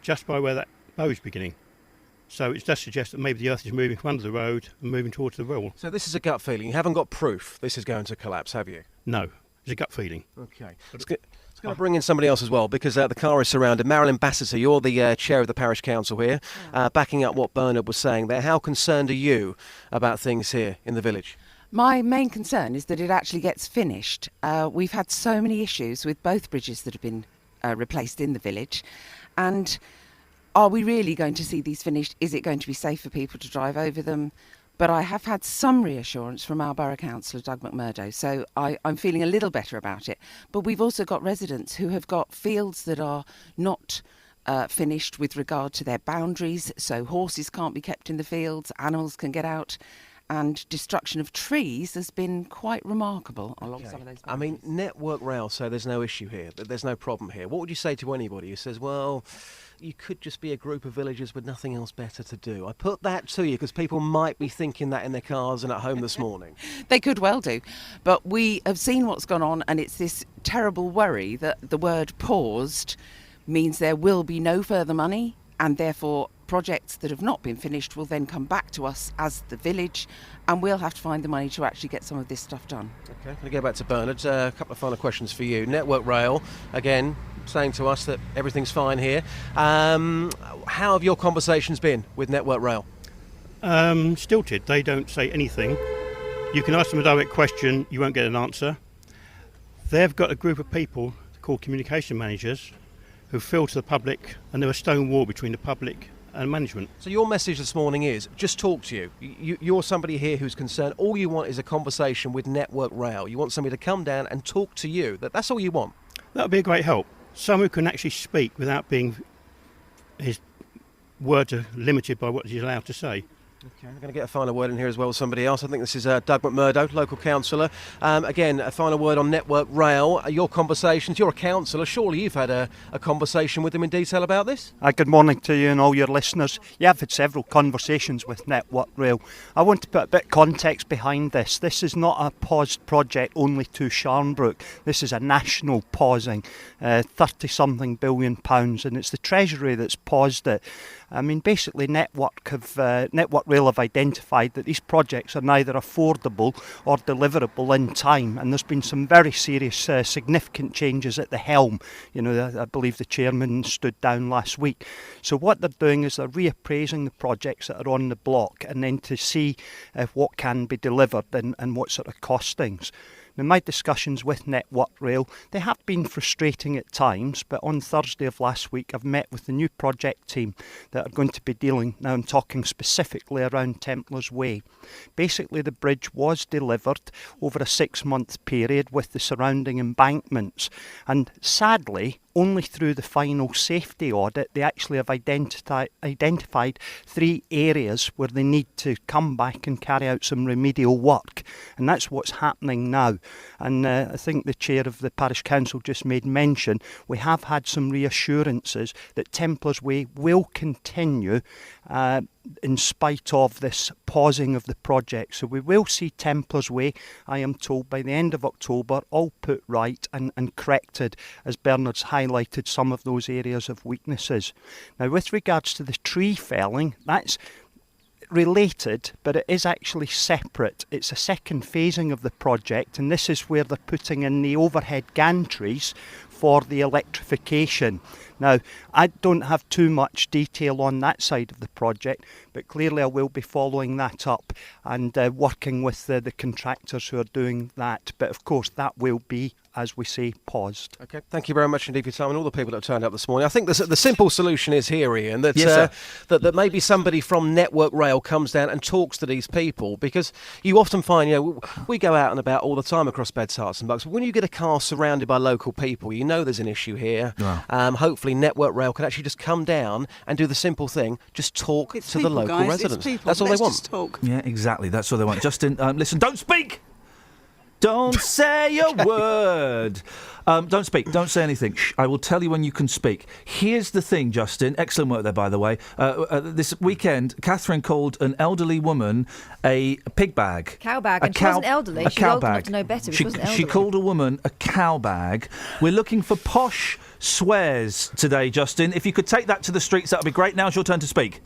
[SPEAKER 11] just by where that bow is beginning. So it does suggest that maybe the earth is moving from under the road and moving towards the wall.
[SPEAKER 10] So this is a gut feeling. You haven't got proof this is going to collapse, have you?
[SPEAKER 11] No, it's a gut feeling.
[SPEAKER 10] Okay. It's going to bring in somebody else as well, because the car is surrounded. Marilyn Bassiter, you're the chair of the parish council here, backing up what Bernard was saying there. How concerned are you about things here in the village?
[SPEAKER 23] My main concern is that it actually gets finished. We've had so many issues with both bridges that have been replaced in the village, and are we really going to see these finished? Is it going to be safe for people to drive over them? But I have had some reassurance from our borough councillor, Doug McMurdo, so I'm feeling a little better about it. But we've also got residents who have got fields that are not finished with regard to their boundaries, so horses can't be kept in the fields, animals can get out, and destruction of trees has been quite remarkable along some of those boundaries.
[SPEAKER 10] I mean, Network Rail say there's no issue here, that there's no problem here. What would you say to anybody who says, well, you could just be a group of villagers with nothing else better to do? I put that to you because people might be thinking that in their cars and at home this morning.
[SPEAKER 23] They could well do. But we have seen what's gone on, and it's this terrible worry that the word paused means there will be no further money, and therefore projects that have not been finished will then come back to us as the village, and we'll have to find the money to actually get some of this stuff done.
[SPEAKER 10] Okay, I'm going to go back to Bernard. A couple of final questions for you. Network Rail, again, saying to us that everything's fine here. How have your conversations been with Network Rail?
[SPEAKER 11] Stilted. They don't say anything. You can ask them a direct question, you won't get an answer. They've got a group of people called communication managers who filter the public, and they're a stone wall between the public and management.
[SPEAKER 10] So your message this morning is, just talk to you. You're somebody here who's concerned. All you want is a conversation with Network Rail. You want somebody to come down and talk to you. That's all you want.
[SPEAKER 11] That would be a great help. Someone who can actually speak without being his words are limited by what he's allowed to say.
[SPEAKER 10] Okay, I'm going to get a final word in here as well as somebody else. I think this is Doug McMurdo, local councillor. Again, a final word on Network Rail. Your conversations, you're a councillor. Surely you've had a conversation with them in detail about this?
[SPEAKER 13] Good morning to you and all your listeners. Yeah, I've had several conversations with Network Rail. I want to put a bit of context behind this. This is not a paused project only to Sharnbrook. This is a national pausing, 30-something billion pounds, and it's the Treasury that's paused it. I mean, basically, Network Rail have identified that these projects are neither affordable or deliverable in time, and there's been some very serious, significant changes at the helm. You know, I believe the chairman stood down last week. So what they're doing is they're reappraising the projects that are on the block, and then to see what can be delivered and what sort of costings. Now, my discussions with Network Rail, they have been frustrating at times, but on Thursday of last week I've met with the new project team that are going to be dealing, now I'm talking specifically around Templars Way. Basically the bridge was delivered over a 6-month period with the surrounding embankments, and sadly only through the final safety audit they actually have identified 3 areas where they need to come back and carry out some remedial work, and that's what's happening now. And I think the chair of the parish council just made mention we have had some reassurances that Templars Way will continue in spite of this pausing of the project. So we will see Templars Way, I am told, by the end of October, all put right and corrected, as Bernard's highlighted some of those areas of weaknesses. Now, with regards to the tree felling, that's related, but it is actually separate. It's a second phasing of the project, and this is where they're putting in the overhead gantries for the electrification. Now, I don't have too much detail on that side of the project, but clearly I will be following that up and working with the contractors who are doing that. But of course, that will be, as we say, paused.
[SPEAKER 10] Okay, thank you very much indeed for your time and all the people that have turned up this morning. I think the simple solution is here, Ian, that,
[SPEAKER 5] Yes,
[SPEAKER 10] that maybe somebody from Network Rail comes down and talks to these people, because you often find, you know, we go out and about all the time across Beds, Herts and Bucks. When you get a car surrounded by local people, you know there's an issue here.
[SPEAKER 5] Wow.
[SPEAKER 10] Hopefully Network Rail can actually just come down and do the simple thing, just talk to the local residents. That's all they want.
[SPEAKER 14] Just talk.
[SPEAKER 5] Yeah, exactly. That's all they want. Justin, listen, don't speak! Don't say a word. Don't speak. Don't say anything. Shh, I will tell you when you can speak. Here's the thing, Justin. Excellent work there, by the way. This weekend, Catherine called an elderly woman a pig bag.
[SPEAKER 8] Cow bag. And she wasn't elderly. She was old enough to know better, but she wasn't elderly.
[SPEAKER 5] She called a woman a cow bag. We're looking for posh swears today, Justin. If you could take that to the streets, that would be great. Now's your turn to speak.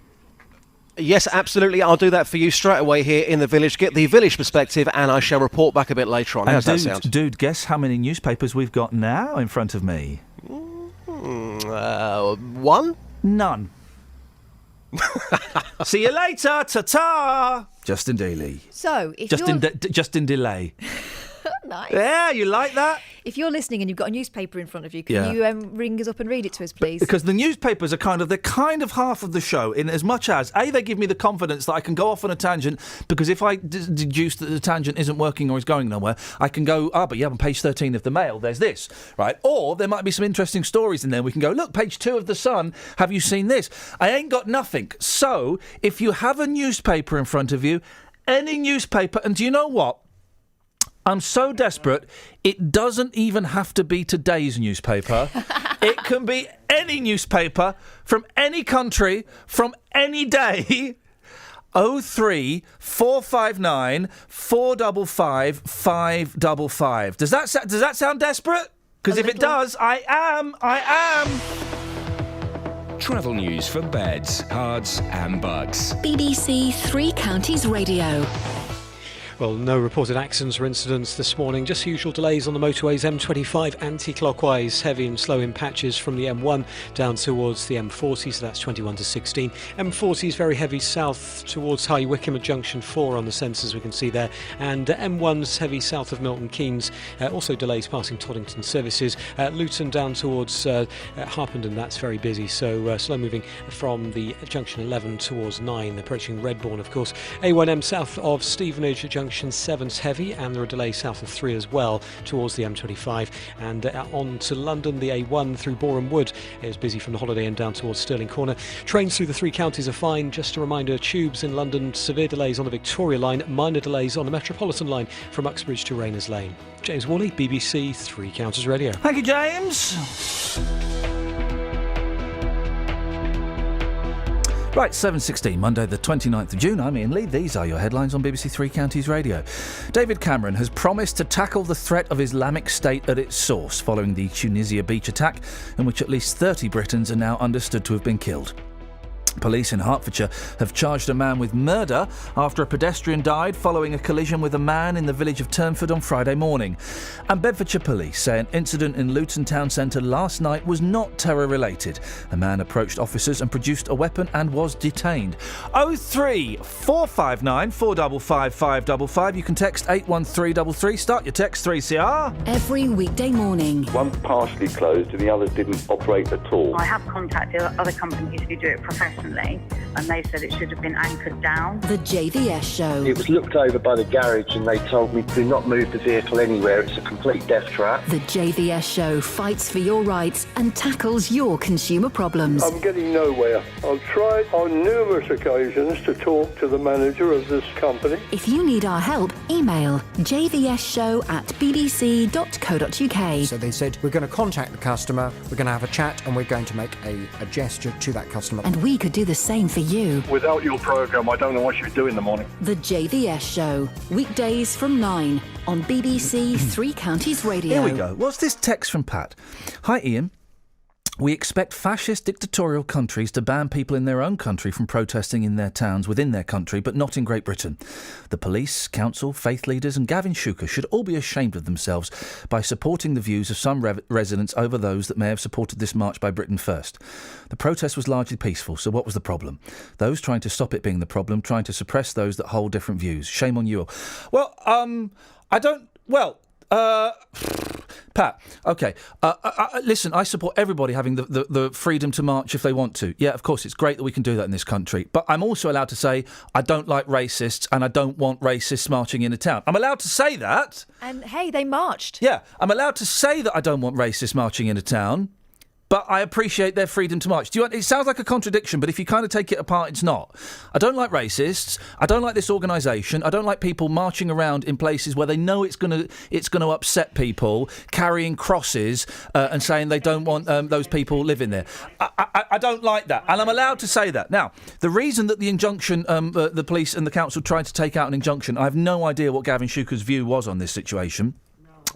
[SPEAKER 10] Yes, absolutely. I'll do that for you straight away here in the village. Get the village perspective, and I shall report back a bit later on. How's that sound?
[SPEAKER 5] Dude, guess how many newspapers we've got now in front of me?
[SPEAKER 10] 1?
[SPEAKER 5] None. See you later. Ta-ta. Justin Daly.
[SPEAKER 8] So, if
[SPEAKER 5] Justin Delay.
[SPEAKER 8] Nice.
[SPEAKER 5] Yeah, you like that?
[SPEAKER 8] If you're listening and you've got a newspaper in front of you, can you ring us up and read it to us, please?
[SPEAKER 5] Because the newspapers are kind of half of the show, in as much as, A, they give me the confidence that I can go off on a tangent, because if I deduce that the tangent isn't working or is going nowhere, I can go, but yeah, on page 13 of the Mail, there's this, right? Or there might be some interesting stories in there. We can go, look, page 2 of the Sun, have you seen this? I ain't got nothing. So, if you have a newspaper in front of you, any newspaper, and do you know what? I'm so desperate, it doesn't even have to be today's newspaper. It can be any newspaper from any country, from any day. 03 459 455 555. Does that sound desperate? Because if it does, I am.
[SPEAKER 6] Travel news for beds, cards and bugs.
[SPEAKER 16] BBC Three Counties Radio.
[SPEAKER 9] Well, no reported accidents or incidents this morning, just usual delays on the motorways. M25 anti-clockwise, heavy and slow in patches from the M1 down towards the M40, so that's 21 to 16. M40 is very heavy south towards High Wycombe at junction 4 on the sensors we can see there, and M1's heavy south of Milton Keynes, also delays passing Toddington services. Luton down towards Harpenden, that's very busy, so slow moving from the junction 11 towards 9, approaching Redbourne of course. A1M south of Stevenage at junction Junction 7's heavy, and there are delays south of 3 as well towards the M25. And on to London, the A1 through Boreham Wood is busy from the Holiday Inn down towards Stirling Corner. Trains through the 3 counties are fine. Just a reminder, tubes in London, severe delays on the Victoria line, minor delays on the Metropolitan line from Uxbridge to Rayners Lane. James Worley, BBC 3 Counties Radio.
[SPEAKER 5] Thank you, James. Right, 7:16, Monday the 29th of June. I'm Iain Lee. These are your headlines on BBC 3 Counties Radio. David Cameron has promised to tackle the threat of Islamic State at its source following the Tunisia beach attack, in which at least 30 Britons are now understood to have been killed. Police in Hertfordshire have charged a man with murder after a pedestrian died following a collision with a man in the village of Turnford on Friday morning. And Bedfordshire Police say an incident in Luton town centre last night was not terror-related. A man approached officers and produced a weapon and was detained. 03459 455 555. You can text 81333. Start your text 3CR.
[SPEAKER 16] Every weekday morning.
[SPEAKER 7] One's partially closed and the others didn't operate at all.
[SPEAKER 14] I have contacted other companies who do it professionally, and they said it should have been anchored down.
[SPEAKER 16] The JVS Show.
[SPEAKER 15] It was looked over by the garage and they told me do not move the vehicle anywhere. It's a complete death trap.
[SPEAKER 16] The JVS Show fights for your rights and tackles your consumer problems.
[SPEAKER 24] I'm getting nowhere. I've tried on numerous occasions to talk to the manager of this company.
[SPEAKER 16] If you need our help, email jvsshow@bbc.co.uk.
[SPEAKER 25] So they said, we're going to contact the customer, we're going to have a chat, and we're going to make a gesture to that customer.
[SPEAKER 16] And we could do the same for you.
[SPEAKER 24] Without your programme, I don't know what you'd do in the morning.
[SPEAKER 16] The JVS Show, weekdays from 9 on BBC 3 Counties Radio.
[SPEAKER 5] Here we go. What's this text from Pat? Hi, Iain. We expect fascist dictatorial countries to ban people in their own country from protesting in their towns within their country, but not in Great Britain. The police, council, faith leaders and Gavin Shuker should all be ashamed of themselves by supporting the views of some residents over those that may have supported this march by Britain First. The protest was largely peaceful, so what was the problem? Those trying to stop it being the problem, trying to suppress those that hold different views. Shame on you all. Well, I don't... Well... Pat, OK. Listen, I support everybody having the freedom to march if they want to. Yeah, of course, it's great that we can do that in this country. But I'm also allowed to say I don't like racists and I don't want racists marching in a town. I'm allowed to say that.
[SPEAKER 8] And, hey, they marched.
[SPEAKER 5] Yeah, I'm allowed to say that I don't want racists marching in a town. But I appreciate their freedom to march. It sounds like a contradiction, but if you kind of take it apart, it's not. I don't like racists. I don't like this organisation. I don't like people marching around in places where they know it's going to upset people, carrying crosses and saying they don't want those people living there. I don't like that, and I'm allowed to say that. Now, the reason that the injunction, the police and the council tried to take out an injunction, I have no idea what Gavin Shuker's view was on this situation.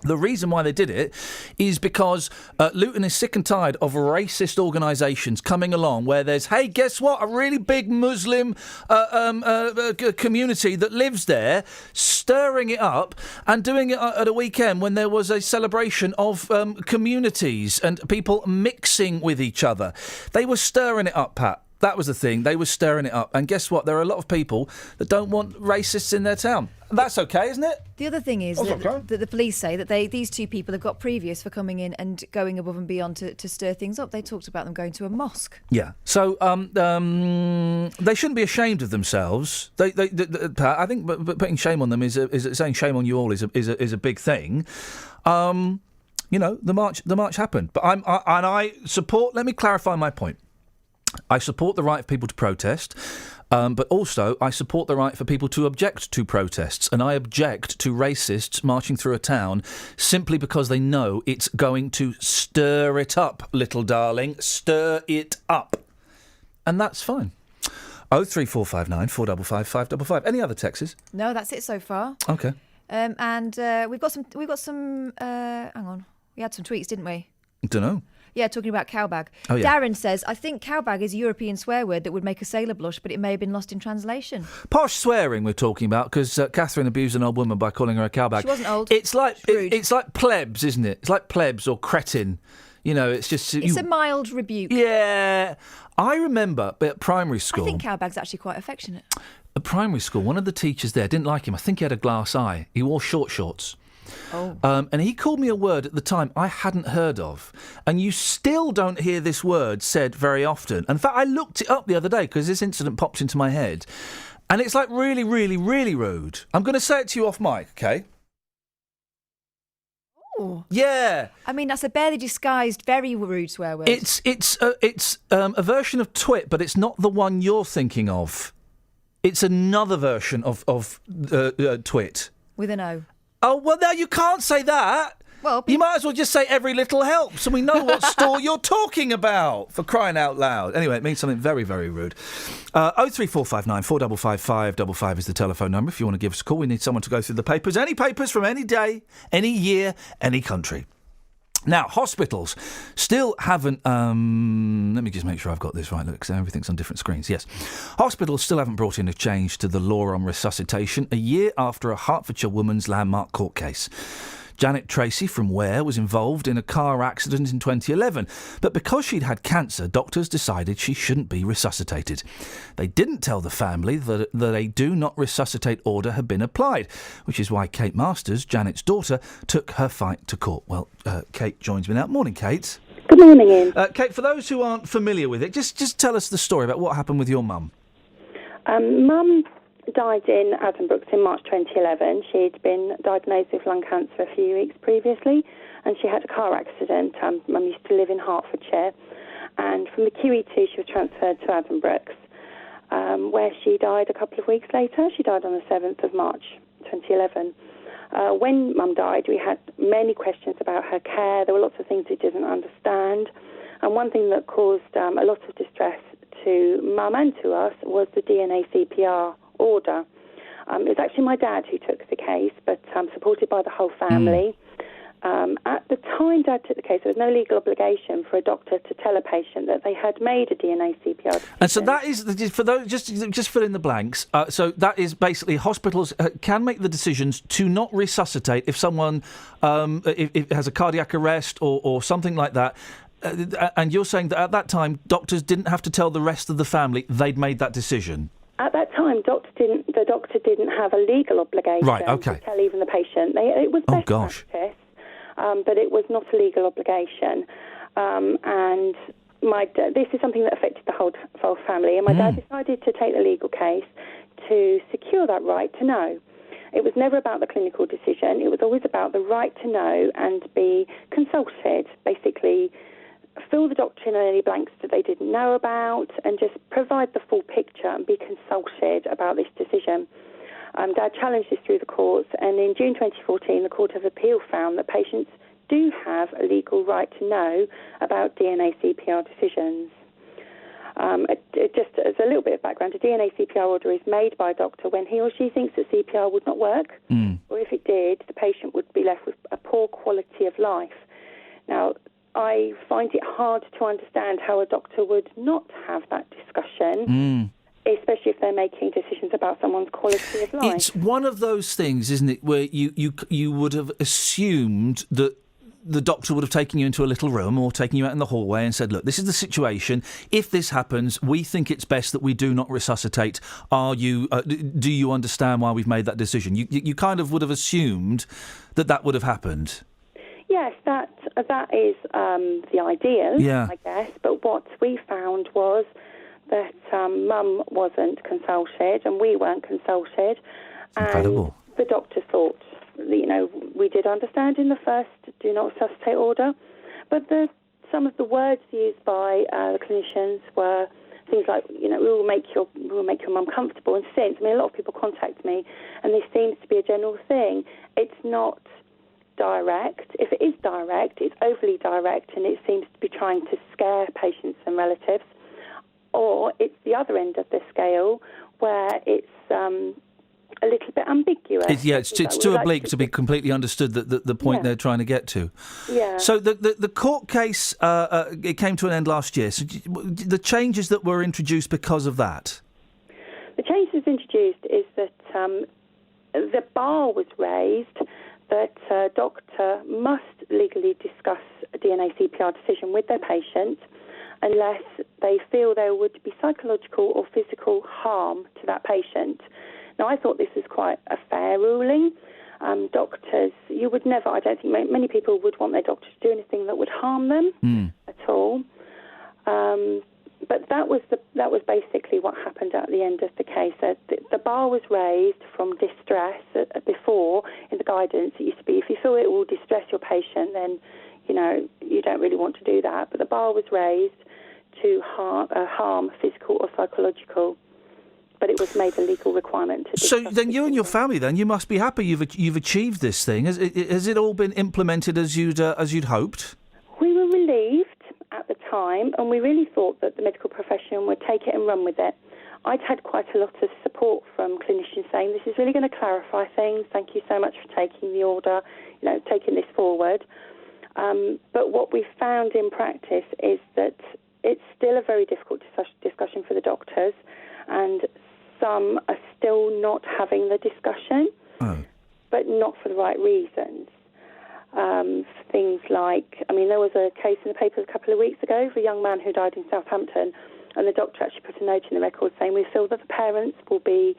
[SPEAKER 5] The reason why they did it is because Luton is sick and tired of racist organisations coming along where there's, hey, guess what? A really big Muslim community that lives there, stirring it up and doing it at a weekend when there was a celebration of communities and people mixing with each other. They were stirring it up, Pat. That was the thing. They were stirring it up. And guess what? There are a lot of people that don't want racists in their town. That's okay, isn't it?
[SPEAKER 8] The other thing is that the police say that these two people have got previous for coming in and going above and beyond to stir things up. They talked about them going to a mosque.
[SPEAKER 5] Yeah. So they shouldn't be ashamed of themselves. I think putting shame on them is saying shame on you all is a big thing. The march happened. But I support. Let me clarify my point. I support the right of people to protest, but also I support the right for people to object to protests, and I object to racists marching through a town simply because they know it's going to stir it up, little darling, stir it up. And that's fine. 03459 455 555. Any other texts?
[SPEAKER 8] No, that's it so far.
[SPEAKER 5] Okay.
[SPEAKER 8] And we've got some. Hang on, we had some tweets, didn't we?
[SPEAKER 5] Don't know.
[SPEAKER 8] Yeah, talking about cowbag.
[SPEAKER 5] Oh, yeah.
[SPEAKER 8] Darren says, I think cowbag is a European swear word that would make a sailor blush, but it may have been lost in translation.
[SPEAKER 5] Posh swearing we're talking about, because Catherine abused an old woman by calling her a cowbag.
[SPEAKER 8] She wasn't old.
[SPEAKER 5] It's like plebs, isn't it? It's like plebs or cretin. It's just...
[SPEAKER 8] It's a mild rebuke.
[SPEAKER 5] Yeah. I remember at primary school...
[SPEAKER 8] I think cowbag's actually quite affectionate.
[SPEAKER 5] At primary school, one of the teachers there didn't like him. I think he had a glass eye. He wore short shorts.
[SPEAKER 8] Oh.
[SPEAKER 5] And he called me a word at the time I hadn't heard of. And you still don't hear this word said very often. In fact, I looked it up the other day because this incident popped into my head. And it's like really, really, really rude. I'm going to say it to you off mic, okay?
[SPEAKER 8] Oh.
[SPEAKER 5] Yeah.
[SPEAKER 8] I mean, that's a barely disguised, very rude swear word.
[SPEAKER 5] It's a version of twit, but it's not the one you're thinking of. It's another version of twit.
[SPEAKER 8] With an O.
[SPEAKER 5] Oh, well, now you can't say that.
[SPEAKER 8] Well,
[SPEAKER 5] you might as well just say every little helps, so we know what store you're talking about, for crying out loud. Anyway, it means something very, very rude. 03459 455 555 is the telephone number if you want to give us a call. We need someone to go through the papers. Any papers from any day, any year, any country. Now, hospitals still haven't... let me just make sure I've got this right, look, because everything's on different screens. Yes. Hospitals still haven't brought in a change to the law on resuscitation a year after a Hertfordshire woman's landmark court case. Janet Tracy from Ware was involved in a car accident in 2011, but because she'd had cancer, doctors decided she shouldn't be resuscitated. They didn't tell the family that a do not resuscitate order had been applied, which is why Kate Masters, Janet's daughter, took her fight to court. Well, Kate joins me now. Morning, Kate.
[SPEAKER 2] Good morning, Ian.
[SPEAKER 5] Kate, for those who aren't familiar with it, just tell us the story about what happened with your mum.
[SPEAKER 2] Mum died in Addenbrooke's in March 2011. She'd been diagnosed with lung cancer a few weeks previously, and she had a car accident. Mum used to live in Hertfordshire, and from the QE2 she was transferred to Addenbrooke's, where she died a couple of weeks later. She died on the 7th of March 2011. When Mum died, we had many questions about her care. There were lots of things we didn't understand, and one thing that caused a lot of distress to Mum and to us was the DNA CPR order. It was actually my dad who took the case, but supported by the whole family. At the time Dad took the case, there was no legal obligation for a doctor to tell a patient that they had made a DNA CPR decision. And
[SPEAKER 5] so that is, for those, just fill in the blanks, so that is basically hospitals can make the decisions to not resuscitate if someone if has a cardiac arrest or something like that. And you're saying that at that time, doctors didn't have to tell the rest of the family they'd made that decision?
[SPEAKER 2] At that time, the doctor didn't have a legal obligation to tell even the patient. It was best practice, but it was not a legal obligation. And this is something that affected the whole family. And my dad decided to take the legal case to secure that right to know. It was never about the clinical decision. It was always about the right to know and be consulted, basically fill the doctor in on any blanks that they didn't know about and just provide the full picture and be consulted about this decision. Dad challenged this through the courts, and in June 2014 the Court of Appeal found that patients do have a legal right to know about DNA CPR decisions. Just as a little bit of background, a DNA CPR order is made by a doctor when he or she thinks that CPR would not work, or if it did, the patient would be left with a poor quality of life. Now, I find it hard to understand how a doctor would not have that discussion, especially if they're making decisions about someone's quality of life.
[SPEAKER 5] It's one of those things, isn't it, where you would have assumed that the doctor would have taken you into a little room or taken you out in the hallway and said, look, this is the situation. If this happens, we think it's best that we do not resuscitate. Do you understand why we've made that decision? You kind of would have assumed that would have happened.
[SPEAKER 2] Yes, that is the ideal, I guess. But what we found was that Mum wasn't consulted and we weren't consulted.
[SPEAKER 5] Incredible.
[SPEAKER 2] And the doctor thought, we did understand in the first do not resuscitate order, but some of the words used by the clinicians were things like, we will make your mum comfortable. And since, a lot of people contact me, and this seems to be a general thing. It's not direct. If it is direct, it's overly direct, and it seems to be trying to scare patients and relatives. Or it's the other end of the scale, where it's a little bit ambiguous.
[SPEAKER 5] It's too oblique to be completely understood the point they're trying to get to.
[SPEAKER 2] Yeah.
[SPEAKER 5] So the court case it came to an end last year. So the changes that were introduced because of that.
[SPEAKER 2] The change that's introduced is that the bar was raised that a doctor must legally discuss a DNA CPR decision with their patient unless they feel there would be psychological or physical harm to that patient. Now, I thought this was quite a fair ruling. Doctors, you would never, I don't think many people would want their doctor to do anything that would harm them at all. But that was basically what happened at the end of the case. The bar was raised from distress. Before, in the guidance, it used to be if you feel it will distress your patient, then you don't really want to do that. But the bar was raised to harm physical or psychological. But it was made a legal requirement to.
[SPEAKER 5] So then, you and your family, then you must be happy you've achieved this thing. Has it all been implemented as you'd hoped?
[SPEAKER 2] We were relieved at the time, and we really thought that the medical profession would take it and run with it. I'd had quite a lot of support from clinicians saying this is really going to clarify things. Thank you so much for taking the order, taking this forward. But what we found in practice is that it's still a very difficult discussion for the doctors, and some are still not having the discussion, but not for the right reasons. Things like, there was a case in the papers a couple of weeks ago for a young man who died in Southampton, and the doctor actually put a note in the record saying we feel that the parents will be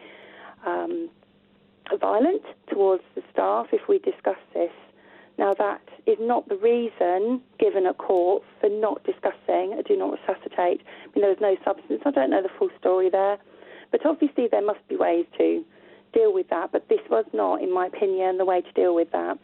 [SPEAKER 2] violent towards the staff if we discuss this. Now, that is not the reason given at court for not discussing a do not resuscitate. There was no substance. I don't know the full story there. But obviously there must be ways to deal with that. But this was not, in my opinion, the way to deal with that.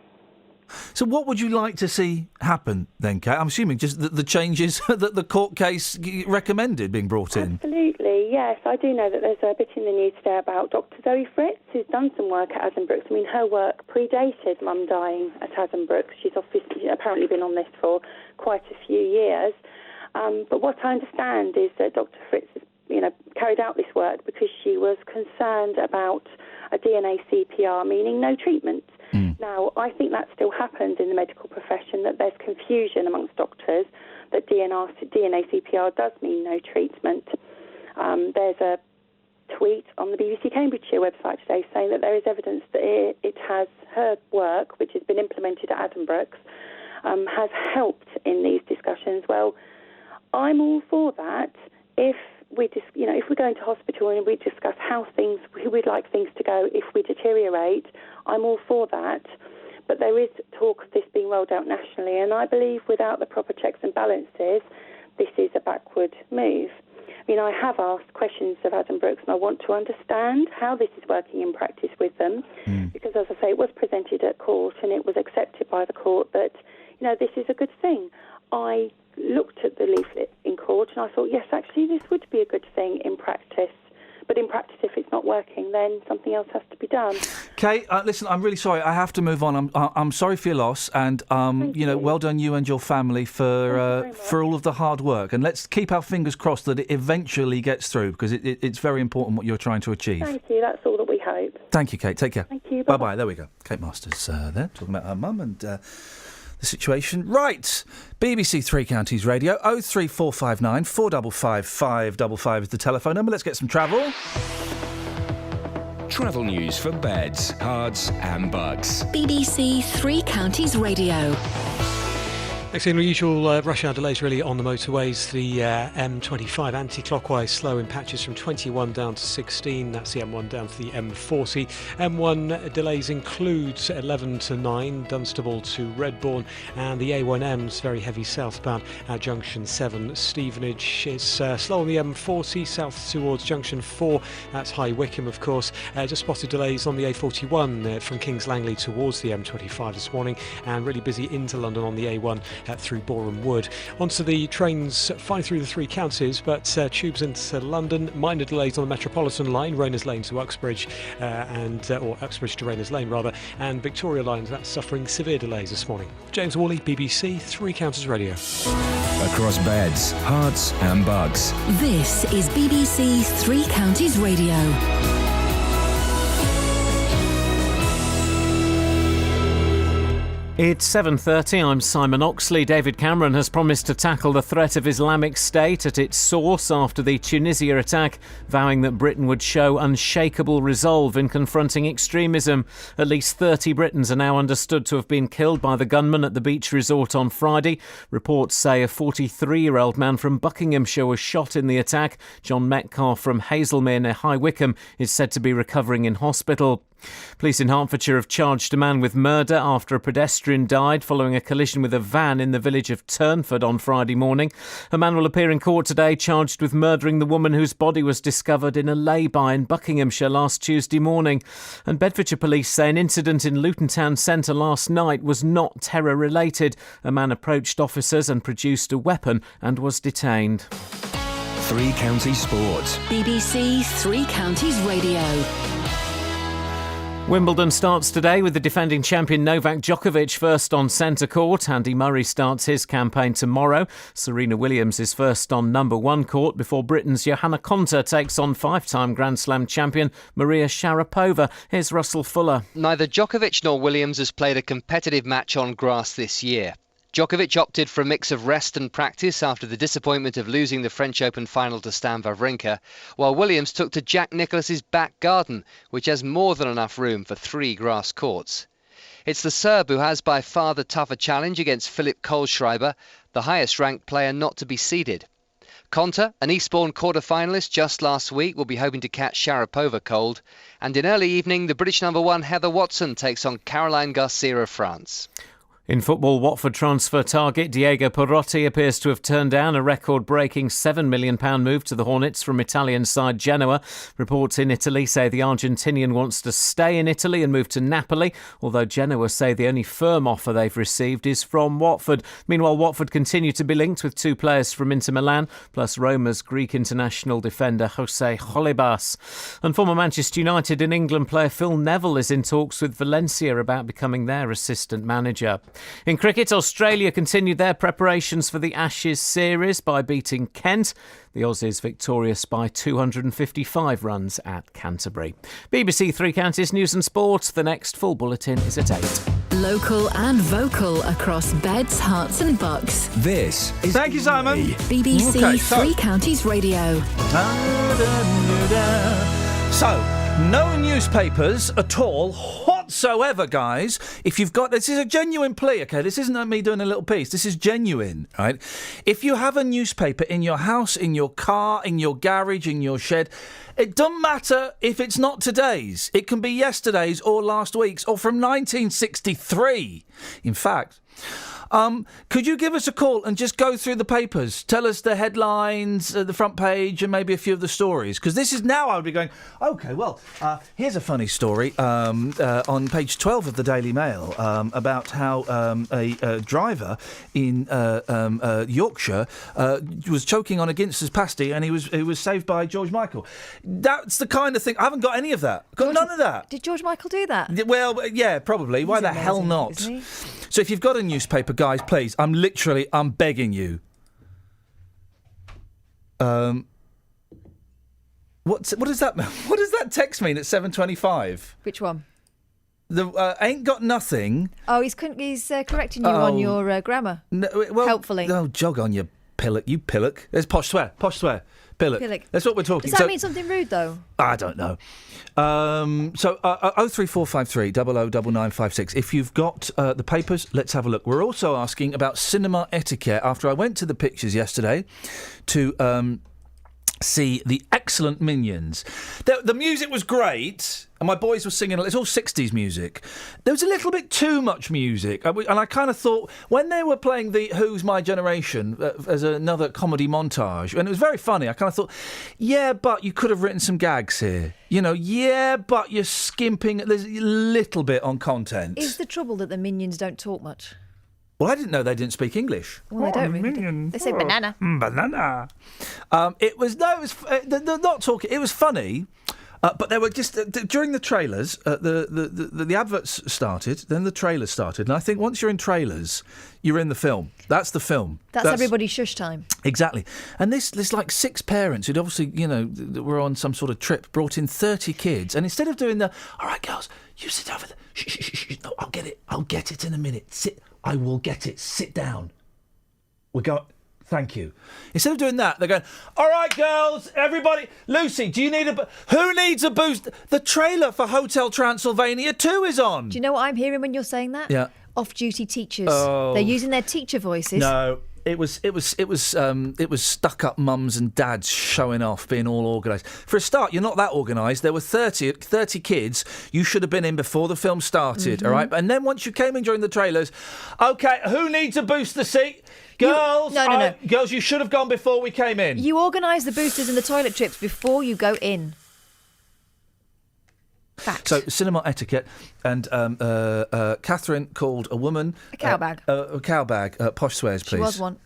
[SPEAKER 5] So what would you like to see happen then, Kate? I'm assuming just the changes that the court case recommended being brought in.
[SPEAKER 2] Absolutely, yes. I do know that there's a bit in the news today about Dr. Zoe Fritz, who's done some work at Addenbrooke's. Her work predated Mum dying at Addenbrooke's. She's apparently been on this for quite a few years. But what I understand is that Dr. Fritz has carried out this work because she was concerned about a DNA CPR, meaning no treatment. Now, I think that still happens in the medical profession, that there's confusion amongst doctors that DNA CPR does mean no treatment. There's a tweet on the BBC Cambridgeshire website today saying that there is evidence that it has, her work, which has been implemented at Addenbrooke's, has helped in these discussions. Well, I'm all for that if we go into hospital and we discuss how we'd like things to go if we deteriorate, I'm all for that. But there is talk of this being rolled out nationally, and I believe without the proper checks and balances, this is a backward move. I have asked questions of Addenbrooke's, and I want to understand how this is working in practice with them, because, as I say, it was presented at court and it was accepted by the court that, this is a good thing. I looked at the leaflet in court and I thought, yes, actually, this would be a good thing in practice. But in practice, if it's not working, then something else has to be done.
[SPEAKER 5] Kate, listen, I'm really sorry. I have to move on. I'm sorry for your loss, and well done you and your family for all of the hard work. And let's keep our fingers crossed that it eventually gets through, because it's very important what you're trying to achieve.
[SPEAKER 2] Thank you. That's all that we hope.
[SPEAKER 5] Thank you, Kate. Take care.
[SPEAKER 2] Thank you.
[SPEAKER 5] Bye-bye. There we go. Kate Masters there, talking about her mum and the situation. Right. BBC Three Counties Radio, 03459 455 555 is the telephone number. Let's get some travel.
[SPEAKER 6] Travel news for beds, cards and bugs.
[SPEAKER 16] BBC Three Counties Radio.
[SPEAKER 9] Next thing, the usual rush hour delays really on the motorways. The M25 anti-clockwise slow in patches from 21 down to 16. That's the M1 down to the M40. M1 delays includes 11 to 9, Dunstable to Redbourne, and the A1M's very heavy southbound at Junction 7, Stevenage. It's slow on the M40 south towards Junction 4. That's High Wycombe, of course. Just spotted delays on the A41 from Kings Langley towards the M25 this morning, and really busy into London on the A1 through Boreham Wood. Onto the trains, fine through the three counties, but tubes into London, minor delays on the Metropolitan line, Rayners Lane to Uxbridge, or Uxbridge to Rayners Lane rather, and Victoria Line, that's suffering severe delays this morning. James Worley, BBC Three Counties Radio.
[SPEAKER 6] Across beds, hearts and bugs.
[SPEAKER 16] This is BBC Three Counties Radio.
[SPEAKER 1] It's 7:30. I'm Simon Oxley. David Cameron has promised to tackle the threat of Islamic State at its source after the Tunisia attack, vowing that Britain would show unshakable resolve in confronting extremism. At least 30 Britons are now understood to have been killed by the gunman at the beach resort on Friday. Reports say a 43-year-old man from Buckinghamshire was shot in the attack. John Metcalfe from Hazelmere near High Wycombe is said to be recovering in hospital. Police in Hertfordshire have charged a man with murder after a pedestrian died following a collision with a van in the village of Turnford on Friday morning. A man will appear in court today charged with murdering the woman whose body was discovered in a lay-by in Buckinghamshire last Tuesday morning. And Bedfordshire police say an incident in Luton Town Centre last night was not terror-related. A man approached officers and produced a weapon and was detained.
[SPEAKER 6] Three Counties Sports.
[SPEAKER 16] BBC Three Counties Radio.
[SPEAKER 1] Wimbledon starts today with the defending champion Novak Djokovic first on centre court. Andy Murray starts his campaign tomorrow. Serena Williams is first on number one court before Britain's Johanna Konta takes on five-time Grand Slam champion Maria Sharapova. Here's Russell Fuller.
[SPEAKER 12] Neither Djokovic nor Williams has played a competitive match on grass this year. Djokovic opted for a mix of rest and practice after the disappointment of losing the French Open final to Stan Wawrinka, while Williams took to Jack Nicklaus's back garden, which has more than enough room for 3 grass courts. It's the Serb who has by far the tougher challenge against Philip Kohlschreiber, the highest-ranked player not to be seeded. Konta, an Eastbourne quarter-finalist just last week, will be hoping to catch Sharapova cold. And in early evening, the British number one Heather Watson takes on Caroline Garcia of France.
[SPEAKER 1] In football, Watford transfer target Diego Perotti appears to have turned down a record-breaking £7 million move to the Hornets from Italian side Genoa. Reports in Italy say the Argentinian wants to stay in Italy and move to Napoli, although Genoa say the only firm offer they've received is from Watford. Meanwhile, Watford continue to be linked with 2 players from Inter Milan, plus Roma's Greek international defender Jose Jolibas. And former Manchester United and England player Phil Neville is in talks with Valencia about becoming their assistant manager. In cricket, Australia continued their preparations for the Ashes series by beating Kent. The Aussies victorious by 255 runs at Canterbury. BBC Three Counties News and Sport. The next full bulletin is at 8.
[SPEAKER 16] Local and vocal across Beds, Herts and Bucks.
[SPEAKER 6] This is...
[SPEAKER 5] Thank you, Simon.
[SPEAKER 16] BBC
[SPEAKER 5] Okay,
[SPEAKER 16] Three Counties Radio.
[SPEAKER 5] So, no newspapers at all whatsoever, guys. If you've got... This is a genuine plea, OK? This isn't me doing a little piece. This is genuine, right? If you have a newspaper in your house, in your car, in your garage, in your shed, it doesn't matter if it's not today's. It can be yesterday's or last week's or from 1963. In fact... could you give us a call and just go through the papers? Tell us the headlines, the front page, and maybe a few of the stories. Because this is now I would be going, OK, well, here's a funny story on page 12 of the Daily Mail about how a driver in Yorkshire was choking on a Ginster's pasty and he was saved by George Michael. That's the kind of thing. I haven't got any of that. Got none of that.
[SPEAKER 8] Did George Michael do that?
[SPEAKER 5] Well, yeah, probably. Why the hell not? So if you've got a newspaper, guys, please, I'm begging you. What does that mean? What does that text mean at 7:25?
[SPEAKER 8] Which one?
[SPEAKER 5] The ain't got nothing.
[SPEAKER 8] Oh, he's correcting you on your grammar.
[SPEAKER 5] No, well,
[SPEAKER 8] helpfully.
[SPEAKER 5] Oh, jog on, you pillock. You pillock. There's posh swear. Pillock. That's what we're talking.
[SPEAKER 8] Does that mean something rude, though?
[SPEAKER 5] I don't know. 03453 009956. If you've got the papers, let's have a look. We're also asking about cinema etiquette. After I went to the pictures yesterday to see the excellent Minions. The music was great, and my boys were singing. It's all 60s music. There was a little bit too much music, and I kind of thought, when they were playing the Who's My Generation as another comedy montage, and it was very funny, I kind of thought, yeah, but you could have written some gags here. You know, yeah, but you're skimping. There's a little bit on content.
[SPEAKER 8] Is the trouble that the Minions don't talk much?
[SPEAKER 5] Well, I didn't know they didn't speak English.
[SPEAKER 8] Well, they don't really. They say banana.
[SPEAKER 5] Banana. They're not talking. It was funny, but they were just during the trailers. The adverts started, then the trailers started, and I think once you're in trailers, you're in the film. That's the film.
[SPEAKER 8] That's everybody's shush time.
[SPEAKER 5] Exactly. And this like 6 parents who'd obviously, were on some sort of trip, brought in 30 kids, and instead of doing all right, girls, you sit over there. Shh. No, I'll get it in a minute. Sit. I will get it. Sit down. Thank you. Instead of doing that, they're going, all right, girls, everybody. Lucy, do you need who needs a boost? The trailer for Hotel Transylvania 2 is on.
[SPEAKER 8] Do you know what I'm hearing when you're saying that?
[SPEAKER 5] Yeah.
[SPEAKER 8] Off-duty teachers.
[SPEAKER 5] Oh.
[SPEAKER 8] They're using their teacher voices.
[SPEAKER 5] No. It was stuck-up mums and dads showing off, being all organised. For a start, you're not that organised. There were 30 kids. You should have been in before the film started, all right? And then once you came in during the trailers, OK, who needs a booster seat? Girls,
[SPEAKER 8] No.
[SPEAKER 5] Girls, you should have gone before we came in.
[SPEAKER 8] You organise the boosters and the toilet trips before you go in. Fact.
[SPEAKER 5] So, cinema etiquette, and Catherine called a woman...
[SPEAKER 8] A cow bag.
[SPEAKER 5] A cow bag. Posh swears, please.
[SPEAKER 8] She was one.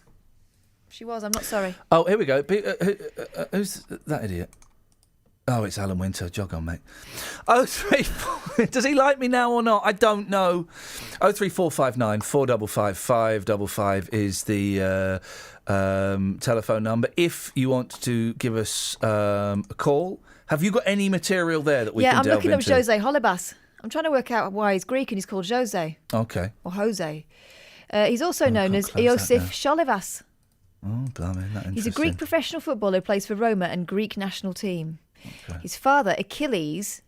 [SPEAKER 8] She was, I'm not sorry.
[SPEAKER 5] Oh, here we go. Who's that idiot? Oh, it's Alan Winter. Jog on, mate. 034... Does he like me now or not? I don't know. 03459 455 555 is the telephone number. If you want to give us a call... Have you got any material there that we can delve into?
[SPEAKER 8] Yeah, I'm looking up Jose Holebas. I'm trying to work out why he's Greek and he's called Jose.
[SPEAKER 5] Okay.
[SPEAKER 8] Or Jose. He's also known as Iosif Sholevas.
[SPEAKER 5] Oh, blimey, isn't that interesting?
[SPEAKER 8] He's a Greek professional footballer who plays for Roma and Greek national team.
[SPEAKER 5] Okay.
[SPEAKER 8] His father, Achilles,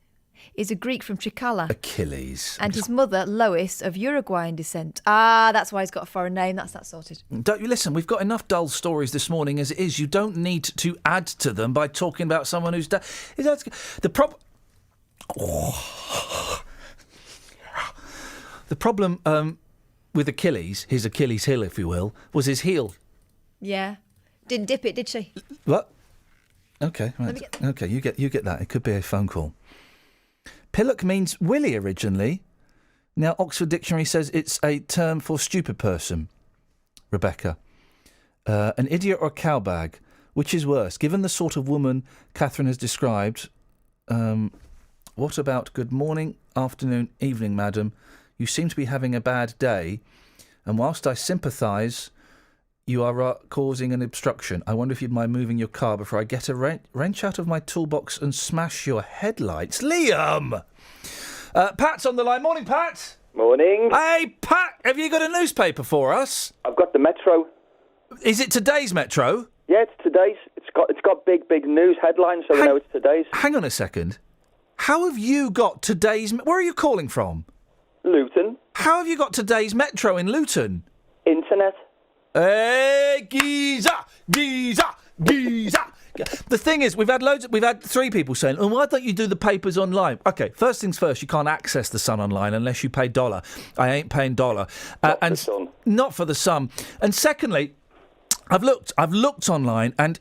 [SPEAKER 8] is a Greek from Trikala.
[SPEAKER 5] Achilles.
[SPEAKER 8] And his mother, Lois, of Uruguayan descent. Ah, that's why he's got a foreign name. That's that sorted.
[SPEAKER 5] Don't you listen? We've got enough dull stories this morning as it is. You don't need to add to them by talking about someone who's the problem. The problem with Achilles, his Achilles heel, if you will, was his heel.
[SPEAKER 8] Yeah, didn't dip it, did she?
[SPEAKER 5] What? Okay, right. Okay, you get that. It could be a phone call. Pillock means willy originally. Now, Oxford Dictionary says it's a term for stupid person. Rebecca. An idiot or a cowbag. Which is worse? Given the sort of woman Catherine has described, what about good morning, afternoon, evening, madam? You seem to be having a bad day. And whilst I sympathise, you are causing an obstruction. I wonder if you'd mind moving your car before I get a wrench out of my toolbox and smash your headlights. Liam! Pat's on the line. Morning, Pat.
[SPEAKER 17] Morning.
[SPEAKER 5] Hey, Pat, have you got a newspaper for us?
[SPEAKER 17] I've got the Metro.
[SPEAKER 5] Is it today's Metro?
[SPEAKER 17] Yeah, it's today's. It's got big news headlines, so we know it's today's.
[SPEAKER 5] Hang on a second. How have you got today's... Where are you calling from?
[SPEAKER 17] Luton.
[SPEAKER 5] How have you got today's Metro in Luton?
[SPEAKER 17] Internet.
[SPEAKER 5] Hey, Giza! The thing is, we've had 3 people saying, "Oh, why don't you do the papers online?" Okay, first things first, you can't access the Sun online unless you pay $1. I ain't paying $1. Not for the Sun. And secondly, I've looked online, and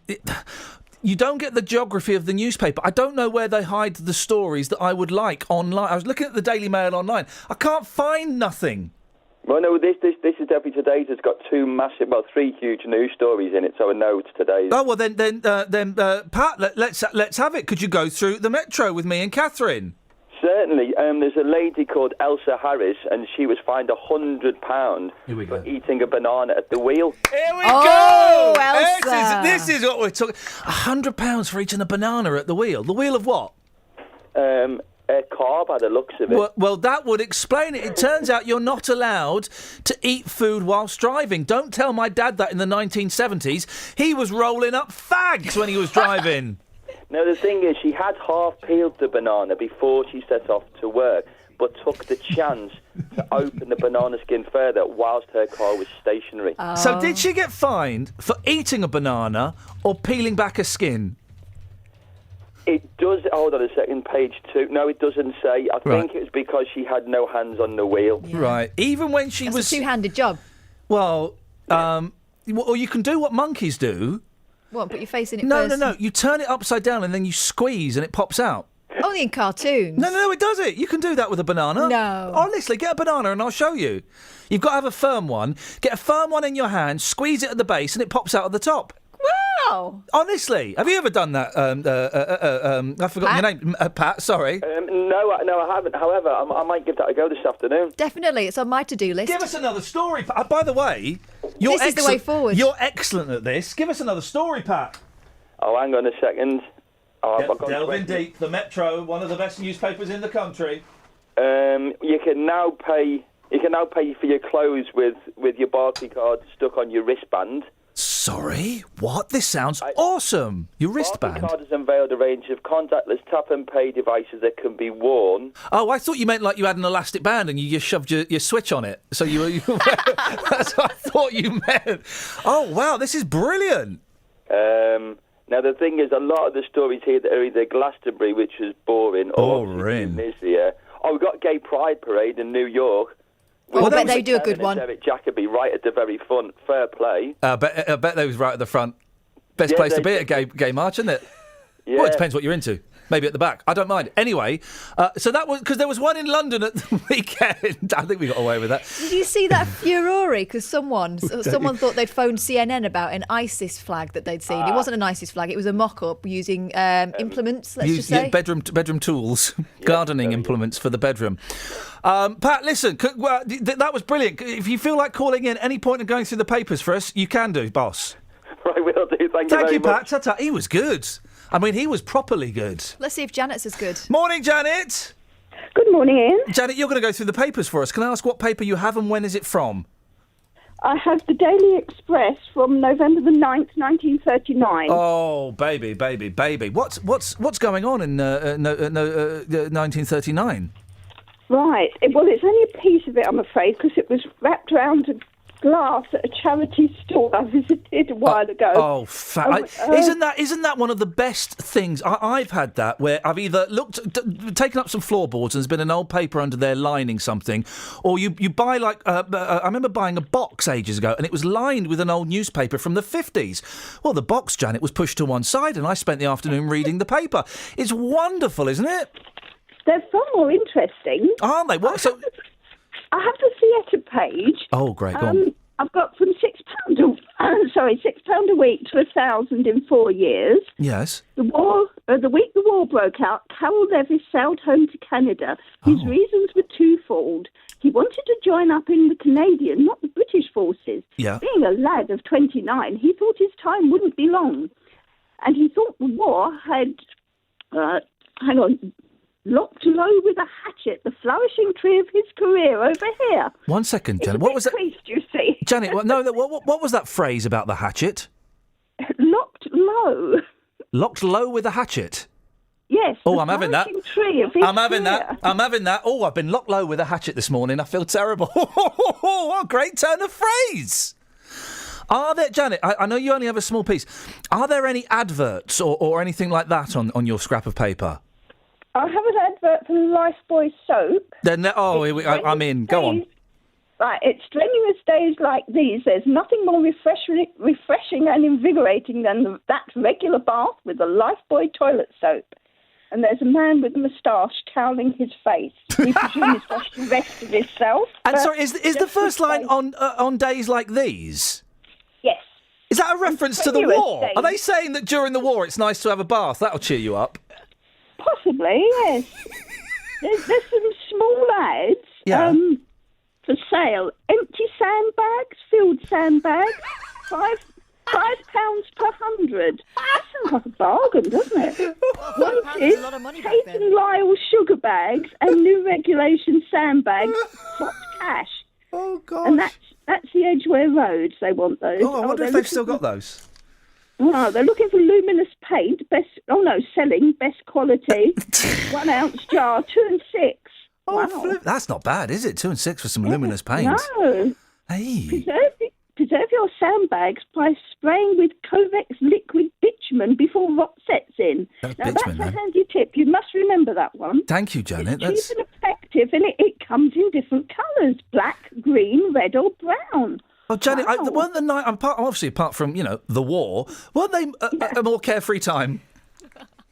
[SPEAKER 5] you don't get the geography of the newspaper. I don't know where they hide the stories that I would like online. I was looking at the Daily Mail online. I can't find nothing.
[SPEAKER 17] Well, no, this is definitely today's. It's got 3 huge news stories in it, so I know it's today's.
[SPEAKER 5] Oh well, then, Pat, let's have it. Could you go through the Metro with me and Catherine?
[SPEAKER 17] Certainly. There's a lady called Elsa Harris, and she was fined £100 for eating a banana at the wheel.
[SPEAKER 5] Here we
[SPEAKER 17] go!
[SPEAKER 5] Elsa! This is what we're talking. £100 for eating a banana at the wheel. The wheel of what?
[SPEAKER 17] A car, by the looks of it.
[SPEAKER 5] Well, that would explain it. It turns out you're not allowed to eat food whilst driving. Don't tell my dad that in the 1970s. He was rolling up fags when he was driving.
[SPEAKER 17] Now, the thing is, she had half-peeled the banana before she set off to work, but took the chance to open the banana skin further whilst her car was stationary.
[SPEAKER 8] Oh.
[SPEAKER 5] So did she get fined for eating a banana or peeling back a skin?
[SPEAKER 17] It does... Hold on a second, page 2. No, it doesn't say. I think it was because she had no hands on the wheel.
[SPEAKER 8] Yeah.
[SPEAKER 5] Right. Even when she
[SPEAKER 8] That's
[SPEAKER 5] was...
[SPEAKER 8] a two-handed job.
[SPEAKER 5] Well, or you can do what monkeys do.
[SPEAKER 8] What, put your face in it first?
[SPEAKER 5] No. You turn it upside down and then you squeeze and it pops out.
[SPEAKER 8] Only in cartoons.
[SPEAKER 5] No, it does it. You can do that with a banana.
[SPEAKER 8] No.
[SPEAKER 5] Honestly, get a banana and I'll show you. You've got to have a firm one. Get a firm one in your hand, squeeze it at the base and it pops out at the top.
[SPEAKER 8] Wow.
[SPEAKER 5] Honestly, have you ever done that? I've forgotten your name. Pat, sorry.
[SPEAKER 17] No, I haven't. However, I might give that a go this afternoon.
[SPEAKER 8] Definitely, it's on my to-do list.
[SPEAKER 5] Give us another story. By the way,
[SPEAKER 8] this is the way forward.
[SPEAKER 5] You're excellent at this. Give us another story, Pat.
[SPEAKER 17] Oh, hang on a second.
[SPEAKER 5] Delve in deep. The Metro, one of the best newspapers in the country.
[SPEAKER 17] You can now pay for your clothes with your Barclay card stuck on your wristband.
[SPEAKER 5] Sorry, what? This sounds awesome. Your wristband.
[SPEAKER 17] Barclaycard has unveiled a range of contactless tap-and-pay devices that can be worn.
[SPEAKER 5] Oh, I thought you meant like you had an elastic band and you just shoved your switch on it. So you were... That's what I thought you meant. Oh, wow, this is brilliant.
[SPEAKER 17] Now, the thing is, a lot of the stories here that are either Glastonbury, which was boring, or this year. Oh, we've got a gay pride parade in New York.
[SPEAKER 8] I bet they do a good one.
[SPEAKER 17] Derek Jacobi right at the very front. Fair play.
[SPEAKER 5] I bet they was right at the front. Best place to be at a gay march, isn't it?
[SPEAKER 17] Yeah.
[SPEAKER 5] Well, it depends what you're into. Maybe at the back. I don't mind. Anyway, so that was... Because there was one in London at the weekend. I think we got away with that.
[SPEAKER 8] Did you see that furore? Because someone thought they'd phoned CNN about an ISIS flag that they'd seen. It wasn't an ISIS flag. It was a mock-up using implements, let's just say.
[SPEAKER 5] Bedroom tools. Gardening implements for the bedroom. Pat, listen, that was brilliant. If you feel like calling in any point and going through the papers for us, you can do, boss.
[SPEAKER 17] Right, will do. Thank you very
[SPEAKER 5] Pat.
[SPEAKER 17] much.
[SPEAKER 5] Ta-ta. He was good. I mean, he was properly good.
[SPEAKER 8] Let's see if Janet's as good.
[SPEAKER 5] Morning, Janet.
[SPEAKER 3] Good morning, Ian.
[SPEAKER 5] Janet, you're going to go through the papers for us. Can I ask what paper you have and when is it from?
[SPEAKER 3] I have the Daily Express from November the 9th, 1939.
[SPEAKER 5] Oh, baby. What's going on in 1939?
[SPEAKER 3] Right. Well, it's only a piece of it, I'm afraid, because it was wrapped around a glass at a charity store I visited a while ago.
[SPEAKER 5] Isn't that one of the best things? I've had that where I've either taken up some floorboards and there's been an old paper under there lining something, or you buy I remember buying a box ages ago and it was lined with an old newspaper from the 50s. Well, the box, Janet, was pushed to one side and I spent the afternoon reading the paper. It's wonderful, isn't it?
[SPEAKER 3] They're far more interesting.
[SPEAKER 5] Aren't they? What?
[SPEAKER 3] I have the theatre page.
[SPEAKER 5] Oh, great. Go on.
[SPEAKER 3] I've got from £6 a week to 1,000 in 4 years.
[SPEAKER 5] Yes.
[SPEAKER 3] The week the war broke out, Carroll Levis sailed home to Canada. His reasons were twofold. He wanted to join up in the Canadian, not the British forces.
[SPEAKER 5] Yeah.
[SPEAKER 3] Being a lad of 29, he thought his time wouldn't be long. And he thought the war had, locked low with a hatchet the flourishing tree of his career over here.
[SPEAKER 5] 1 second, Janet. What was that?
[SPEAKER 3] You see.
[SPEAKER 5] Janet, what was that phrase about the hatchet?
[SPEAKER 3] Locked low.
[SPEAKER 5] Locked low with a hatchet?
[SPEAKER 3] Yes.
[SPEAKER 5] Oh, I'm having that.
[SPEAKER 3] Tree of his
[SPEAKER 5] I'm having that. Oh, I've been locked low with a hatchet this morning. I feel terrible. What a great turn of phrase. Are there, Janet, I know you only have a small piece. Are there any adverts or anything like that on your scrap of paper?
[SPEAKER 3] I have an advert for Lifebuoy soap.
[SPEAKER 5] I'm in. Go on.
[SPEAKER 3] Right, it's strenuous days like these. There's nothing more refreshing and invigorating than that regular bath with the Lifebuoy toilet soap. And there's a man with a moustache toweling his face. We presume he's washed the rest of himself.
[SPEAKER 5] And sorry, is the first line on days like these?
[SPEAKER 3] Yes.
[SPEAKER 5] Is that a reference to the war? Days. Are they saying that during the war it's nice to have a bath? That'll cheer you up.
[SPEAKER 3] Possibly, yes. there's some small ads for sale. Empty sandbags, filled sandbags, £5 per 100. That sounds like a bargain, doesn't it?
[SPEAKER 8] A lot of money back
[SPEAKER 3] Kate
[SPEAKER 8] then.
[SPEAKER 3] and Lyle sugar bags and new regulation sandbags, hot cash.
[SPEAKER 5] Oh, God.
[SPEAKER 3] And that's the Edgware Road, they want those.
[SPEAKER 5] Oh, I wonder if they've still got those.
[SPEAKER 3] Oh, they're looking for luminous paint, selling best quality, 1 ounce jar, 2 and 6.
[SPEAKER 5] Oh,
[SPEAKER 3] wow.
[SPEAKER 5] That's not bad, is it? 2 and 6 for some luminous paint.
[SPEAKER 3] No.
[SPEAKER 5] Hey.
[SPEAKER 3] Preserve your sandbags by spraying with Covex liquid bitumen before rot sets in. That's a handy tip. You must remember that one.
[SPEAKER 5] Thank you, Janet.
[SPEAKER 3] It's cheap and effective, and it comes in different colours: black, green, red, or brown.
[SPEAKER 5] Oh, Janet, weren't the night? Obviously, apart from the war, weren't they a more carefree time?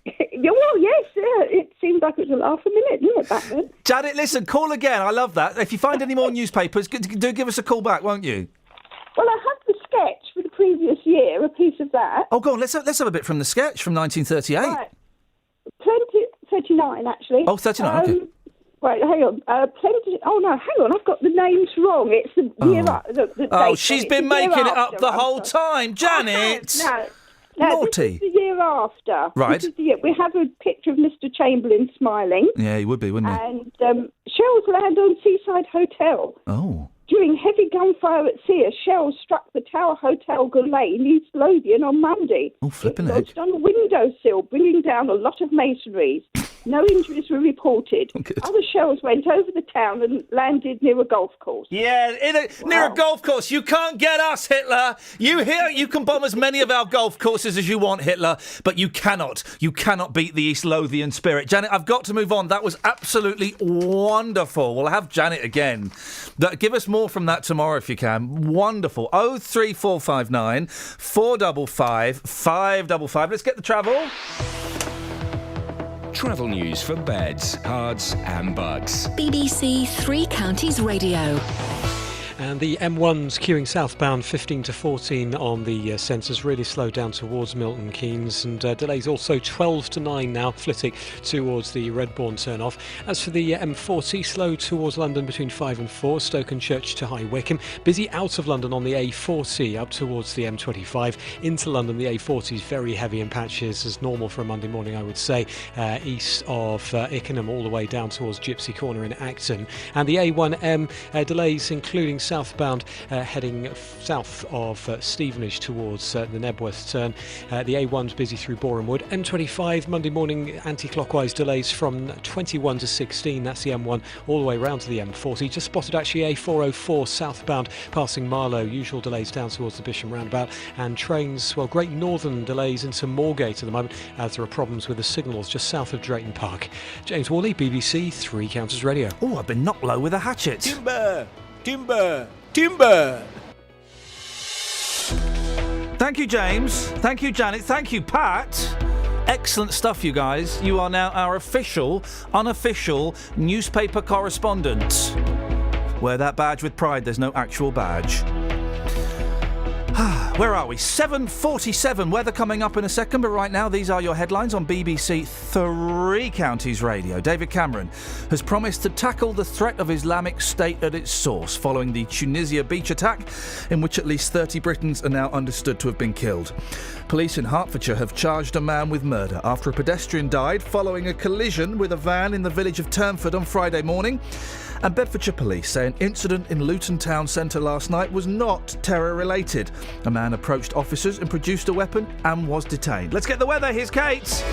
[SPEAKER 3] Well, yes, it seemed like it was a laugh a minute, didn't it, back then?
[SPEAKER 5] Janet, listen, call again. I love that. If you find any more newspapers, do give us a call back, won't you?
[SPEAKER 3] Well, I have the sketch for the previous year, a piece of that.
[SPEAKER 5] Oh, go on, let's have a bit from the sketch from 1938.
[SPEAKER 3] Right. 39, actually.
[SPEAKER 5] Oh, 39, okay.
[SPEAKER 3] Right, hang on. Oh, no, hang on. I've got the names wrong. It's the year up.
[SPEAKER 5] Oh, she's been making it up the whole time, Janet.
[SPEAKER 3] No,
[SPEAKER 5] naughty.
[SPEAKER 3] This is the year after.
[SPEAKER 5] Right.
[SPEAKER 3] This is the year. We have a picture of Mr. Chamberlain smiling.
[SPEAKER 5] Yeah, he would be, wouldn't he?
[SPEAKER 3] And Cheryl's Land on Seaside Hotel.
[SPEAKER 5] Oh.
[SPEAKER 3] During heavy gunfire at sea, a shell struck the Tower Hotel Goulet in East Lothian on Monday.
[SPEAKER 5] Oh, flipping
[SPEAKER 3] it lodged on a windowsill, bringing down a lot of masonries. No injuries were reported. Other shells went over the town and landed near a golf course.
[SPEAKER 5] Yeah, near a golf course. You can't get us, Hitler. You can bomb as many of our golf courses as you want, Hitler, but you cannot beat the East Lothian spirit. Janet, I've got to move on. That was absolutely wonderful. We'll have Janet again. Give us more from that tomorrow if you can. Wonderful. 03459 455 555. Let's get the travel.
[SPEAKER 6] Travel news for beds, cards and bugs.
[SPEAKER 16] BBC Three Counties Radio.
[SPEAKER 9] And the M1's queuing southbound 15 to 14 on the sensors, really slowed down towards Milton Keynes, and delays also 12 to 9 now, Flitwick towards the Redbourne turn-off. As for the M40, slow towards London between 5 and 4, Stoke and Church to High Wycombe. Busy out of London on the A40 up towards the M25. Into London, the A40 is very heavy in patches, as normal for a Monday morning, I would say, east of Ickenham all the way down towards Gypsy Corner in Acton. And the A1M delays, including southbound heading south of Stevenage towards the Nebworth turn. The A1's busy through Boreham Wood. M25 Monday morning anti-clockwise delays from 21 to 16. That's the M1 all the way round to the M40. Just spotted actually A404 southbound passing Marlow. Usual delays down towards the Bisham roundabout. And trains, well, Great Northern delays into Moorgate at the moment as there are problems with the signals just south of Drayton Park. James Worley, BBC Three Counties Radio.
[SPEAKER 5] Oh, I've been knocked low with a hatchet.
[SPEAKER 10] Timber! Timber! Timber!
[SPEAKER 5] Thank you, James. Thank you, Janet. Thank you, Pat. Excellent stuff, you guys. You are now our unofficial newspaper correspondent. Wear that badge with pride. There's no actual badge. Where are we? 7:47. Weather coming up in a second, but right now these are your headlines on BBC Three Counties Radio. David Cameron has promised to tackle the threat of Islamic State at its source following the Tunisia beach attack, in which at least 30 Britons are now understood to have been killed. Police in Hertfordshire have charged a man with murder after a pedestrian died following a collision with a van in the village of Turnford on Friday morning. And Bedfordshire Police say an incident in Luton Town Centre last night was not terror-related. A man approached officers and produced a weapon and was detained. Let's get the weather. Here's Kate.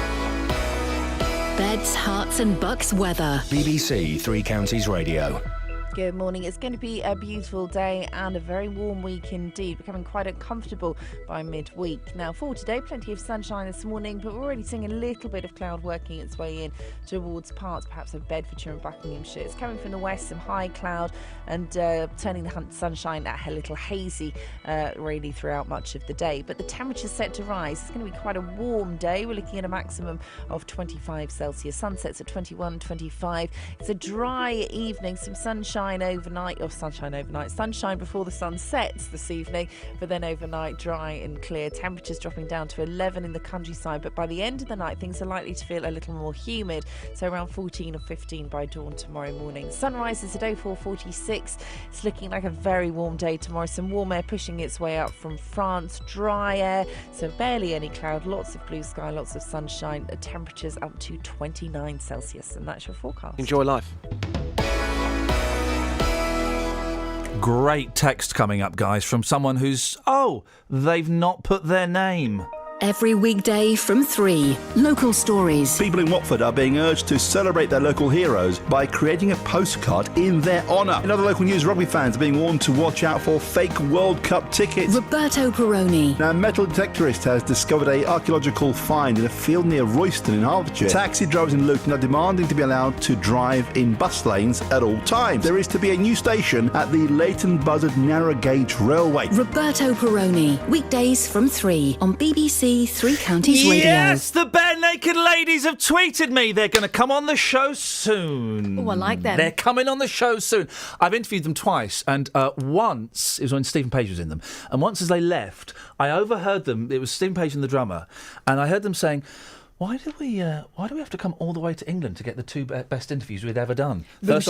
[SPEAKER 16] Beds, Herts and Bucks weather.
[SPEAKER 6] BBC Three Counties Radio.
[SPEAKER 4] Good morning. It's going to be a beautiful day and a very warm week indeed, becoming quite uncomfortable by midweek. Now, for today, plenty of sunshine this morning, but we're already seeing a little bit of cloud working its way in towards parts, perhaps, of Bedfordshire and Buckinghamshire. It's coming from the west, some high cloud, and turning the sunshine a little hazy really throughout much of the day. But the temperature's set to rise. It's going to be quite a warm day. We're looking at a maximum of 25 Celsius. Sunsets at 21, 25. It's a dry evening, some sunshine before the sun sets this evening, but then overnight dry and clear. Temperatures dropping down to 11 in the countryside, but by the end of the night things are likely to feel a little more humid, so around 14 or 15 by dawn tomorrow morning. Sunrise is at 04:46. It's looking like a very warm day tomorrow. Some warm air pushing its way up from France, dry air, so barely any cloud, lots of blue sky, lots of sunshine. Temperatures up to 29 Celsius, and that's your forecast.
[SPEAKER 10] Enjoy life.
[SPEAKER 5] Great text coming up, guys, from someone who's, they've not put their name.
[SPEAKER 16] Every weekday from 3. Local stories.
[SPEAKER 18] People in Watford are being urged to celebrate their local heroes by creating a postcard in their honour. In other local news, rugby fans are being warned to watch out for fake World Cup tickets.
[SPEAKER 16] Roberto Peroni.
[SPEAKER 18] Now, a metal detectorist has discovered an archaeological find in a field near Royston in Hertfordshire. Taxi drivers in Luton are demanding to be allowed to drive in bus lanes at all times. There is to be a new station at the Leighton Buzzard Narrow Gauge Railway.
[SPEAKER 16] Roberto Peroni. Weekdays from 3 on BBC Three Counties Radio.
[SPEAKER 5] Yes, the Bare Naked Ladies have tweeted me. They're going to come on the show soon.
[SPEAKER 8] Oh, I like them.
[SPEAKER 5] They're coming on the show soon. I've interviewed them twice, and once, it was when Stephen Page was in them, and once as they left, I overheard them, it was Stephen Page and the drummer, and I heard them saying, why do we have to come all the way to England to get the two best interviews we'd ever done? First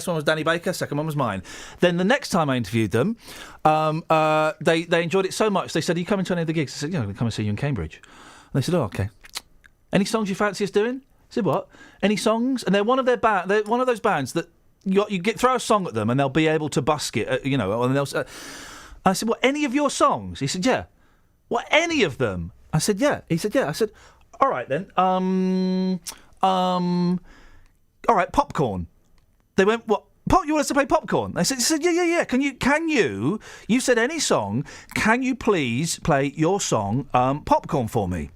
[SPEAKER 5] one was Danny Baker, second one was mine. Then the next time I interviewed them, they enjoyed it so much, they said, are you coming to any of the gigs? I said, yeah, I'm going to come and see you in Cambridge. And they said, oh, OK. Any songs you fancy us doing? I said, what? Any songs? And they're one of those bands that you throw a song at them and they'll be able to busk it, and they'll. I said, "What, any of your songs?" He said, "Yeah." "What, any of them?" I said, "Yeah." He said, "Yeah." I said, "All right then. All right, Popcorn." They went, "What? You want us to play Popcorn?" He said, "Yeah. Can you? You said any song. Can you please play your song, Popcorn, for me?"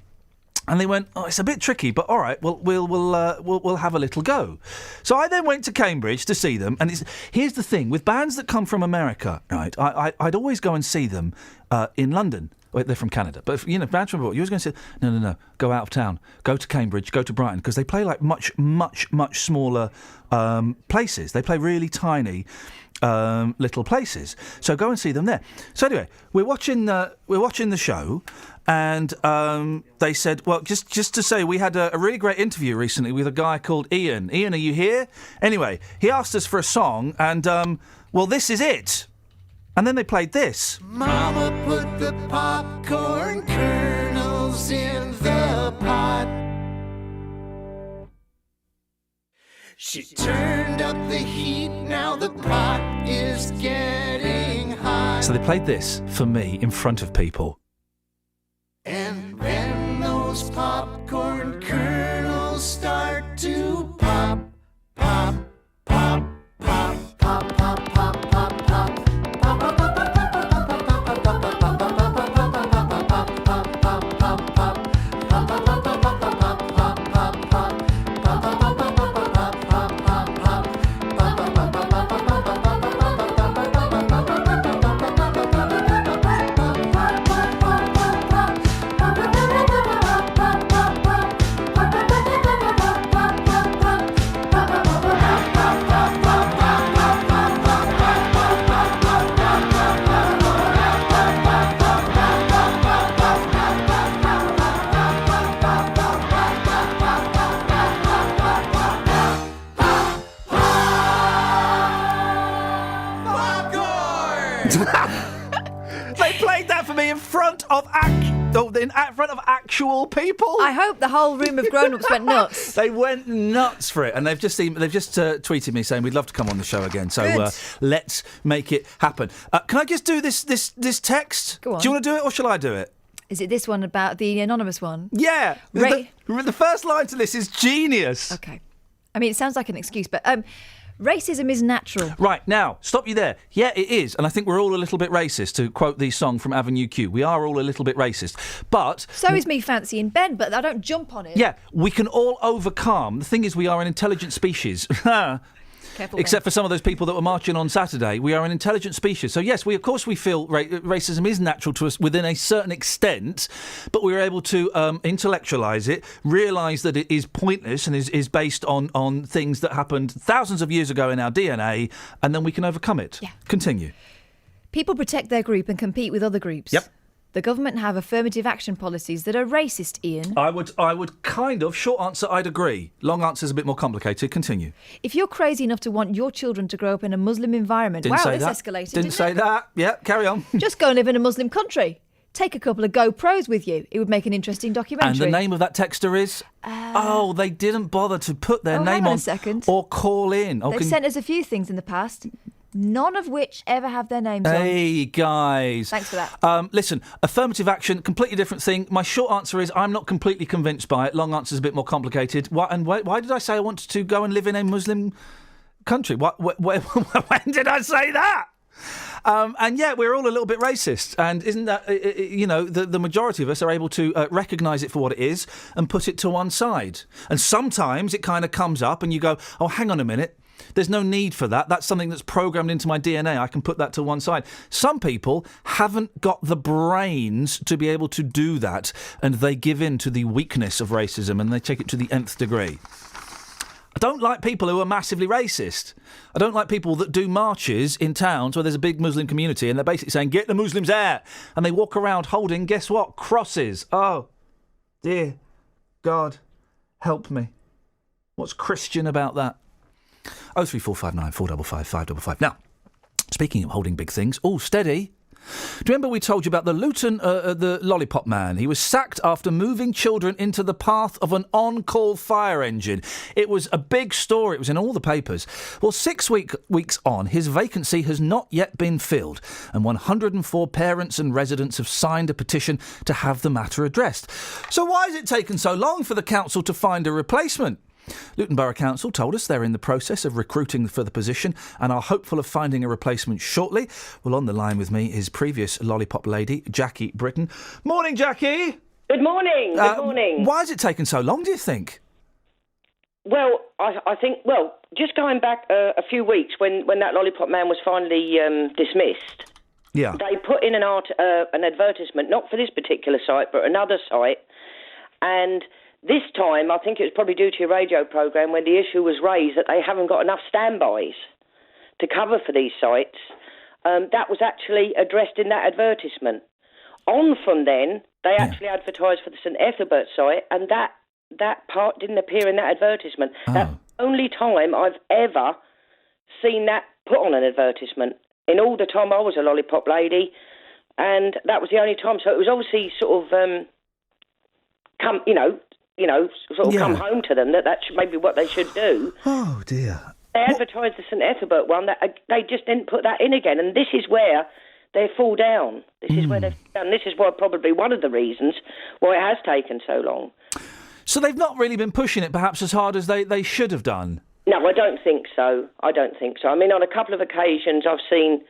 [SPEAKER 5] And they went, "Oh, it's a bit tricky, but all right, we'll have a little go." So I then went to Cambridge to see them, and here's the thing with bands that come from America, right? I'd always go and see them in London. Well, they're from Canada, but bands from abroad, you always going to say, no, go out of town, go to Cambridge, go to Brighton, because they play like much smaller places. They play really tiny little places. So go and see them there. So anyway, we're watching the show, and they said, well, just to say, we had a really great interview recently with a guy called Iain. Iain, are you here? Anyway, he asked us for a song, and well, this is it. And then they played this.
[SPEAKER 19] Mama put the popcorn kernels in the pot. She turned up the heat, now the pot is getting hot.
[SPEAKER 5] So they played this for me in front of people.
[SPEAKER 19] And then those popcorn kernels start to pop, pop, pop, pop, pop, pop, pop, pop, pop.
[SPEAKER 5] They played that for me in front of actual people.
[SPEAKER 8] I hope the whole room of grown-ups went nuts.
[SPEAKER 5] They went nuts for it, and they've just tweeted me saying we'd love to come on the show again. So let's make it happen. Can I just do this text?
[SPEAKER 8] Go on.
[SPEAKER 5] Do you want to do it, or shall I do it?
[SPEAKER 8] Is it this one about the anonymous one?
[SPEAKER 5] Yeah. The first line to this is genius.
[SPEAKER 8] Okay. I mean, it sounds like an excuse, but racism is natural.
[SPEAKER 5] Right, now, stop you there. Yeah, it is, and I think we're all a little bit racist, to quote the song from Avenue Q. We are all a little bit racist, but...
[SPEAKER 8] So is me fancying Ben, but I don't jump on it.
[SPEAKER 5] Yeah, we can all overcome. The thing is, we are an intelligent species.
[SPEAKER 8] Careful,
[SPEAKER 5] except for some of those people that were marching on Saturday. We are an intelligent species. So, yes, of course we feel racism is natural to us within a certain extent, but we're able to intellectualise it, realise that it is pointless and is based on things that happened thousands of years ago in our DNA, and then we can overcome it.
[SPEAKER 8] Yeah.
[SPEAKER 5] Continue.
[SPEAKER 8] People protect their group and compete with other groups.
[SPEAKER 5] Yep.
[SPEAKER 8] The government have affirmative action policies that are racist, Iain.
[SPEAKER 5] I would kind of. Short answer, I'd agree. Long answer's a bit more complicated. Continue.
[SPEAKER 8] If you're crazy enough to want your children to grow up in a Muslim environment...
[SPEAKER 5] Didn't say
[SPEAKER 8] this
[SPEAKER 5] that.
[SPEAKER 8] escalated,
[SPEAKER 5] Didn't say that. Yeah, carry on.
[SPEAKER 8] Just go and live in a Muslim country. Take a couple of GoPros with you. It would make an interesting documentary.
[SPEAKER 5] And the name of that texter is... they didn't bother to put their name
[SPEAKER 8] hang on
[SPEAKER 5] on
[SPEAKER 8] a second.
[SPEAKER 5] or call in.
[SPEAKER 8] They've sent us a few things in the past, none of which ever have their names on.
[SPEAKER 5] Hey, guys.
[SPEAKER 8] Thanks for that.
[SPEAKER 5] Listen, affirmative action, completely different thing. My short answer is I'm not completely convinced by it. Long answer is a bit more complicated. Why did I say I wanted to go and live in a Muslim country? When did I say that? And yeah, we're all a little bit racist. And isn't that, the majority of us are able to recognise it for what it is and put it to one side. And sometimes it kind of comes up and you go, oh, hang on a minute. There's no need for that. That's something that's programmed into my DNA. I can put that to one side. Some people haven't got the brains to be able to do that, and they give in to the weakness of racism and they take it to the nth degree. I don't like people who are massively racist. I don't like people that do marches in towns where there's a big Muslim community and they're basically saying, get the Muslims out. And they walk around holding, guess what? Crosses. Oh, dear God, help me. What's Christian about that? 03459 455 555. Now, speaking of holding big things, steady. Do you remember we told you about the Luton, the lollipop man? He was sacked after moving children into the path of an on-call fire engine. It was a big story. It was in all the papers. Well, 6 weeks on, his vacancy has not yet been filled, and 104 parents and residents have signed a petition to have the matter addressed. So why has it taken so long for the council to find a replacement? Luton Borough Council told us they're in the process of recruiting for the position and are hopeful of finding a replacement shortly. Well, on the line with me is previous lollipop lady, Jackie Britton. Morning, Jackie!
[SPEAKER 11] Good morning, good morning.
[SPEAKER 5] Why has it taken so long, do you think?
[SPEAKER 11] Well, I think, just going back a few weeks when that lollipop man was finally dismissed,
[SPEAKER 5] yeah,
[SPEAKER 11] they put in an advertisement, not for this particular site, but another site, and this time, I think it was probably due to your radio programme when the issue was raised that they haven't got enough standbys to cover for these sites. That was actually addressed in that advertisement. On from then, they actually advertised for the St Ethelbert site, and that part didn't appear in that advertisement.
[SPEAKER 5] Oh.
[SPEAKER 11] That's the only time I've ever seen that put on an advertisement. In all the time I was a lollipop lady, and that was the only time. So it was obviously sort of come home to them, that's maybe what they should do.
[SPEAKER 5] Oh, dear.
[SPEAKER 11] They advertised the St Ethelbert one, they just didn't put that in again, and this is where they fall down. This is where they've done. This is why probably one of the reasons why it has taken so long.
[SPEAKER 5] So they've not really been pushing it perhaps as hard as they should have done?
[SPEAKER 11] No, I don't think so. I mean, on a couple of occasions I've seen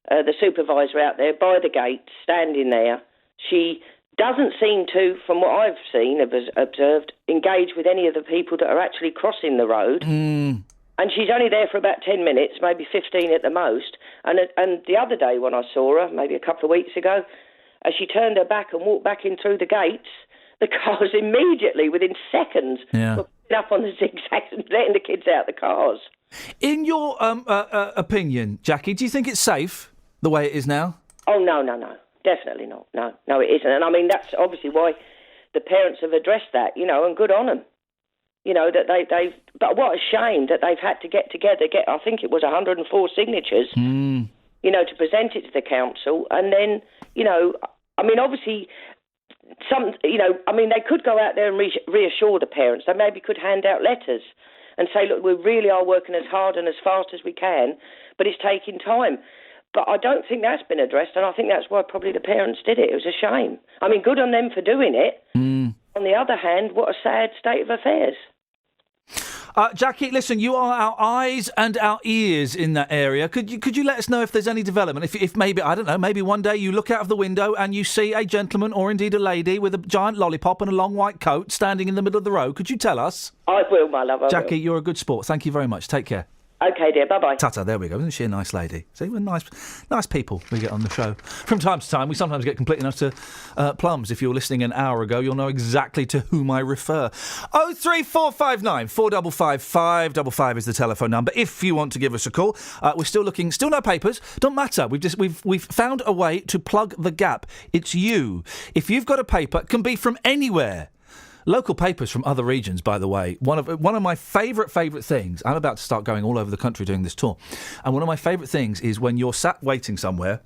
[SPEAKER 11] the supervisor out there by the gate, standing there. She doesn't seem to, from what I've seen, observed, engage with any of the people that are actually crossing the road.
[SPEAKER 5] Mm.
[SPEAKER 11] And she's only there for about 10 minutes, maybe 15 at the most. And the other day when I saw her, maybe a couple of weeks ago, as she turned her back and walked back in through the gates, the cars immediately, within seconds, were putting up on the zigzags and letting the kids out the cars.
[SPEAKER 5] In your opinion, Jackie, do you think it's safe the way it is now?
[SPEAKER 11] Oh, no. Definitely not. No, it isn't. And I mean, that's obviously why the parents have addressed that, and good on them. That they've... But what a shame that they've had to get together, I think it was 104 signatures, to present it to the council. And then, I mean, obviously, they could go out there and reassure the parents. They maybe could hand out letters and say, look, we really are working as hard and as fast as we can, but it's taking time. But I don't think that's been addressed, and I think that's why probably the parents did it. It was a shame. I mean, good on them for doing it. On the other hand, what a sad state of affairs.
[SPEAKER 5] Jackie, listen, you are our eyes and our ears in that area. Could you let us know if there's any development? If maybe, I don't know, maybe one day you look out of the window and you see a gentleman or indeed a lady with a giant lollipop and a long white coat standing in the middle of the road. Could you tell us?
[SPEAKER 11] I will, my love.
[SPEAKER 5] Jackie, you're a good sport. Thank you very much. Take care.
[SPEAKER 11] OK, dear. Bye-bye.
[SPEAKER 5] Ta-ta, there we go. Isn't she a nice lady? See, we're nice people we get on the show. From time to time, we sometimes get completely enough to plums. If you were listening an hour ago, you'll know exactly to whom I refer. 03459 455 555 is the telephone number. If you want to give us a call, we're still looking. Still no papers. Don't matter. We've found a way to plug the gap. It's you. If you've got a paper, it can be from anywhere. Local papers from other regions, by the way. One of my favourite things, I'm about to start going all over the country doing this tour, and one of my favourite things is when you're sat waiting somewhere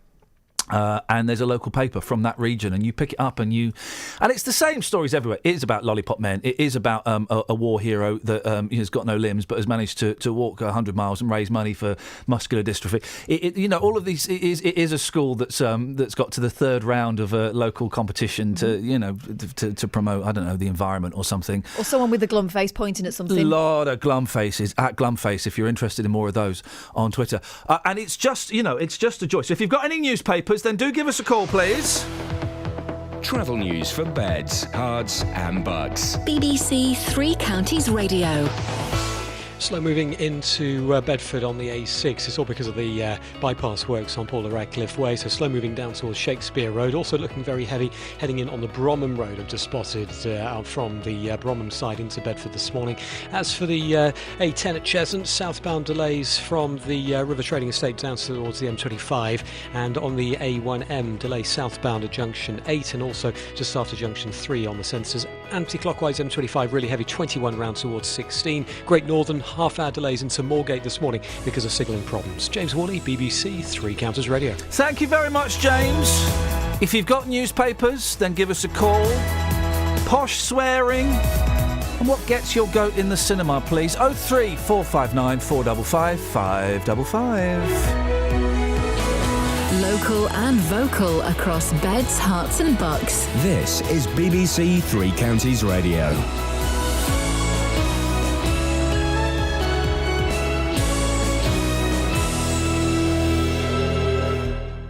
[SPEAKER 5] and there's a local paper from that region and you pick it up and it's the same stories everywhere. It is about lollipop men. It is about a war hero that has got no limbs but has managed to walk 100 miles and raise money for muscular dystrophy. All of these, it is a school that's got to the third round of a local competition to promote, I don't know, the environment or something.
[SPEAKER 8] Or someone with a glum face pointing at something.
[SPEAKER 5] A lot of glum faces at Glumface if you're interested in more of those on Twitter. And it's just a joy. So if you've got any newspapers, then do give us a call, please.
[SPEAKER 6] Travel news for beds, cards and bugs.
[SPEAKER 16] BBC Three Counties Radio.
[SPEAKER 9] Slow moving into Bedford on the A6. It's all because of the bypass works on Paula Radcliffe Way. So slow moving down towards Shakespeare Road. Also looking very heavy heading in on the Bromham Road. I've just spotted out from the Bromham side into Bedford this morning. As for the A10 at Cheshunt, southbound delays from the River Trading Estate down towards the M25. And on the A1M, delay southbound at Junction 8 and also just after Junction 3 on the sensors. Anti-clockwise M25 really heavy, 21 round towards 16. Great Northern half-hour delays into Moorgate this morning because of signalling problems. James Worley, BBC Three Counties Radio.
[SPEAKER 5] Thank you very much, James. If you've got newspapers, then give us a call. Posh swearing. And what gets your goat in the cinema, please? 03 459 455 555.
[SPEAKER 16] Local and vocal across beds, hearts and bucks.
[SPEAKER 6] This is BBC Three Counties Radio.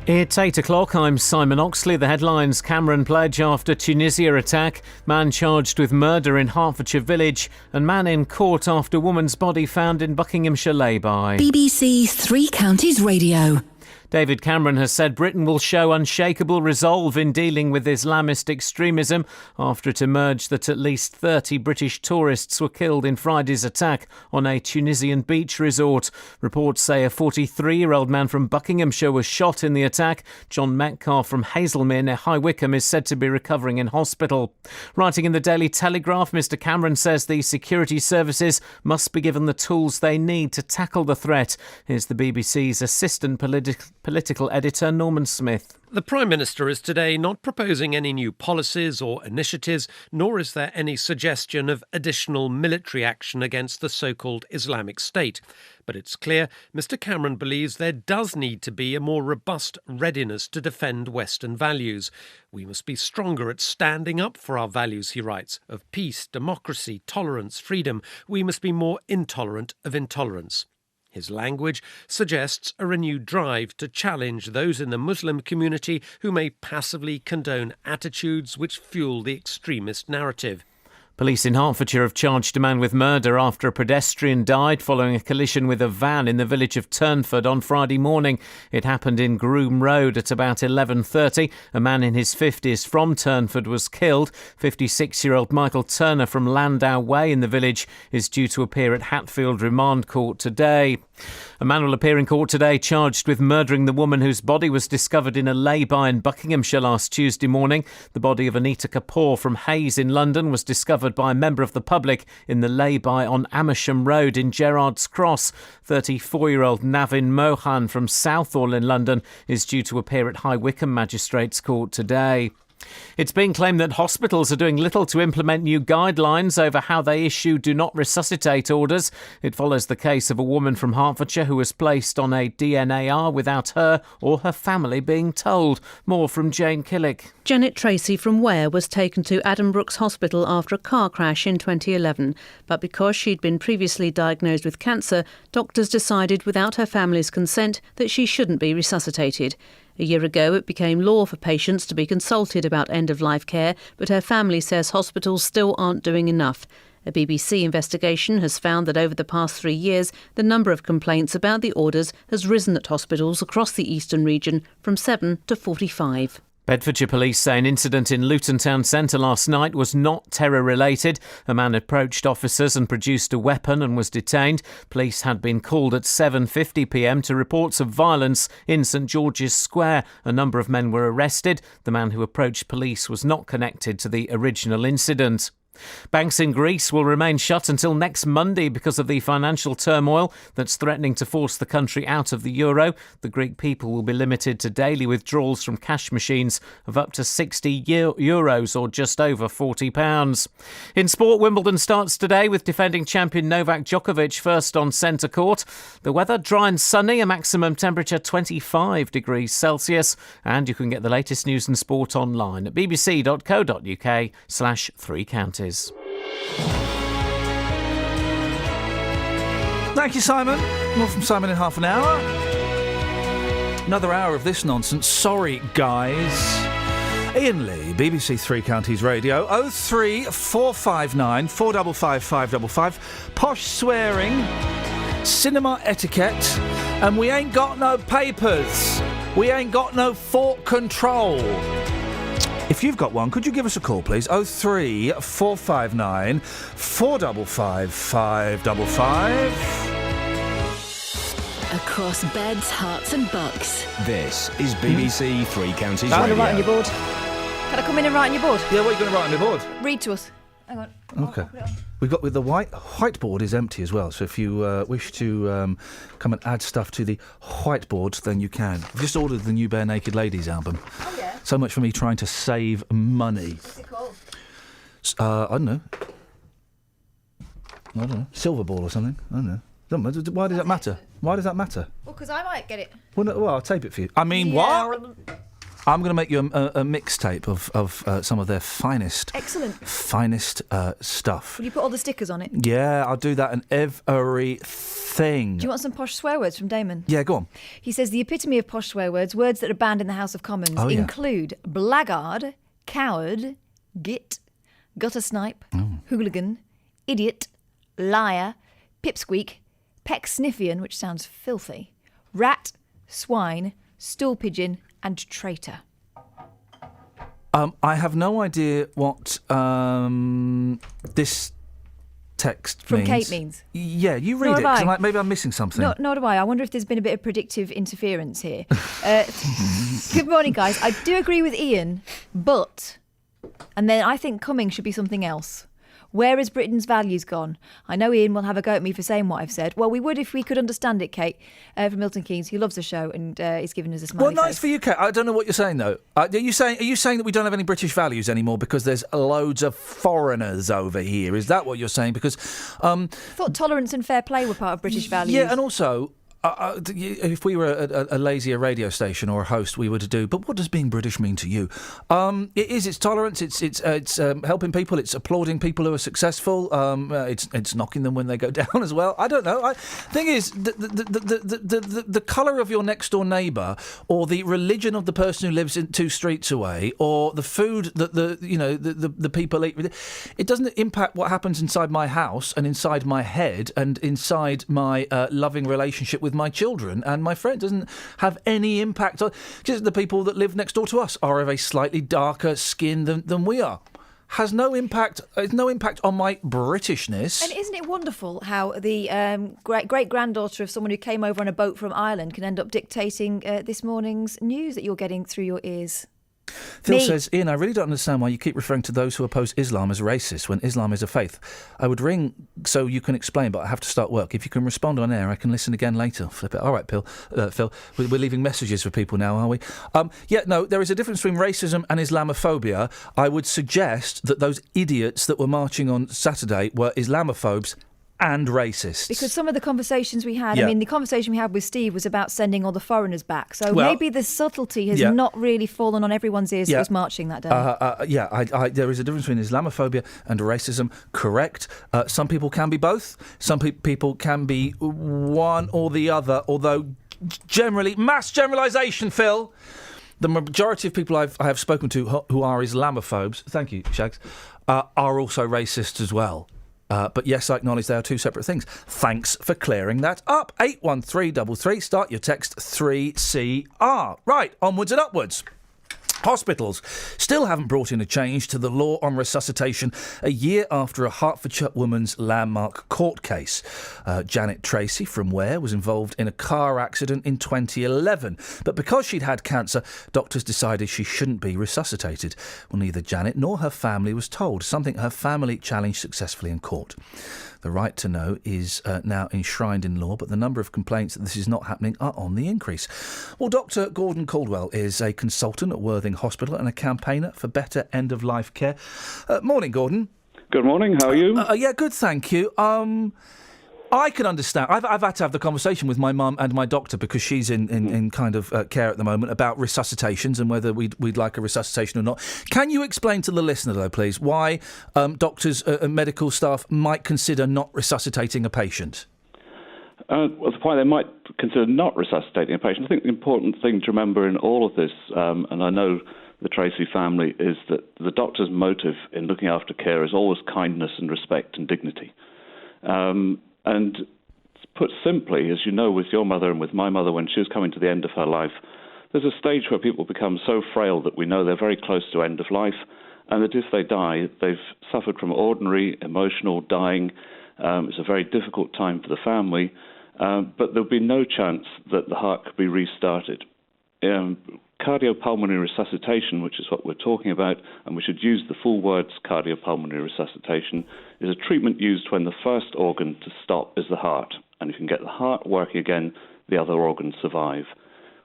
[SPEAKER 1] It's 8 o'clock. I'm Simon Oxley. The headlines: Cameron pledge after Tunisia attack, man charged with murder in Hertfordshire village, and man in court after woman's body found in Buckinghamshire lay-by.
[SPEAKER 16] BBC Three Counties Radio.
[SPEAKER 1] David Cameron has said Britain will show unshakable resolve in dealing with Islamist extremism after it emerged that at least 30 British tourists were killed in Friday's attack on a Tunisian beach resort. Reports say a 43-year-old man from Buckinghamshire was shot in the attack. John Metcalf from Hazelmere near High Wycombe is said to be recovering in hospital. Writing in the Daily Telegraph, Mr Cameron says the security services must be given the tools they need to tackle the threat. Here's the BBC's assistant political editor Norman Smith.
[SPEAKER 13] The Prime Minister is today not proposing any new policies or initiatives, nor is there any suggestion of additional military action against the so-called Islamic State. But it's clear Mr Cameron believes there does need to be a more robust readiness to defend Western values. We must be stronger at standing up for our values, he writes, of peace, democracy, tolerance, freedom. We must be more intolerant of intolerance. His language suggests a renewed drive to challenge those in the Muslim community who may passively condone attitudes which fuel the extremist narrative.
[SPEAKER 1] Police in Hertfordshire have charged a man with murder after a pedestrian died following a collision with a van in the village of Turnford on Friday morning. It happened in Groom Road at about 11:30. A man in his 50s from Turnford was killed. 56-year-old Michael Turner from Landau Way in the village is due to appear at Hatfield Remand Court today. A man will appear in court today charged with murdering the woman whose body was discovered in a lay-by in Buckinghamshire last Tuesday morning. The body of Anita Kapoor from Hayes in London was discovered by a member of the public in the lay-by on Amersham Road in Gerrards Cross. 34-year-old Navin Mohan from Southall in London is due to appear at High Wycombe Magistrates Court today. It's being claimed that hospitals are doing little to implement new guidelines over how they issue do not resuscitate orders. It follows the case of a woman from Hertfordshire who was placed on a DNAR without her or her family being told. More from Jane Killick.
[SPEAKER 20] Janet Tracy from Ware was taken to Addenbrooke's Hospital after a car crash in 2011. But because she'd been previously diagnosed with cancer, doctors decided without her family's consent that she shouldn't be resuscitated. A year ago, it became law for patients to be consulted about end-of-life care, but her family says hospitals still aren't doing enough. A BBC investigation has found that over the past 3 years, the number of complaints about the orders has risen at hospitals across the eastern region from 7 to 45.
[SPEAKER 1] Bedfordshire police say an incident in Luton Town Centre last night was not terror-related. A man approached officers and produced a weapon and was detained. Police had been called at 7:50pm to reports of violence in St George's Square. A number of men were arrested. The man who approached police was not connected to the original incident. Banks in Greece will remain shut until next Monday because of the financial turmoil that's threatening to force the country out of the euro. The Greek people will be limited to daily withdrawals from cash machines of up to €60 or just over £40. In sport, Wimbledon starts today with defending champion Novak Djokovic first on centre court. The weather dry and sunny, a maximum temperature 25 degrees Celsius. And you can get the latest news and sport online at bbc.co.uk/3 counties.
[SPEAKER 5] Thank you, Simon. More from Simon in half an hour. Another hour of this nonsense. Sorry, guys. Iain Lee, BBC Three Counties Radio. 03 459 455 555. Posh swearing, cinema etiquette, and we ain't got no papers. We ain't got no fort control. If you've got one, could you give us a call, please? 03 459 455 555.
[SPEAKER 16] Across beds, hearts and bucks.
[SPEAKER 6] This is BBC Three Counties
[SPEAKER 8] I'm
[SPEAKER 6] Radio.
[SPEAKER 8] going to write on your board. Can I come in and write on your board?
[SPEAKER 5] Yeah, what are you going to write on your board?
[SPEAKER 8] Read to us. Hang on.
[SPEAKER 5] Okay. We've got with the whiteboard is empty as well. So if you wish to come and add stuff to the whiteboard, then you can. I've just ordered the new Bare Naked Ladies album.
[SPEAKER 8] Oh yeah.
[SPEAKER 5] So much for me trying to save money.
[SPEAKER 8] What's it called?
[SPEAKER 5] I don't know. Silver Ball or something. I don't know. Why does that matter? Why does that matter?
[SPEAKER 8] Well, because I might get it.
[SPEAKER 5] Well, I'll tape it for you. I mean, what? I'm going to make you a mixtape of some of their finest stuff.
[SPEAKER 8] Will you put all the stickers on it?
[SPEAKER 5] Yeah, I'll do that and everything.
[SPEAKER 8] Do you want some posh swear words from Damon?
[SPEAKER 5] Yeah, go on.
[SPEAKER 8] He says the epitome of posh swear words that are banned in the House of Commons, include blackguard, coward, git, gutter snipe, hooligan, idiot, liar, pipsqueak, pecksniffian, which sounds filthy, rat, swine, stool pigeon, and traitor.
[SPEAKER 5] I have no idea what this text
[SPEAKER 8] from
[SPEAKER 5] means.
[SPEAKER 8] Kate means.
[SPEAKER 5] Yeah, you read it, 'cause maybe I'm missing something.
[SPEAKER 8] Nor do I. I wonder if there's been a bit of predictive interference here. Good morning, guys. I do agree with Iain, but... And then I think coming should be something else. Where has Britain's values gone? I know Iain will have a go at me for saying what I've said. Well, we would if we could understand it, Kate, from Milton Keynes, who loves the show and is giving us a smiley
[SPEAKER 5] Well, nice
[SPEAKER 8] face.
[SPEAKER 5] for you, Kate. I don't know what you're saying, though. Are you saying that we don't have any British values anymore because there's loads of foreigners over here? Is that what you're saying? Because...
[SPEAKER 8] I thought tolerance and fair play were part of British values.
[SPEAKER 5] Yeah, and also... if we were a lazier radio station or a host, we would do. But what does being British mean to you? It's tolerance. It's helping people. It's applauding people who are successful. It's knocking them when they go down as well. I don't know. Thing is, the colour of your next door neighbour, or the religion of the person who lives in 2 streets away, or the food that the people eat, it doesn't impact what happens inside my house and inside my head and inside my loving relationship with my children and my friends. Doesn't have any impact on just the people that live next door to us are of a slightly darker skin than we are. Has no impact. No impact on my Britishness.
[SPEAKER 8] And isn't it wonderful how the great granddaughter of someone who came over on a boat from Ireland can end up dictating this morning's news that you're getting through your ears?
[SPEAKER 5] Phil says, Iain, I really don't understand why you keep referring to those who oppose Islam as racist when Islam is a faith. I would ring so you can explain, but I have to start work. If you can respond on air, I can listen again later. Flip it. All right, Phil. We're leaving messages for people now, are we? There is a difference between racism and Islamophobia. I would suggest that those idiots that were marching on Saturday were Islamophobes and racists.
[SPEAKER 8] Because some of the conversations we had, the conversation we had with Steve was about sending all the foreigners back. So maybe the subtlety has not really fallen on everyone's ears who was marching that day.
[SPEAKER 5] There is a difference between Islamophobia and racism, correct. Some people can be both. Some people can be one or the other, although generally, mass generalisation, Phil, the majority of people I have spoken to who are Islamophobes, thank you, Shags, are also racist as well. But yes, I acknowledge they are 2 separate things. Thanks for clearing that up. 81333, start your text 3CR. Right, onwards and upwards. Hospitals still haven't brought in a change to the law on resuscitation a year after a Hertfordshire woman's landmark court case. Janet Tracy from Ware was involved in a car accident in 2011, but because she'd had cancer, doctors decided she shouldn't be resuscitated. Well, neither Janet nor her family was told, something her family challenged successfully in court. The right to know is now enshrined in law, but the number of complaints that this is not happening are on the increase. Well, Dr. Gordon Caldwell is a consultant at Worthing Hospital and a campaigner for better end-of-life care. Morning, Gordon.
[SPEAKER 7] Good morning. How are you?
[SPEAKER 5] Yeah, good, thank you. I can understand. I've had to have the conversation with my mum and my doctor because she's in kind of care at the moment about resuscitations and whether we'd like a resuscitation or not. Can you explain to the listener, though, please, why doctors and medical staff might consider not resuscitating a patient?
[SPEAKER 7] Well, the point they might consider not resuscitating a patient. I think the important thing to remember in all of this, and I know the Tracy family, is that the doctor's motive in looking after care is always kindness and respect and dignity. And put simply, as you know, with your mother and with my mother, when she was coming to the end of her life, there's a stage where people become so frail that we know they're very close to end of life, and that if they die, they've suffered from ordinary emotional dying. It's a very difficult time for the family, but there'll be no chance that the heart could be restarted. cardiopulmonary resuscitation, which is what we're talking about, and we should use the full words cardiopulmonary resuscitation, is a treatment used when the first organ to stop is the heart. And if you can get the heart working again, the other organs survive.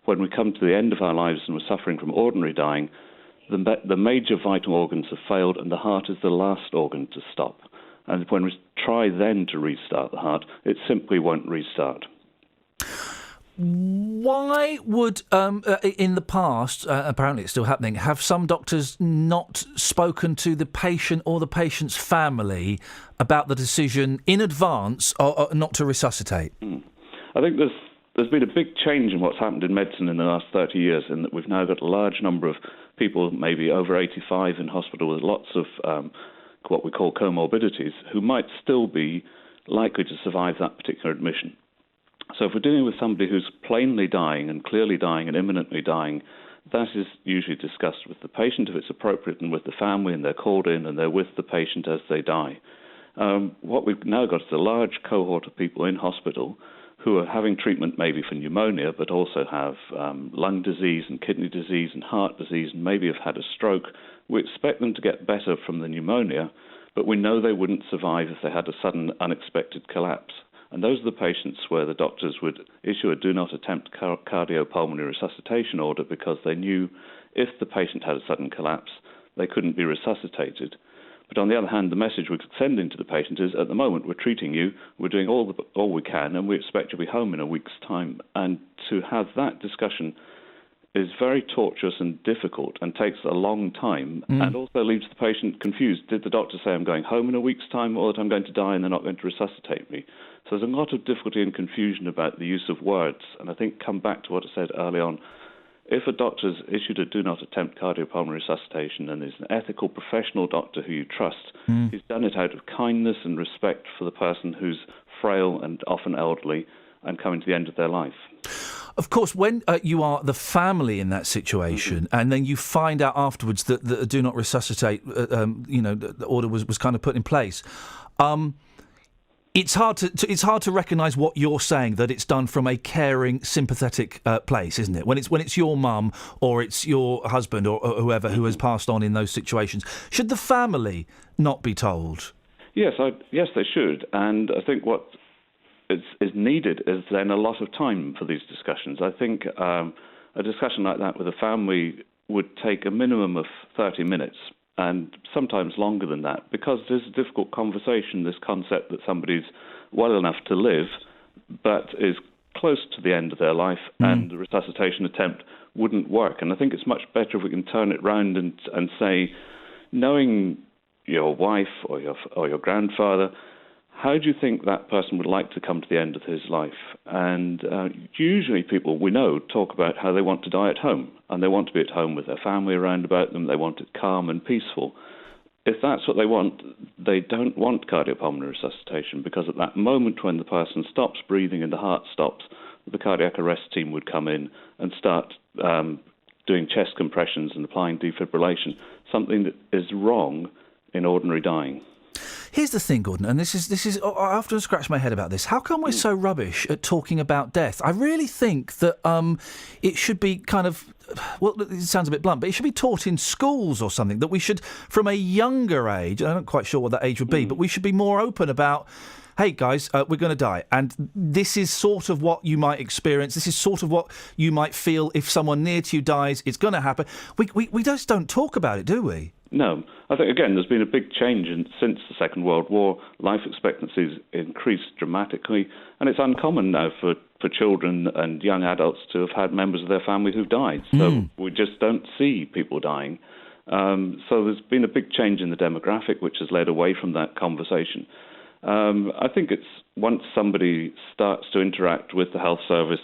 [SPEAKER 7] When we come to the end of our lives and we're suffering from ordinary dying, the major vital organs have failed and the heart is the last organ to stop. And when we try then to restart the heart, it simply won't restart.
[SPEAKER 5] Why would, in the past, apparently it's still happening, have some doctors not spoken to the patient or the patient's family about the decision in advance or not to resuscitate?
[SPEAKER 7] I think there's been a big change in what's happened in medicine in the last 30 years, in that we've now got a large number of people, maybe over 85 in hospital, with lots of what we call comorbidities, who might still be likely to survive that particular admission. So if we're dealing with somebody who's plainly dying and clearly dying and imminently dying, that is usually discussed with the patient if it's appropriate, and with the family, and they're called in and they're with the patient as they die. What we've now got is a large cohort of people in hospital who are having treatment maybe for pneumonia, but also have lung disease and kidney disease and heart disease, and maybe have had a stroke. We expect them to get better from the pneumonia, but we know they wouldn't survive if they had a sudden unexpected collapse. And those are the patients where the doctors would issue a do not attempt cardiopulmonary resuscitation order, because they knew if the patient had a sudden collapse, they couldn't be resuscitated. But on the other hand, the message we're sending to the patient is, at the moment, we're treating you, we're doing all we can, and we expect you to be home in a week's time. And to have that discussion is very tortuous and difficult and takes a long time, and also leaves the patient confused. Did the doctor say I'm going home in a week's time, or that I'm going to die and they're not going to resuscitate me? So there's a lot of difficulty and confusion about the use of words. And I think, come back to what I said early on, if a doctor's issued a do not attempt cardiopulmonary resuscitation and is an ethical professional doctor who you trust, he's done it out of kindness and respect for the person who's frail and often elderly and coming to the end of their life.
[SPEAKER 5] Of course, when you are the family in that situation, and then you find out afterwards that the do not resuscitate, the order was kind of put in place, it's hard to recognise what you're saying, that it's done from a caring, sympathetic place, isn't it? When it's your mum or it's your husband or whoever who has passed on in those situations, should the family not be told?
[SPEAKER 7] Yes, they should, and I think what is needed is then a lot of time for these discussions. I think a discussion like that with a family would take a minimum of 30 minutes, and sometimes longer than that, because it is a difficult conversation, this concept that somebody's well enough to live but is close to the end of their life and the resuscitation attempt wouldn't work. And I think it's much better if we can turn it round and say, knowing your wife or your grandfather, how do you think that person would like to come to the end of his life? And usually people we know talk about how they want to die at home, and they want to be at home with their family around about them. They want it calm and peaceful. If that's what they want, they don't want cardiopulmonary resuscitation, because at that moment when the person stops breathing and the heart stops, the cardiac arrest team would come in and start doing chest compressions and applying defibrillation, something that is wrong in ordinary dying.
[SPEAKER 5] Here's the thing, Gordon, and this is. I often scratch my head about this. How come we're so rubbish at talking about death? I really think that it should be kind of. Well, it sounds a bit blunt, but it should be taught in schools or something. That we should, from a younger age, I'm not quite sure what that age would be, but we should be more open about. Hey guys, we're going to die, and this is sort of what you might experience. This is sort of what you might feel if someone near to you dies. It's going to happen. We just don't talk about it, do we?
[SPEAKER 7] No. I think, again, there's been a big change since the Second World War. Life expectancies increased dramatically, and it's uncommon now for children and young adults to have had members of their family who've died. So we just don't see people dying. So there's been a big change in the demographic, which has led away from that conversation. I think it's once somebody starts to interact with the health service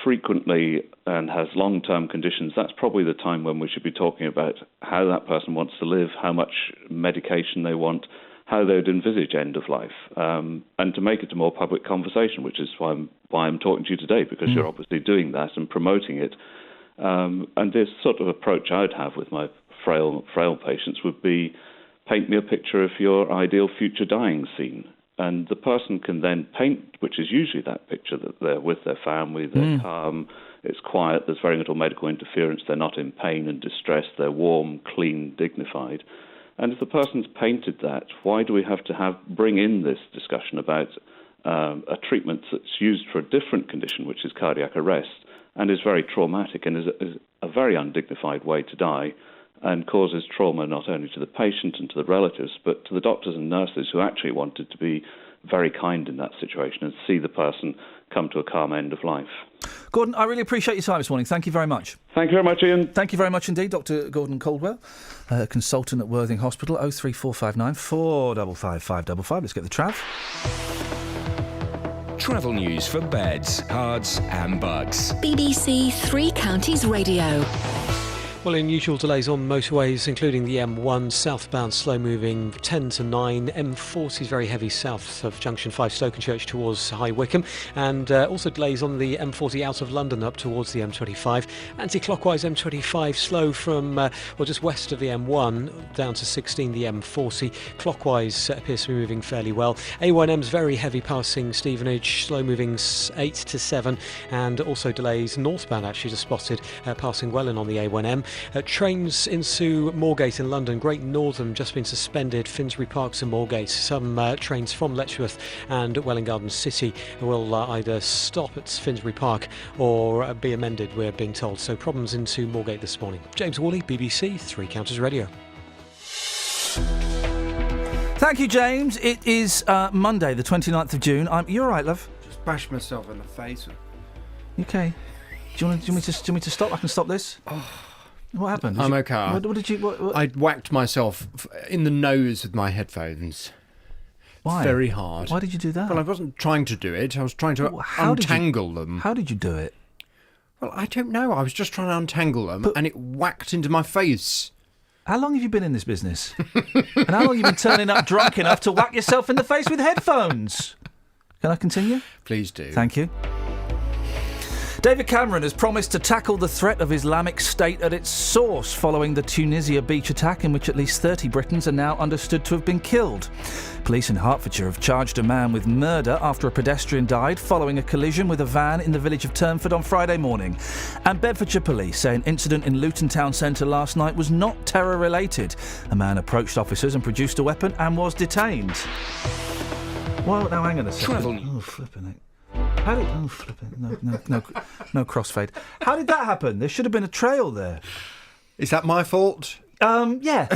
[SPEAKER 7] frequently and has long-term conditions, that's probably the time when we should be talking about how that person wants to live, how much medication they want, how they would envisage end of life, and to make it a more public conversation, which is why I'm talking to you today, because you're obviously doing that and promoting it. And this sort of approach I'd have with my frail patients would be, paint me a picture of your ideal future dying scene. And the person can then paint, which is usually that picture, that they're with their family, they're calm, it's quiet, there's very little medical interference, they're not in pain and distress, they're warm, clean, dignified. And if the person's painted that, why do we have to bring in this discussion about a treatment that's used for a different condition, which is cardiac arrest, and is very traumatic and is a very undignified way to die, and causes trauma not only to the patient and to the relatives, but to the doctors and nurses who actually wanted to be very kind in that situation and see the person come to a calm end of life.
[SPEAKER 5] Gordon, I really appreciate your time this morning. Thank you very much.
[SPEAKER 7] Thank you very much, Iain.
[SPEAKER 5] Thank you very much indeed, Dr. Gordon Caldwell, consultant at Worthing Hospital. 03459 455 555. Let's get the trav.
[SPEAKER 6] Travel news for beds, cards and bugs.
[SPEAKER 16] BBC Three Counties Radio.
[SPEAKER 9] Well, unusual delays on motorways, including the M1 southbound slow-moving 10 to 9. M40 is very heavy south of Junction 5 Stokenchurch towards High Wycombe, and also delays on the M40 out of London up towards the M25. Anti-clockwise M25 slow from just west of the M1 down to 16 the M40. Clockwise appears to be moving fairly well. A1M's very heavy passing Stevenage, slow-moving 8 to 7, and also delays northbound actually just spotted passing Welling on the A1M. Trains into Moorgate in London, Great Northern just been suspended, Finsbury Park to Moorgate. Some trains from Letchworth and Welwyn Garden City will either stop at Finsbury Park or be amended, we're being told. So problems into Moorgate this morning. James Worley, BBC Three Counties Radio.
[SPEAKER 5] Thank you, James. It is Monday, the 29th of June. You all right, love?
[SPEAKER 14] Just bashed myself in the face.
[SPEAKER 5] Okay. Do you want me to stop? I can stop this. What happened?
[SPEAKER 14] I'm okay.
[SPEAKER 5] What did you? What?
[SPEAKER 14] I whacked myself in the nose with my headphones.
[SPEAKER 5] Why?
[SPEAKER 14] Very hard.
[SPEAKER 5] Why did you do that?
[SPEAKER 14] Well, I wasn't trying to do it. I was trying to untangle them.
[SPEAKER 5] How did you do it?
[SPEAKER 14] Well, I don't know. I was just trying to untangle them, and it whacked into my face.
[SPEAKER 5] How long have you been in this business? And how long have you been turning up drunk enough to whack yourself in the face with headphones? Can I continue?
[SPEAKER 14] Please do.
[SPEAKER 5] Thank you. David Cameron has promised to tackle the threat of Islamic State at its source following the Tunisia beach attack in which at least 30 Britons are now understood to have been killed. Police in Hertfordshire have charged a man with murder after a pedestrian died following a collision with a van in the village of Turnford on Friday morning. And Bedfordshire police say an incident in Luton town centre last night was not terror-related. A man approached officers and produced a weapon and was detained. Well, now hang on a second.
[SPEAKER 6] Travel.
[SPEAKER 5] Oh, flipping it. How did... Oh, flipping. No crossfade. How did that happen? There should have been a trail there.
[SPEAKER 14] Is that my fault?
[SPEAKER 5] Yeah.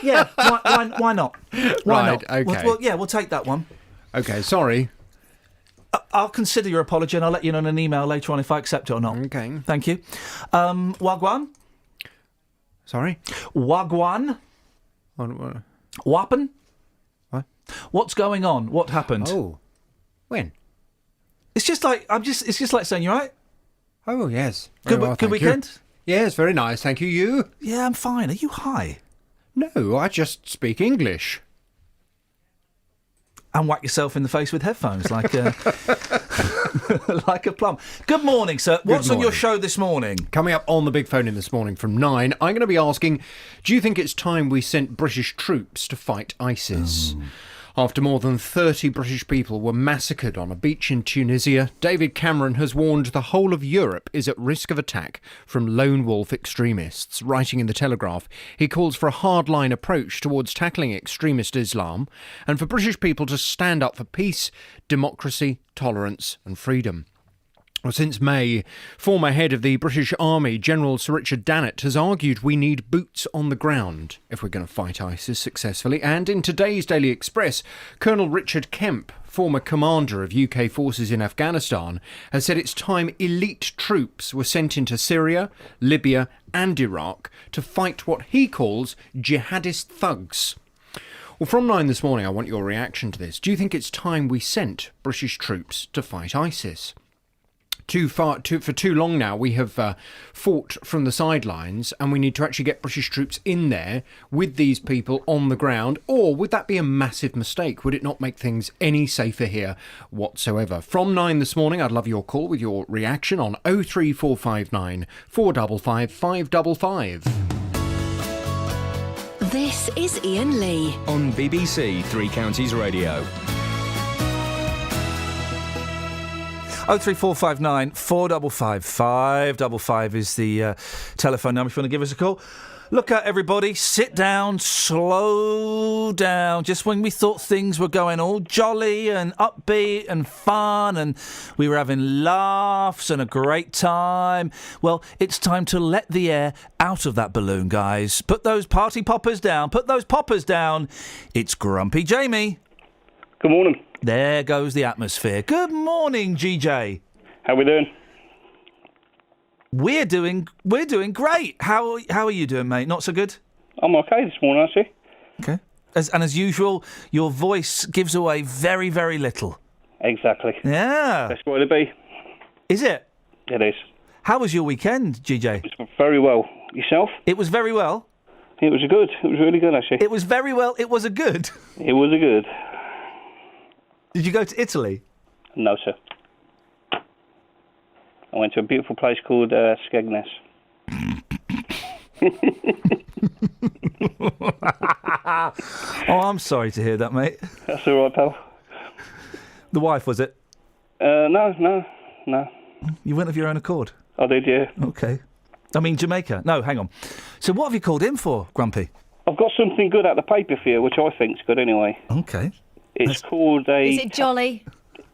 [SPEAKER 5] Yeah, why not? Why not?
[SPEAKER 14] Okay.
[SPEAKER 5] We'll take that one.
[SPEAKER 14] Okay, sorry.
[SPEAKER 5] I'll consider your apology and I'll let you know in an email later on if I accept it or not.
[SPEAKER 14] Okay.
[SPEAKER 5] Thank you. Wagwan?
[SPEAKER 14] Sorry?
[SPEAKER 5] Wagwan? Wappen?
[SPEAKER 14] What?
[SPEAKER 5] What's going on? What happened?
[SPEAKER 14] Oh. When?
[SPEAKER 5] It's just like it's just like saying, you all right?
[SPEAKER 14] Oh, yes.
[SPEAKER 5] Good weekend?
[SPEAKER 14] Yes, very nice, thank you. You?
[SPEAKER 5] Yeah, I'm fine. Are you high?
[SPEAKER 14] No, I just speak English.
[SPEAKER 5] And whack yourself in the face with headphones like like a plum. Good morning, sir. What's on your show this morning?
[SPEAKER 14] Coming up on the big phone in this morning from 9, I'm going to be asking, do you think it's time we sent British troops to fight ISIS? After more than 30 British people were massacred on a beach in Tunisia, David Cameron has warned the whole of Europe is at risk of attack from lone wolf extremists. Writing in The Telegraph, he calls for a hardline approach towards tackling extremist Islam and for British people to stand up for peace, democracy, tolerance and freedom. Well, since May, former head of the British Army, General Sir Richard Dannett, has argued we need boots on the ground if we're going to fight ISIS successfully. And in today's Daily Express, Colonel Richard Kemp, former commander of UK forces in Afghanistan, has said it's time elite troops were sent into Syria, Libya and Iraq to fight what he calls jihadist thugs. Well, from 9 this morning, I want your reaction to this. Do you think it's time we sent British troops to fight ISIS? For too long now, we have fought from the sidelines, and we need to actually get British troops in there with these people on the ground. Or would that be a massive mistake? Would it not make things any safer here whatsoever? From 9 this morning, I'd love your call with your reaction on 03459 455 555.
[SPEAKER 16] This is Iain Lee
[SPEAKER 6] on BBC Three Counties Radio.
[SPEAKER 5] 03459 455 555 is the telephone number if you want to give us a call. Look out, everybody, sit down, slow down. Just when we thought things were going all jolly and upbeat and fun and we were having laughs and a great time, well, it's time to let the air out of that balloon, guys. Put those party poppers down. Put those poppers down. It's Grumpy Jamie.
[SPEAKER 15] Good morning.
[SPEAKER 5] There goes the atmosphere. Good morning, GJ.
[SPEAKER 15] How we doing?
[SPEAKER 5] We're doing great. How are you doing, mate? Not so good?
[SPEAKER 15] I'm okay this morning, actually.
[SPEAKER 5] Okay. As usual, your voice gives away very, very little.
[SPEAKER 15] Exactly.
[SPEAKER 5] Yeah.
[SPEAKER 15] Best way to be.
[SPEAKER 5] Is it?
[SPEAKER 15] It is.
[SPEAKER 5] How was your weekend, GJ?
[SPEAKER 15] It was very well. Yourself?
[SPEAKER 5] It was very well?
[SPEAKER 15] It was good. It was really good, actually.
[SPEAKER 5] It was very well. It was a good?
[SPEAKER 15] It was a good.
[SPEAKER 5] Did you go to Italy?
[SPEAKER 15] No, sir. I went to a beautiful place called Skegness.
[SPEAKER 5] Oh, I'm sorry to hear that, mate.
[SPEAKER 15] That's all right, pal.
[SPEAKER 5] The wife, was it?
[SPEAKER 15] No.
[SPEAKER 5] You went of your own accord?
[SPEAKER 15] I did, yeah.
[SPEAKER 5] Okay. I mean, Jamaica. No, hang on. So what have you called in for, Grumpy?
[SPEAKER 15] I've got something good out the paper for you, which I think's good anyway.
[SPEAKER 5] Okay.
[SPEAKER 15] It's called a...
[SPEAKER 8] Is it jolly?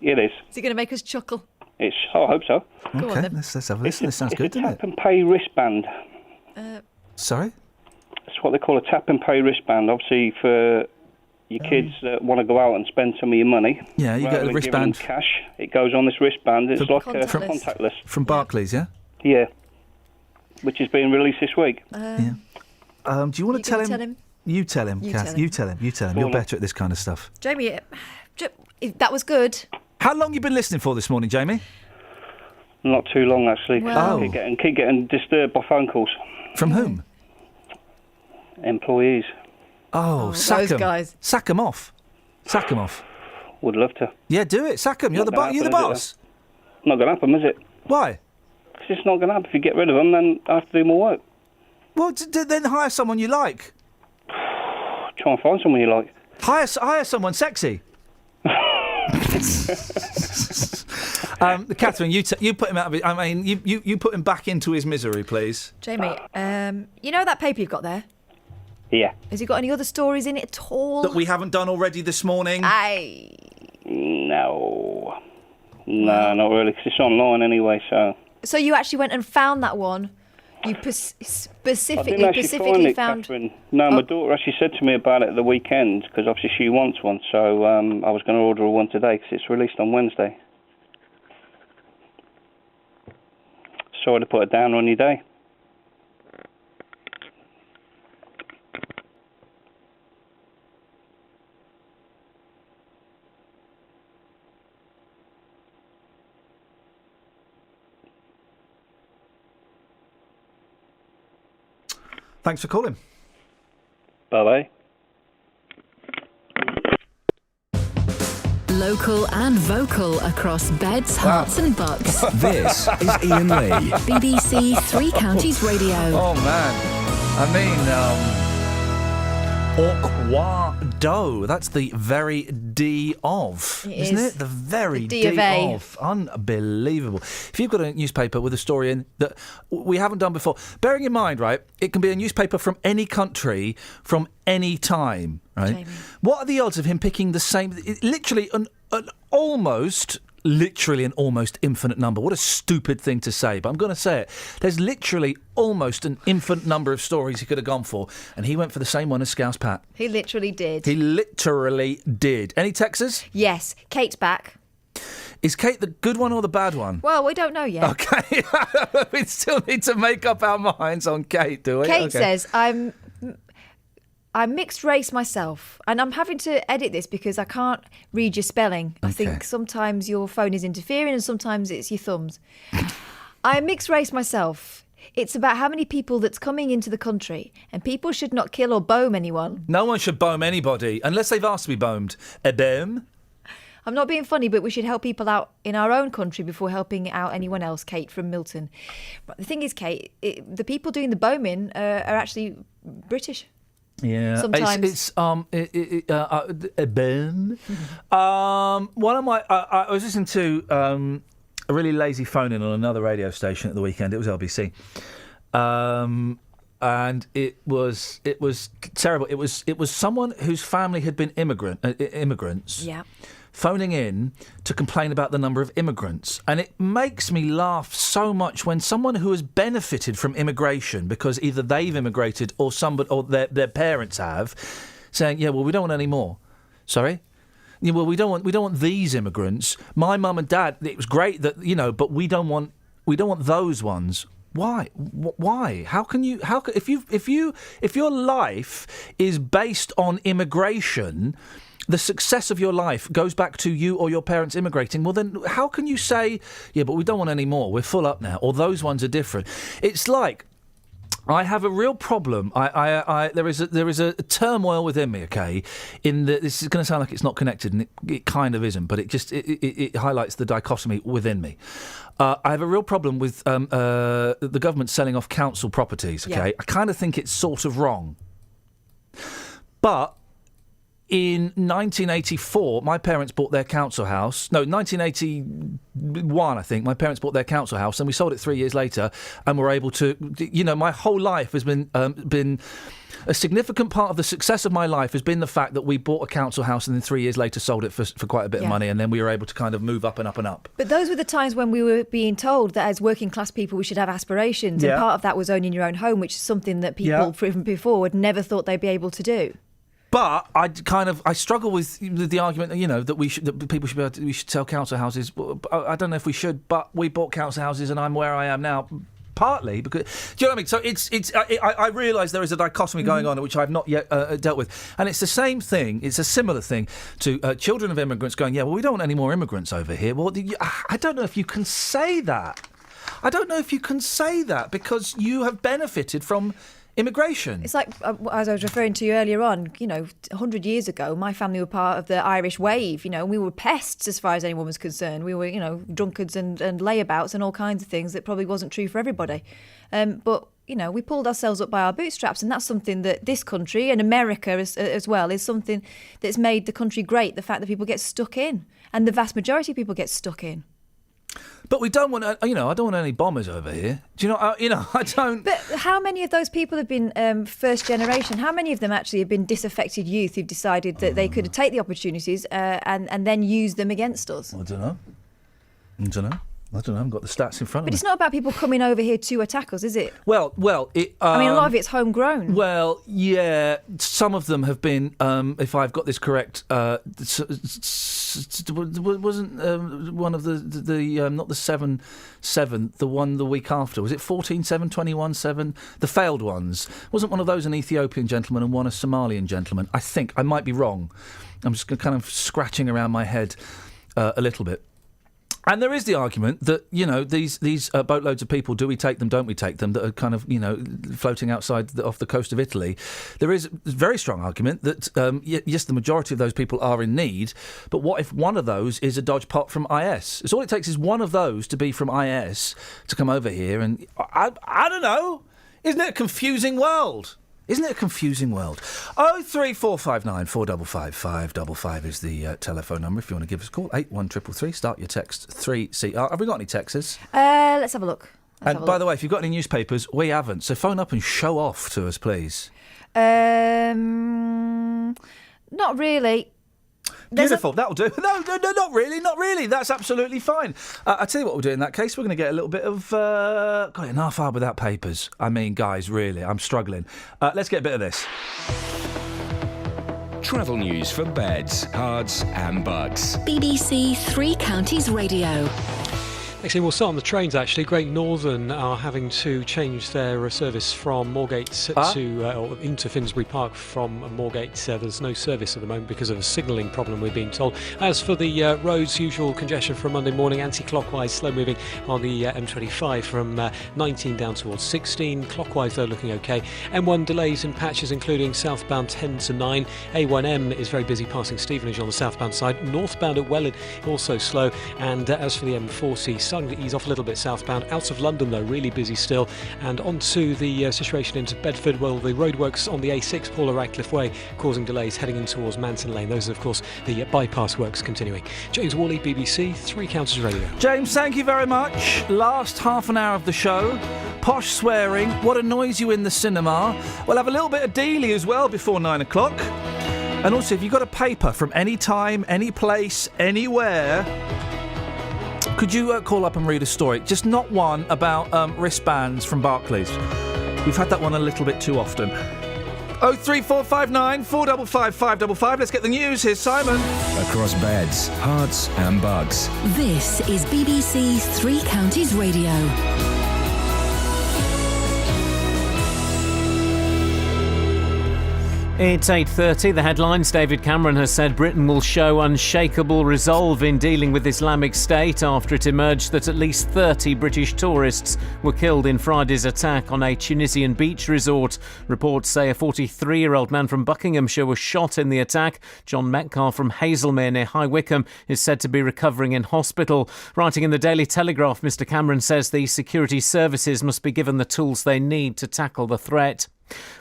[SPEAKER 15] It is.
[SPEAKER 8] Is it going to make us chuckle?
[SPEAKER 15] I hope so.
[SPEAKER 8] Go on, then.
[SPEAKER 5] Let's have a listen. This sounds good, doesn't it?
[SPEAKER 15] Tap and pay wristband.
[SPEAKER 5] Sorry?
[SPEAKER 15] That's what they call a tap and pay wristband. Obviously, for your kids that want to go out and spend some of your money.
[SPEAKER 5] Yeah, you get a wristband.
[SPEAKER 15] Cash. It goes on this wristband. It's like contactless.
[SPEAKER 5] From Barclays, yeah?
[SPEAKER 15] Yeah. Which is being released this week.
[SPEAKER 5] Do you want to tell him? You tell him, Kath. You tell him. You're better at this kind of stuff.
[SPEAKER 8] Jamie, that was good.
[SPEAKER 5] How long you been listening for this morning, Jamie?
[SPEAKER 15] Not too long, actually.
[SPEAKER 8] Well-
[SPEAKER 15] Keep getting disturbed by phone calls.
[SPEAKER 5] From whom?
[SPEAKER 15] Employees.
[SPEAKER 5] Oh, sack
[SPEAKER 8] those
[SPEAKER 5] 'em.
[SPEAKER 8] guys.
[SPEAKER 5] Sack 'em off. Sack 'em off.
[SPEAKER 15] Would love to.
[SPEAKER 5] Yeah, do it. Sack 'em. You're the boss.
[SPEAKER 15] Not going to happen, is it?
[SPEAKER 5] Why?
[SPEAKER 15] Because it's not going to happen. If you get rid of them, then I have to do more work.
[SPEAKER 5] Well, then hire someone you like.
[SPEAKER 15] Try and find someone you like.
[SPEAKER 5] Hire someone sexy. Catherine, you put him out of it. I mean, you put him back into his misery, please.
[SPEAKER 8] Jamie, you know that paper you've got there?
[SPEAKER 15] Yeah.
[SPEAKER 8] Has it got any other stories in it at all?
[SPEAKER 5] That we haven't done already this morning?
[SPEAKER 15] No, not really, because it's online anyway, so...
[SPEAKER 8] So you actually went and found that one? You
[SPEAKER 15] I
[SPEAKER 8] specifically
[SPEAKER 15] didn't actually find it,
[SPEAKER 8] found...
[SPEAKER 15] Catherine. No, my daughter actually said to me about it at the weekend, because obviously she wants one, so I was going to order her one today, because it's released on Wednesday. Sorry to put it down on your day.
[SPEAKER 5] Thanks for calling.
[SPEAKER 15] Bye-bye.
[SPEAKER 16] Local and vocal across beds, hearts and bucks.
[SPEAKER 6] This is Iain Lee.
[SPEAKER 16] BBC Three Counties Radio.
[SPEAKER 5] Oh, man. I mean, Orquado. That's the very D of, isn't
[SPEAKER 8] is.
[SPEAKER 5] it? The very
[SPEAKER 8] The D of A.
[SPEAKER 5] of. Unbelievable. If you've got a newspaper with a story in that we haven't done before, bearing in mind, right, it can be a newspaper from any country, from any time, right?
[SPEAKER 8] Jamie.
[SPEAKER 5] What are the odds of him picking the same, literally an almost infinite number. What a stupid thing to say, but I'm going to say it. There's literally almost an infinite number of stories he could have gone for, and he went for the same one as Scouse Pat.
[SPEAKER 8] He literally did.
[SPEAKER 5] He literally did. Any texters?
[SPEAKER 8] Yes, Kate's back.
[SPEAKER 5] Is Kate the good one or the bad one?
[SPEAKER 8] Well, we don't know yet.
[SPEAKER 5] Okay. We still need to make up our minds on Kate, do we?
[SPEAKER 8] Kate says, I'm mixed race myself, and I'm having to edit this because I can't read your spelling. I think sometimes your phone is interfering and sometimes it's your thumbs. I'm mixed race myself. It's about how many people that's coming into the country, and people should not kill or boom anyone.
[SPEAKER 5] No one should boom anybody, unless they've asked to be bombed. A boom?
[SPEAKER 8] I'm not being funny, but we should help people out in our own country before helping out anyone else. Kate from Milton. But the thing is, Kate, the people doing the bombing are actually British.
[SPEAKER 5] Yeah,
[SPEAKER 8] sometimes
[SPEAKER 5] it's a boom. One of my I was listening to a really lazy phone-in on another radio station at the weekend. It was LBC. And it was terrible. It was someone whose family had been immigrants.
[SPEAKER 8] Yeah.
[SPEAKER 5] Phoning in to complain about the number of immigrants. And it makes me laugh so much when someone who has benefited from immigration, because either they've immigrated or their parents have, saying, yeah, well, we don't want any more. Sorry? Yeah, well, we don't want these immigrants. My mum and dad, it was great that, but we don't want those ones. Why? Why? If your life is based on immigration, the success of your life goes back to you or your parents immigrating, well then how can you say, yeah, but we don't want any more, we're full up now, or those ones are different? It's like, I have a real problem. There is a turmoil within me. Okay, this is going to sound like it's not connected, and it kind of isn't, but it highlights the dichotomy within me. I have a real problem with the government selling off council properties. Okay, yeah. I kind of think it's sort of wrong, but in 1984, my parents bought their council house. No, 1981, I think. My parents bought their council house, and we sold it 3 years later, and were able to. My whole life has been a significant part of the success of my life has been the fact that we bought a council house and then 3 years later sold it for quite a bit of money, and then we were able to kind of move up and up and up.
[SPEAKER 8] But those were the times when we were being told that as working class people we should have aspirations, and part of that was owning your own home, which is something that people from before would never thought they'd be able to do.
[SPEAKER 5] But I struggle with the argument that we should sell council houses. I don't know if we should, but we bought council houses, and I'm where I am now. Partly because, do you know what I mean? So I realise there is a dichotomy going on which I've not yet dealt with, and it's the same thing. It's a similar thing to children of immigrants going, yeah, well, we don't want any more immigrants over here. Well, I don't know if you can say that. I don't know if you can say that because you have benefited from immigration.
[SPEAKER 8] It's like, as I was referring to you earlier on, 100 years ago, my family were part of the Irish wave, we were pests as far as anyone was concerned. We were, drunkards and layabouts and all kinds of things that probably wasn't true for everybody. But, we pulled ourselves up by our bootstraps, and that's something that this country and America as well is something that's made the country great, the fact that people get stuck in, and the vast majority of people get stuck in.
[SPEAKER 5] But we don't want, I don't want any bombers over here. Do you know? I don't.
[SPEAKER 8] But how many of those people have been first generation? How many of them actually have been disaffected youth who've decided that they could take the opportunities and then use them against us?
[SPEAKER 5] I don't know. I haven't got the stats in front of me.
[SPEAKER 8] But it's not about people coming over here to attack us, is it?
[SPEAKER 5] Well,
[SPEAKER 8] I mean, a lot of it's homegrown.
[SPEAKER 5] Well, yeah, some of them have been. If I've got this correct, wasn't one of the not the 7-7, the one the week after. Was it 14-7, 21-7? The failed ones. Wasn't one of those an Ethiopian gentleman and one a Somalian gentleman? I think I might be wrong. I'm just kind of scratching around my head a little bit. And there is the argument that, these boatloads of people, do we take them, don't we take them, that are kind of, floating outside off the coast of Italy. There is a very strong argument that, yes, the majority of those people are in need, but what if one of those is a dodge pot from IS? It's all it takes is one of those to be from IS to come over here, and I don't know. Isn't it a confusing world? 03459 455 555 is the telephone number if you want to give us a call. 81333. Start your text 3CR. Have we got any texters?
[SPEAKER 8] Let's have a look.
[SPEAKER 5] By the way, if you've got any newspapers, we haven't. So phone up and show off to us, please.
[SPEAKER 8] Not really.
[SPEAKER 5] Beautiful, that'll do. No, not really. That's absolutely fine. I'll tell you what we'll do in that case. We're going to get a little bit of... got it in half hour without papers. I mean, guys, really, I'm struggling. Let's get a bit of this.
[SPEAKER 6] Travel news for beds, cards and bugs.
[SPEAKER 16] BBC Three Counties Radio.
[SPEAKER 9] Actually, we'll start on the trains, actually. Great Northern are having to change their service from Moorgate or into Finsbury Park from Moorgate. There's no service at the moment because of a signalling problem, we're being told. As for the roads, usual congestion for Monday morning, anti-clockwise, slow-moving on the M25 from 19 down towards 16. Clockwise, though, looking OK. M1 delays in patches, including southbound 10 to 9. A1M is very busy passing Stevenage on the southbound side. Northbound at Welland, also slow. And as for the M40, starting to ease off a little bit southbound. Out of London, though, really busy still. And on to the situation into Bedford. Well, the roadworks on the A6, Paula Radcliffe Way, causing delays heading in towards Manton Lane. Those are, of course, the bypass works continuing. James Worley, BBC, Three Counties Radio.
[SPEAKER 5] James, thank you very much. Last half an hour of the show. Posh swearing. What annoys you in the cinema? We'll have a little bit of Dealey as well before 9 o'clock. And also, if you've got a paper from any time, any place, anywhere, could you call up and read a story? Just not one about wristbands from Barclays. We've had that one a little bit too often. 03459 455 555. Let's get the news. Here's Simon.
[SPEAKER 6] Across beds, hearts and bugs.
[SPEAKER 16] This is BBC Three Counties Radio.
[SPEAKER 1] It's 8:30. The headlines. David Cameron has said Britain will show unshakable resolve in dealing with Islamic State after it emerged that at least 30 British tourists were killed in Friday's attack on a Tunisian beach resort. Reports say a 43-year-old man from Buckinghamshire was shot in the attack. John Metcalfe from Hazelmere near High Wycombe is said to be recovering in hospital. Writing in the Daily Telegraph, Mr Cameron says the security services must be given the tools they need to tackle the threat.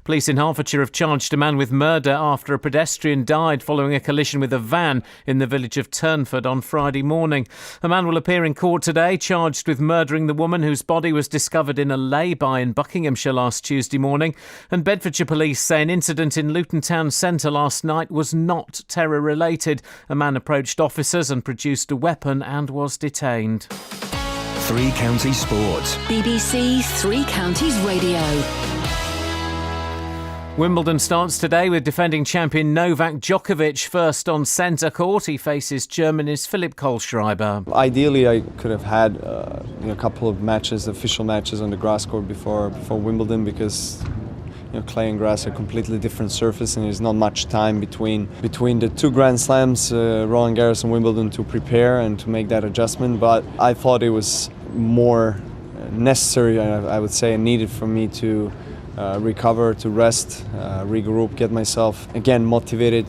[SPEAKER 1] Police in Hertfordshire have charged a man with murder after a pedestrian died following a collision with a van in the village of Turnford on Friday morning. A man will appear in court today charged with murdering the woman whose body was discovered in a lay-by in Buckinghamshire last Tuesday morning. And Bedfordshire police say an incident in Luton Town Centre last night was not terror-related. A man approached officers and produced a weapon and was detained.
[SPEAKER 6] Three Counties Sport.
[SPEAKER 16] BBC Three Counties Radio.
[SPEAKER 1] Wimbledon starts today with defending champion Novak Djokovic first on centre court. He faces Germany's Philipp Kohlschreiber.
[SPEAKER 21] Ideally, I could have had a couple of matches, official matches on the grass court before Wimbledon, because clay and grass are completely different surface, and there's not much time between the two Grand Slams, Roland Garros and Wimbledon, to prepare and to make that adjustment. But I thought it was more necessary, I would say, and needed for me to recover, to rest, regroup, get myself again motivated.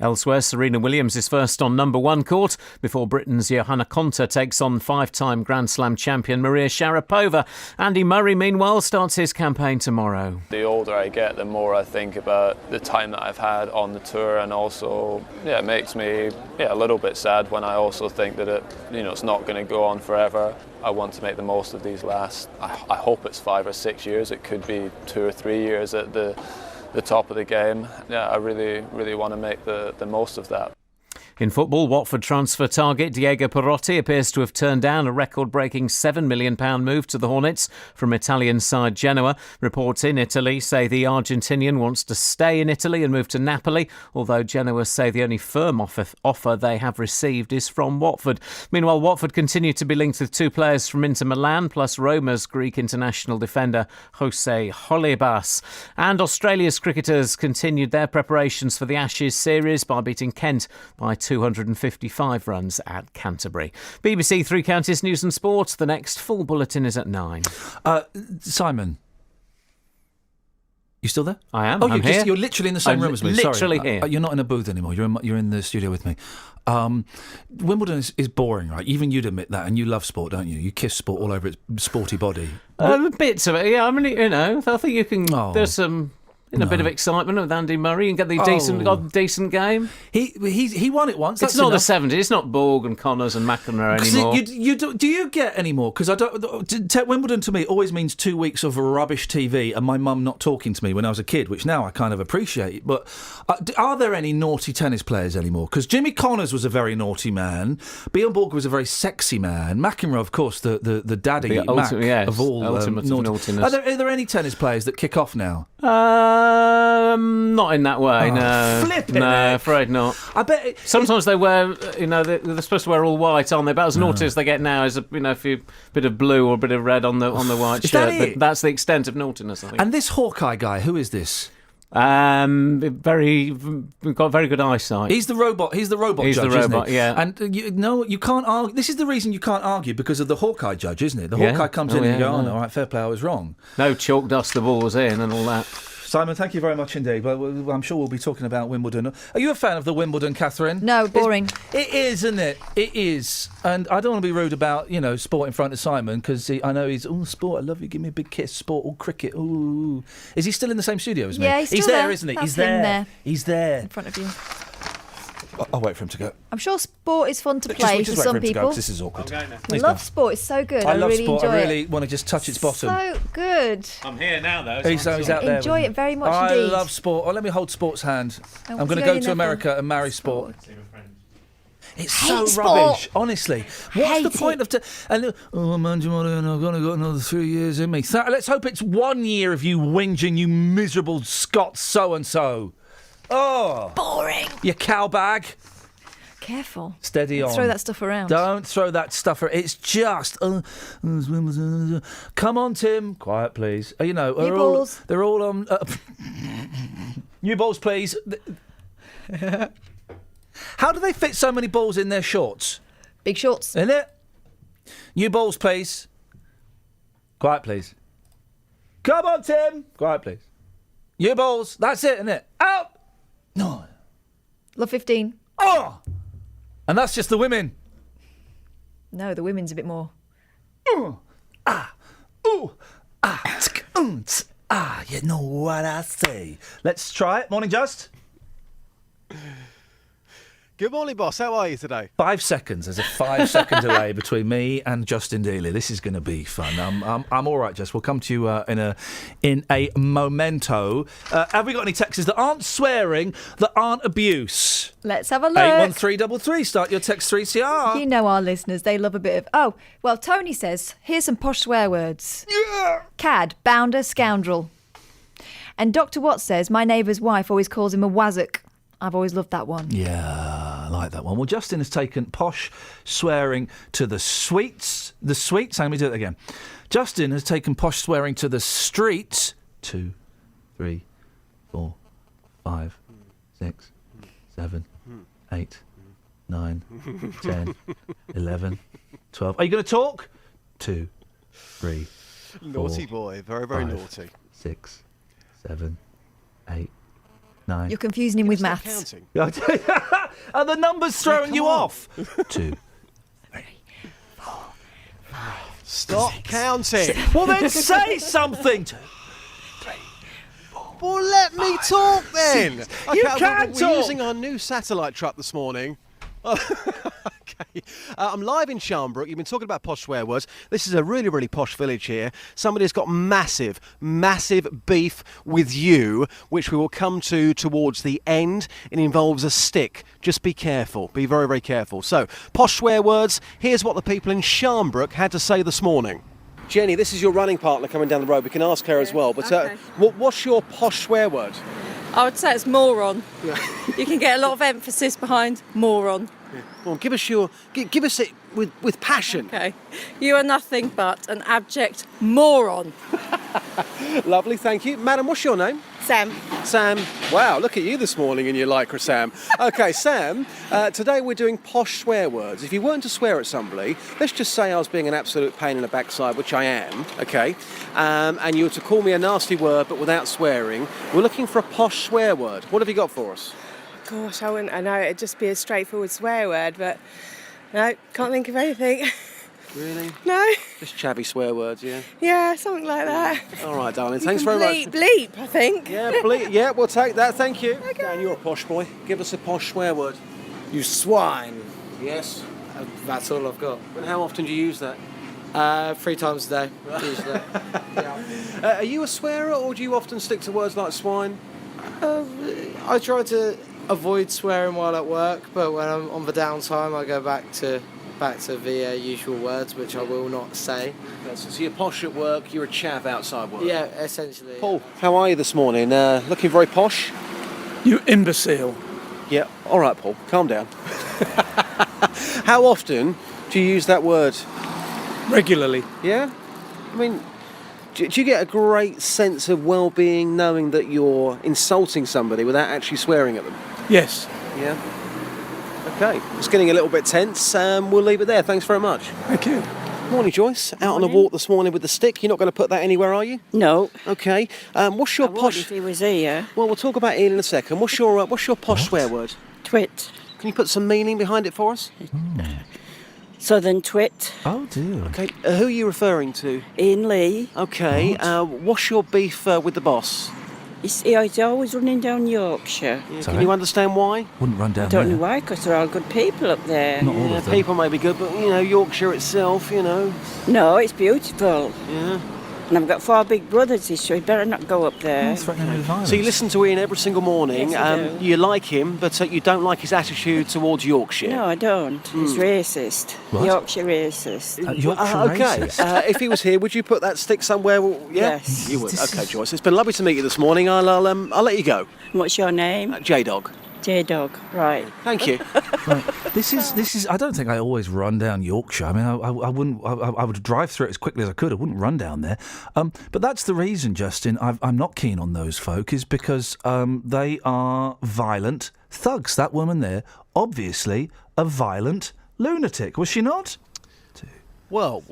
[SPEAKER 1] Elsewhere, Serena Williams is first on number one court before Britain's Johanna Konta takes on five-time Grand Slam champion Maria Sharapova. Andy Murray, meanwhile, starts his campaign tomorrow.
[SPEAKER 22] The older I get, the more I think about the time that I've had on the tour, and also, it makes me a little bit sad when I also think that it's not going to go on forever. I want to make the most of these last, I hope it's 5 or 6 years. It could be 2 or 3 years at the top of the game. I really, really want to make the most of that.
[SPEAKER 1] In football, Watford transfer target Diego Perotti appears to have turned down a record-breaking £7 million move to the Hornets from Italian side Genoa. Reports in Italy say the Argentinian wants to stay in Italy and move to Napoli, although Genoa say the only firm offer they have received is from Watford. Meanwhile, Watford continue to be linked with 2 players from Inter Milan, plus Roma's Greek international defender Jose Holebas. And Australia's cricketers continued their preparations for the Ashes series by beating Kent by 255 runs at Canterbury. BBC Three Counties News and Sport. The next full bulletin is at 9.
[SPEAKER 5] Simon, you still there?
[SPEAKER 1] I am.
[SPEAKER 5] Oh,
[SPEAKER 1] I'm here.
[SPEAKER 5] You're literally in the same room as me.
[SPEAKER 1] Literally
[SPEAKER 5] Sorry.
[SPEAKER 1] here.
[SPEAKER 5] You're not in a booth anymore. You're in the studio with me. Wimbledon is boring, right? Even you'd admit that, and you love sport, don't you? You kiss sport all over its sporty body.
[SPEAKER 1] Bits of it, yeah. I mean, I think you can. There's some. A bit of excitement with Andy Murray and get the decent game.
[SPEAKER 5] He won it once.
[SPEAKER 1] It's not the 70s. It's not Borg and Connors and McEnroe anymore.
[SPEAKER 5] Do you get any more? Because Wimbledon to me always means 2 weeks of rubbish TV and my mum not talking to me when I was a kid, which now I kind of appreciate. But are there any naughty tennis players anymore? Because Jimmy Connors was a very naughty man. Bjorn Borg was a very sexy man. McEnroe, of course, the daddy of all
[SPEAKER 1] ultimate of naughtiness.
[SPEAKER 5] Are there any tennis players that kick off now?
[SPEAKER 1] Not in that way, no.
[SPEAKER 5] Flip it.
[SPEAKER 1] No, afraid not.
[SPEAKER 5] I bet
[SPEAKER 1] sometimes they wear, they're supposed to wear all white, aren't they? About as naughty as they get now is a few bit of blue or a bit of red on the white shirt. But that's the extent of naughtiness, I think.
[SPEAKER 5] And this Hawkeye guy, who is this?
[SPEAKER 1] Got very good eyesight.
[SPEAKER 5] He's the robot. He's the robot
[SPEAKER 1] He's
[SPEAKER 5] judge,
[SPEAKER 1] the robot,
[SPEAKER 5] isn't he?
[SPEAKER 1] yeah.
[SPEAKER 5] And you can't argue. This is the reason you can't argue, because of the Hawkeye judge, isn't it? The Hawkeye comes in and you go, all right, fair play, I was wrong.
[SPEAKER 1] No chalk dust, the ball was in and all that.
[SPEAKER 5] Simon, thank you very much indeed. Well, I'm sure we'll be talking about Wimbledon. Are you a fan of the Wimbledon, Catherine?
[SPEAKER 8] No, boring.
[SPEAKER 5] It is, isn't it? It is. And I don't want to be rude about, sport in front of Simon, because I know he's, sport, I love you, give me a big kiss, sport, cricket, ooh. Is he still in the same studio as me?
[SPEAKER 8] Yeah, he's still
[SPEAKER 5] there,
[SPEAKER 8] there.
[SPEAKER 5] isn't he?
[SPEAKER 8] That's
[SPEAKER 5] He's there.
[SPEAKER 8] him there.
[SPEAKER 5] He's there.
[SPEAKER 8] In front of you.
[SPEAKER 5] I'll wait for him to go.
[SPEAKER 8] I'm sure sport is fun to play
[SPEAKER 5] Just
[SPEAKER 8] for
[SPEAKER 5] wait
[SPEAKER 8] some
[SPEAKER 5] for him to go,
[SPEAKER 8] people.
[SPEAKER 5] 'cause this is awkward.
[SPEAKER 8] I love sport. It's so good.
[SPEAKER 5] I love
[SPEAKER 8] really
[SPEAKER 5] sport.
[SPEAKER 8] enjoy
[SPEAKER 5] I really
[SPEAKER 8] it.
[SPEAKER 5] want to just touch its bottom.
[SPEAKER 8] So good.
[SPEAKER 1] I'm here now, though.
[SPEAKER 5] He's out there.
[SPEAKER 8] Enjoy it very much
[SPEAKER 5] I
[SPEAKER 8] indeed.
[SPEAKER 5] love sport. Oh, let me hold sport's hand.
[SPEAKER 8] I
[SPEAKER 5] I'm
[SPEAKER 8] want
[SPEAKER 5] going to
[SPEAKER 8] to go
[SPEAKER 5] go
[SPEAKER 8] in
[SPEAKER 5] to
[SPEAKER 8] there
[SPEAKER 5] America and marry sport. It's
[SPEAKER 8] Hate
[SPEAKER 5] so
[SPEAKER 8] sport.
[SPEAKER 5] rubbish, honestly. What's
[SPEAKER 8] Hate
[SPEAKER 5] the point of... I've only got another 3 years in me. Let's hope it's 1 year of you whinging, you miserable Scot so-and-so. Oh!
[SPEAKER 8] Boring.
[SPEAKER 5] You cowbag.
[SPEAKER 8] Careful.
[SPEAKER 5] Steady
[SPEAKER 8] Don't
[SPEAKER 5] on.
[SPEAKER 8] throw that stuff around.
[SPEAKER 5] Don't throw that stuff around. It's just... come on, Tim. Quiet, please.
[SPEAKER 8] New balls.
[SPEAKER 5] They're all on... New balls, please. How do they fit so many balls in their shorts?
[SPEAKER 8] Big shorts.
[SPEAKER 5] Isn't it? New balls, please. Quiet, please. Come on, Tim. Quiet, please. New balls. That's it, isn't it? Out. No.
[SPEAKER 8] Love 15.
[SPEAKER 5] Oh! And that's just the women.
[SPEAKER 8] No, the women's a bit more.
[SPEAKER 5] You know what I say. Let's try it. Morning, Just.
[SPEAKER 10] Good morning, boss. How are you today?
[SPEAKER 5] 5 seconds. There's a 5-second delay between me and Justin Dealey. This is going to be fun. I'm all right, Jess. We'll come to you in a momento. Have we got any texts that aren't swearing, that aren't abuse?
[SPEAKER 8] Let's have a look.
[SPEAKER 5] 81333. Start your text 3CR.
[SPEAKER 8] You know our listeners. They love a bit of... Oh, well, Tony says, here's some posh swear words.
[SPEAKER 5] Yeah.
[SPEAKER 8] Cad, bounder, scoundrel. And Dr. Watts says, my neighbour's wife always calls him a wazzock. I've always loved that one.
[SPEAKER 5] Yeah, I like that one. Well, Justin has taken posh swearing to the sweets. The sweets? Let me do it again. Justin has taken posh swearing to the streets. 2, 3, 4, 5, 6, 7, 8, 9, 10, 11, 12. Are you going to talk? 2, 3, 4.
[SPEAKER 10] Naughty boy. Very, very
[SPEAKER 5] 5,
[SPEAKER 10] naughty.
[SPEAKER 5] 6, 7, 8, 9.
[SPEAKER 8] You're confusing him with maths.
[SPEAKER 5] Are the numbers throwing you off? 2, 3, 4, 5.
[SPEAKER 10] Stop counting.
[SPEAKER 5] Well, then say something. 2, 3, 4.
[SPEAKER 10] Well, let me talk then.
[SPEAKER 5] You can't
[SPEAKER 10] we're
[SPEAKER 5] talk.
[SPEAKER 10] using our new satellite truck this morning. Okay. I'm live in Sharnbrook. You've been talking about posh swear words. This is a really, really posh village here. Somebody's got massive, massive beef with you, which we will come to towards the end. It involves a stick. Just be careful. Be very, very careful. So, posh swear words. Here's what the people in Sharnbrook had to say this morning. Jenny, this is your running partner coming down the road. We can ask her as well. But
[SPEAKER 2] okay.
[SPEAKER 10] What's your posh swear word?
[SPEAKER 2] I would say it's moron.
[SPEAKER 10] Yeah.
[SPEAKER 2] You can get a lot of emphasis behind moron.
[SPEAKER 10] Yeah. Well, give us it with passion.
[SPEAKER 2] Okay. You are nothing but an abject moron.
[SPEAKER 10] Lovely, thank you. Madam, what's your name?
[SPEAKER 2] Sam.
[SPEAKER 10] Sam. Wow, look at you this morning in your lycra, Sam. Okay, Sam, today we're doing posh swear words. If you weren't to swear at somebody, let's just say I was being an absolute pain in the backside, which I am, okay, and you were to call me a nasty word but without swearing, we're looking for a posh swear word. What have you got for us?
[SPEAKER 2] Gosh, I know it'd just be a straightforward swear word, but no, can't think of anything.
[SPEAKER 10] Really?
[SPEAKER 2] No.
[SPEAKER 10] Just chavvy swear words, yeah?
[SPEAKER 2] Yeah, something like that.
[SPEAKER 10] All right, darling,
[SPEAKER 2] You
[SPEAKER 10] thanks
[SPEAKER 2] can
[SPEAKER 10] very much.
[SPEAKER 2] Bleep, I think.
[SPEAKER 10] Yeah, bleep. Yeah, we'll take that, thank you. Okay. Dan, you're a posh boy. Give us a posh swear word.
[SPEAKER 12] You swine.
[SPEAKER 10] Yes.
[SPEAKER 12] That's all I've got.
[SPEAKER 10] And how often do you use that?
[SPEAKER 12] 3 times a day, usually.
[SPEAKER 10] Yeah. Are you a swearer, or do you often stick to words like swine?
[SPEAKER 12] I try to avoid swearing while at work, but when I'm on the downtime, I go back to the usual words, which I will not say.
[SPEAKER 10] So you're posh at work, you're a chav outside work?
[SPEAKER 12] Yeah, essentially.
[SPEAKER 10] Paul, how are you this morning? Looking very posh?
[SPEAKER 12] You imbecile.
[SPEAKER 10] Yeah, all right, Paul, calm down. How often do you use that word?
[SPEAKER 12] Regularly.
[SPEAKER 10] Yeah? I mean, do you get a great sense of well-being knowing that you're insulting somebody without actually swearing at them?
[SPEAKER 12] Yes.
[SPEAKER 10] Yeah? Okay, it's getting a little bit tense. We'll leave it there. Thanks very much.
[SPEAKER 12] Thank you.
[SPEAKER 10] Morning, Joyce. Out on a walk this morning with the stick. You're not going to put that anywhere, are you?
[SPEAKER 3] No.
[SPEAKER 10] Okay. What's your
[SPEAKER 3] I would
[SPEAKER 10] posh?
[SPEAKER 3] if he was here.
[SPEAKER 10] Well, we'll talk about Ian in a second. What's your posh swear word?
[SPEAKER 3] Twit.
[SPEAKER 10] Can you put some meaning behind it for us?
[SPEAKER 3] Southern twit.
[SPEAKER 5] Oh dear.
[SPEAKER 10] Okay. Who are you referring to?
[SPEAKER 3] Ian Lee.
[SPEAKER 10] Okay. What's your beef with the boss?
[SPEAKER 3] He's always running down Yorkshire.
[SPEAKER 10] Yeah, can you understand why?
[SPEAKER 5] Wouldn't run down
[SPEAKER 3] I don't
[SPEAKER 5] there.
[SPEAKER 3] know why, because they're all good people up there.
[SPEAKER 5] Not all of them.
[SPEAKER 10] People may be good, but, Yorkshire itself,
[SPEAKER 3] No, it's beautiful.
[SPEAKER 10] Yeah.
[SPEAKER 3] And I've got 4 big brothers, so you better not go up there.
[SPEAKER 5] Threatening with violence.
[SPEAKER 10] So you listen to Ian every single morning.
[SPEAKER 3] Yes, I do.
[SPEAKER 10] You like him, but you don't like his attitude towards Yorkshire.
[SPEAKER 3] No, I don't. He's racist.
[SPEAKER 10] What?
[SPEAKER 3] Yorkshire racist.
[SPEAKER 10] Okay. If he was here, would you put that stick somewhere?
[SPEAKER 3] Yes.
[SPEAKER 10] You would. Okay, Joyce. It's been lovely to meet you this morning. I'll let you go.
[SPEAKER 3] What's your name?
[SPEAKER 10] J-Dog.
[SPEAKER 3] J-Dog. Right.
[SPEAKER 10] Thank you.
[SPEAKER 5] Right. This is. I don't think I always run down Yorkshire. I mean, I wouldn't. I would drive through it as quickly as I could. I wouldn't run down there. But that's the reason, Justin. I'm not keen on those folk. Is because they are violent thugs. That woman there, obviously, a violent lunatic. Was she not?
[SPEAKER 10] Well,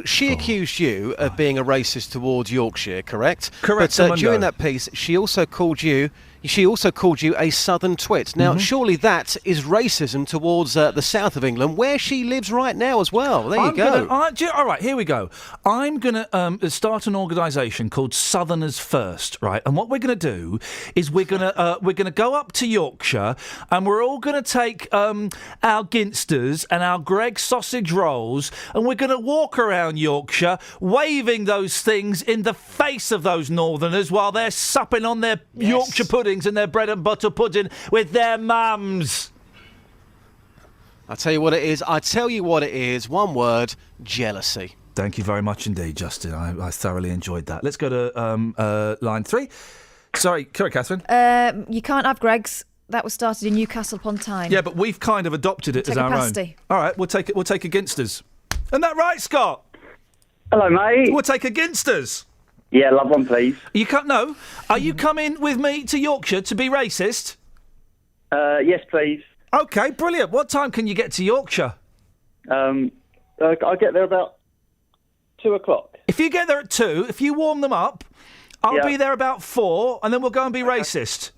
[SPEAKER 10] she accused you of being a racist towards Yorkshire, correct?
[SPEAKER 5] Correct.
[SPEAKER 10] But during that piece, she also called you a southern twit. Now, surely that is racism towards the south of England, where she lives right now as well. There you go.
[SPEAKER 5] All right, here we go. I'm going to start an organisation called Southerners First, right? And what we're going to do is we're going to go up to Yorkshire, and we're all going to take our ginsters and our Greggs sausage rolls, and we're going to walk around Yorkshire waving those things in the face of those Northerners while they're supping on their Yorkshire puddings and their bread and butter pudding with their mums.
[SPEAKER 10] I'll tell you what it is. One word: jealousy.
[SPEAKER 5] Thank you very much indeed, Justin. I thoroughly enjoyed that. Let's go to line 3. Sorry, Catherine.
[SPEAKER 8] You can't have Greggs. That was started in Newcastle upon Tyne.
[SPEAKER 5] Yeah, but we've kind of adopted it
[SPEAKER 8] Take
[SPEAKER 5] as
[SPEAKER 8] a
[SPEAKER 5] our
[SPEAKER 8] pasty.
[SPEAKER 5] own. All right, we'll take a Ginsters. Isn't that right, Scott?
[SPEAKER 17] Hello, mate.
[SPEAKER 5] We'll take a Ginsters.
[SPEAKER 17] Yeah, love one, please.
[SPEAKER 5] Are you coming with me to Yorkshire to be racist?
[SPEAKER 17] Yes, please.
[SPEAKER 5] Okay, brilliant. What time can you get to Yorkshire?
[SPEAKER 17] I'll get there about 2 o'clock.
[SPEAKER 5] If you get there at 2, if you warm them up, I'll be there about 4, and then we'll go and be racist.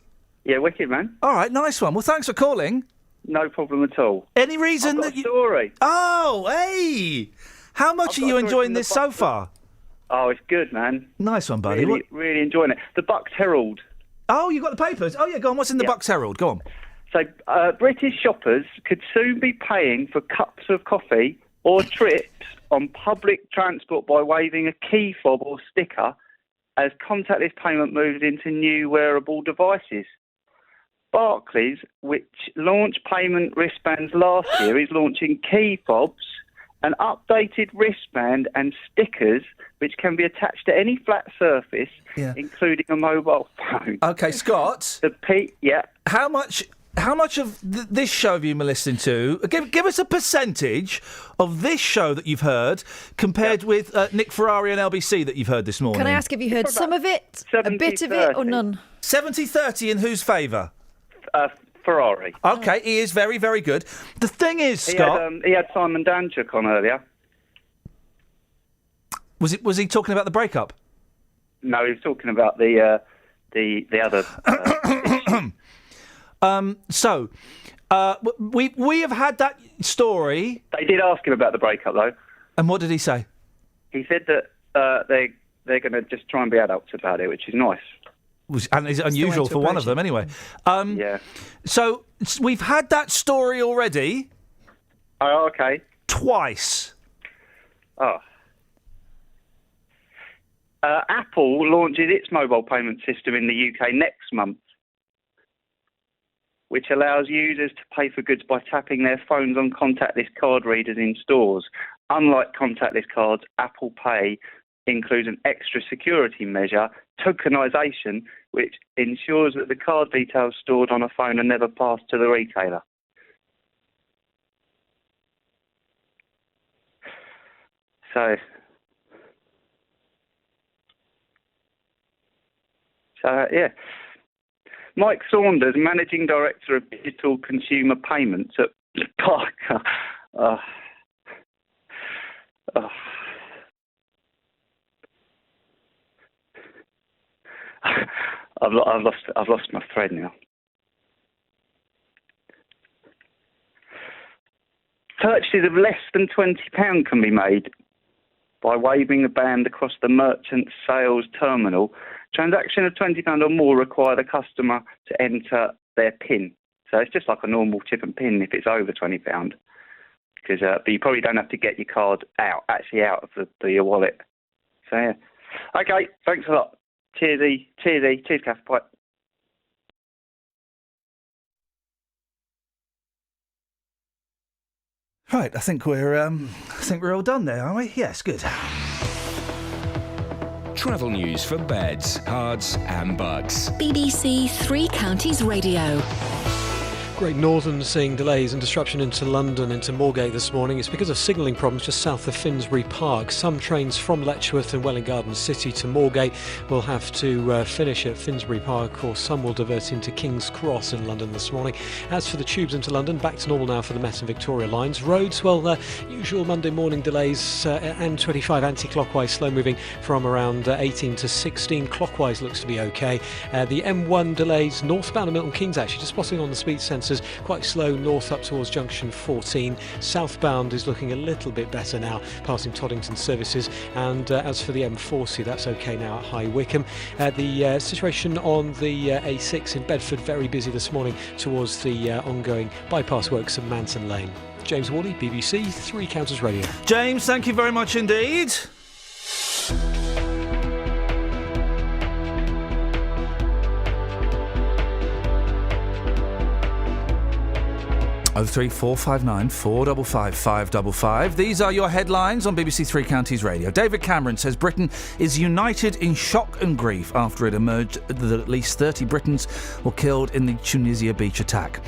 [SPEAKER 17] Yeah, wicked, man.
[SPEAKER 5] All right, nice one. Well, thanks for calling.
[SPEAKER 17] No problem at all.
[SPEAKER 5] Any reason
[SPEAKER 17] I've got a story.
[SPEAKER 5] Oh, hey! How much are you enjoying this so far?
[SPEAKER 17] Oh, it's good, man.
[SPEAKER 5] Nice one, buddy.
[SPEAKER 17] Really enjoying it. The Bucks Herald.
[SPEAKER 5] Oh, you got the papers? Oh, yeah, go on. What's in the Bucks Herald? Go on.
[SPEAKER 17] So, British shoppers could soon be paying for cups of coffee or trips on public transport by waving a key fob or sticker as contactless payment moves into new wearable devices. Barclays, which launched payment wristbands last year, is launching key fobs, an updated wristband and stickers which can be attached to any flat surface, including a mobile phone.
[SPEAKER 5] Okay, Scott. How much of this show have you been listening to? Give us a percentage of this show that you've heard compared with Nick Ferrari and LBC that you've heard this morning.
[SPEAKER 8] Can I ask if you heard some of it, a bit of it, or none?
[SPEAKER 5] 70-30 in whose favour?
[SPEAKER 17] Ferrari.
[SPEAKER 5] Okay, he is very, very good. The thing is, Scott...
[SPEAKER 17] He had Simon Danchuk on earlier.
[SPEAKER 5] Was he talking about the breakup?
[SPEAKER 17] No, he was talking about the other...
[SPEAKER 5] we have had that story...
[SPEAKER 17] They did ask him about the breakup, though.
[SPEAKER 5] And what did he say?
[SPEAKER 17] He said that they're going to just try and be adults about it, which is nice.
[SPEAKER 5] And it's unusual for one of them, anyway. So we've had that story already.
[SPEAKER 17] Oh, okay.
[SPEAKER 5] Twice.
[SPEAKER 17] Oh. Apple launches its mobile payment system in the UK next month, which allows users to pay for goods by tapping their phones on contactless card readers in stores. Unlike contactless cards, Apple Pay includes an extra security measure, tokenization, which ensures that the card details stored on a phone are never passed to the retailer. So yeah. Mike Saunders, Managing Director of Digital Consumer Payments at Parker. I've lost my thread now. Purchases of less than £20 can be made by waving a band across the merchant sales terminal. Transaction of £20 or more require the customer to enter their PIN. So it's just like a normal chip and PIN if it's over £20. But you probably don't have to get your card out of your wallet. So yeah. Okay, thanks a lot. Cheers, E. Cheers, Kath. Bye.
[SPEAKER 5] Right, I think we're all done there, aren't we? Yes, good.
[SPEAKER 6] Travel news for beds, cards and bugs.
[SPEAKER 16] BBC Three Counties Radio.
[SPEAKER 9] Great Northern seeing delays and disruption into London, into Moorgate this morning. It's because of signalling problems just south of Finsbury Park. Some trains from Letchworth and Welwyn Garden City to Moorgate will have to finish at Finsbury Park, or some will divert into King's Cross in London this morning. As for the tubes into London, back to normal now for the Met and Victoria lines. Roads, well, usual Monday morning delays. M25 anti-clockwise, slow moving from around 18 to 16. Clockwise looks to be okay. The M1 delays northbound of Milton Keynes, actually, just spotting on the speed sensors. Quite slow north up towards junction 14. Southbound is looking a little bit better now, passing Toddington services. And as for the M40, that's okay now at High Wycombe. The situation on the A6 in Bedford, very busy this morning towards the ongoing bypass works at Manton Lane. James Worley, BBC Three Counties Radio.
[SPEAKER 5] James, thank you very much indeed. 03459 455 555. These are your headlines on BBC Three Counties Radio. David Cameron says Britain is united in shock and grief after it emerged that at least 30 Britons were killed in the Tunisia beach attack.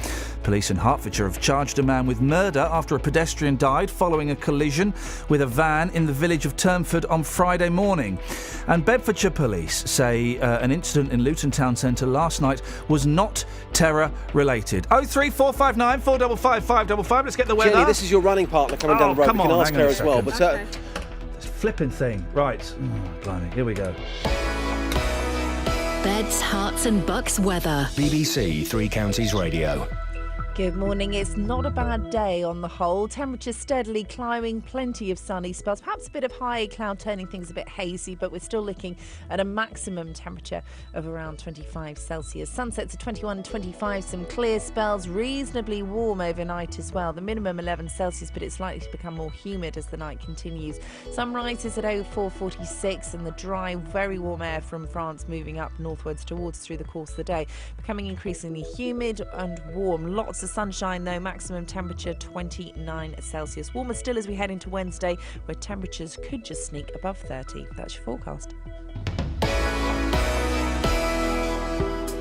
[SPEAKER 5] Police in Hertfordshire have charged a man with murder after a pedestrian died following a collision with a van in the village of Turnford on Friday morning. And Bedfordshire police say an incident in Luton Town Centre last night was not terror-related. 03459 455 555. Let's get the weather.
[SPEAKER 10] Jenny, this is your running partner coming down the road.
[SPEAKER 5] Come
[SPEAKER 10] We can
[SPEAKER 5] on,
[SPEAKER 10] ask
[SPEAKER 5] hang
[SPEAKER 10] her
[SPEAKER 5] on a
[SPEAKER 10] as well.
[SPEAKER 5] second.
[SPEAKER 10] But
[SPEAKER 5] this flipping thing. Right. Blimey. Here we go.
[SPEAKER 16] Beds, Herts and Bucks weather.
[SPEAKER 6] BBC Three Counties Radio.
[SPEAKER 4] Good morning. It's not a bad day on the whole. Temperature steadily climbing, plenty of sunny spells, perhaps a bit of high cloud turning things a bit hazy, but we're still looking at a maximum temperature of around 25 Celsius. Sunsets at 21, 25, some clear spells, reasonably warm overnight as well. The minimum 11 Celsius, but it's likely to become more humid as the night continues. Sunrise is at 04:46 and the dry, very warm air from France moving up northwards towards through the course of the day, becoming increasingly humid and warm. Lots of sunshine though, maximum temperature 29 Celsius. Warmer still as we head into Wednesday, where temperatures could just sneak above 30. That's your forecast.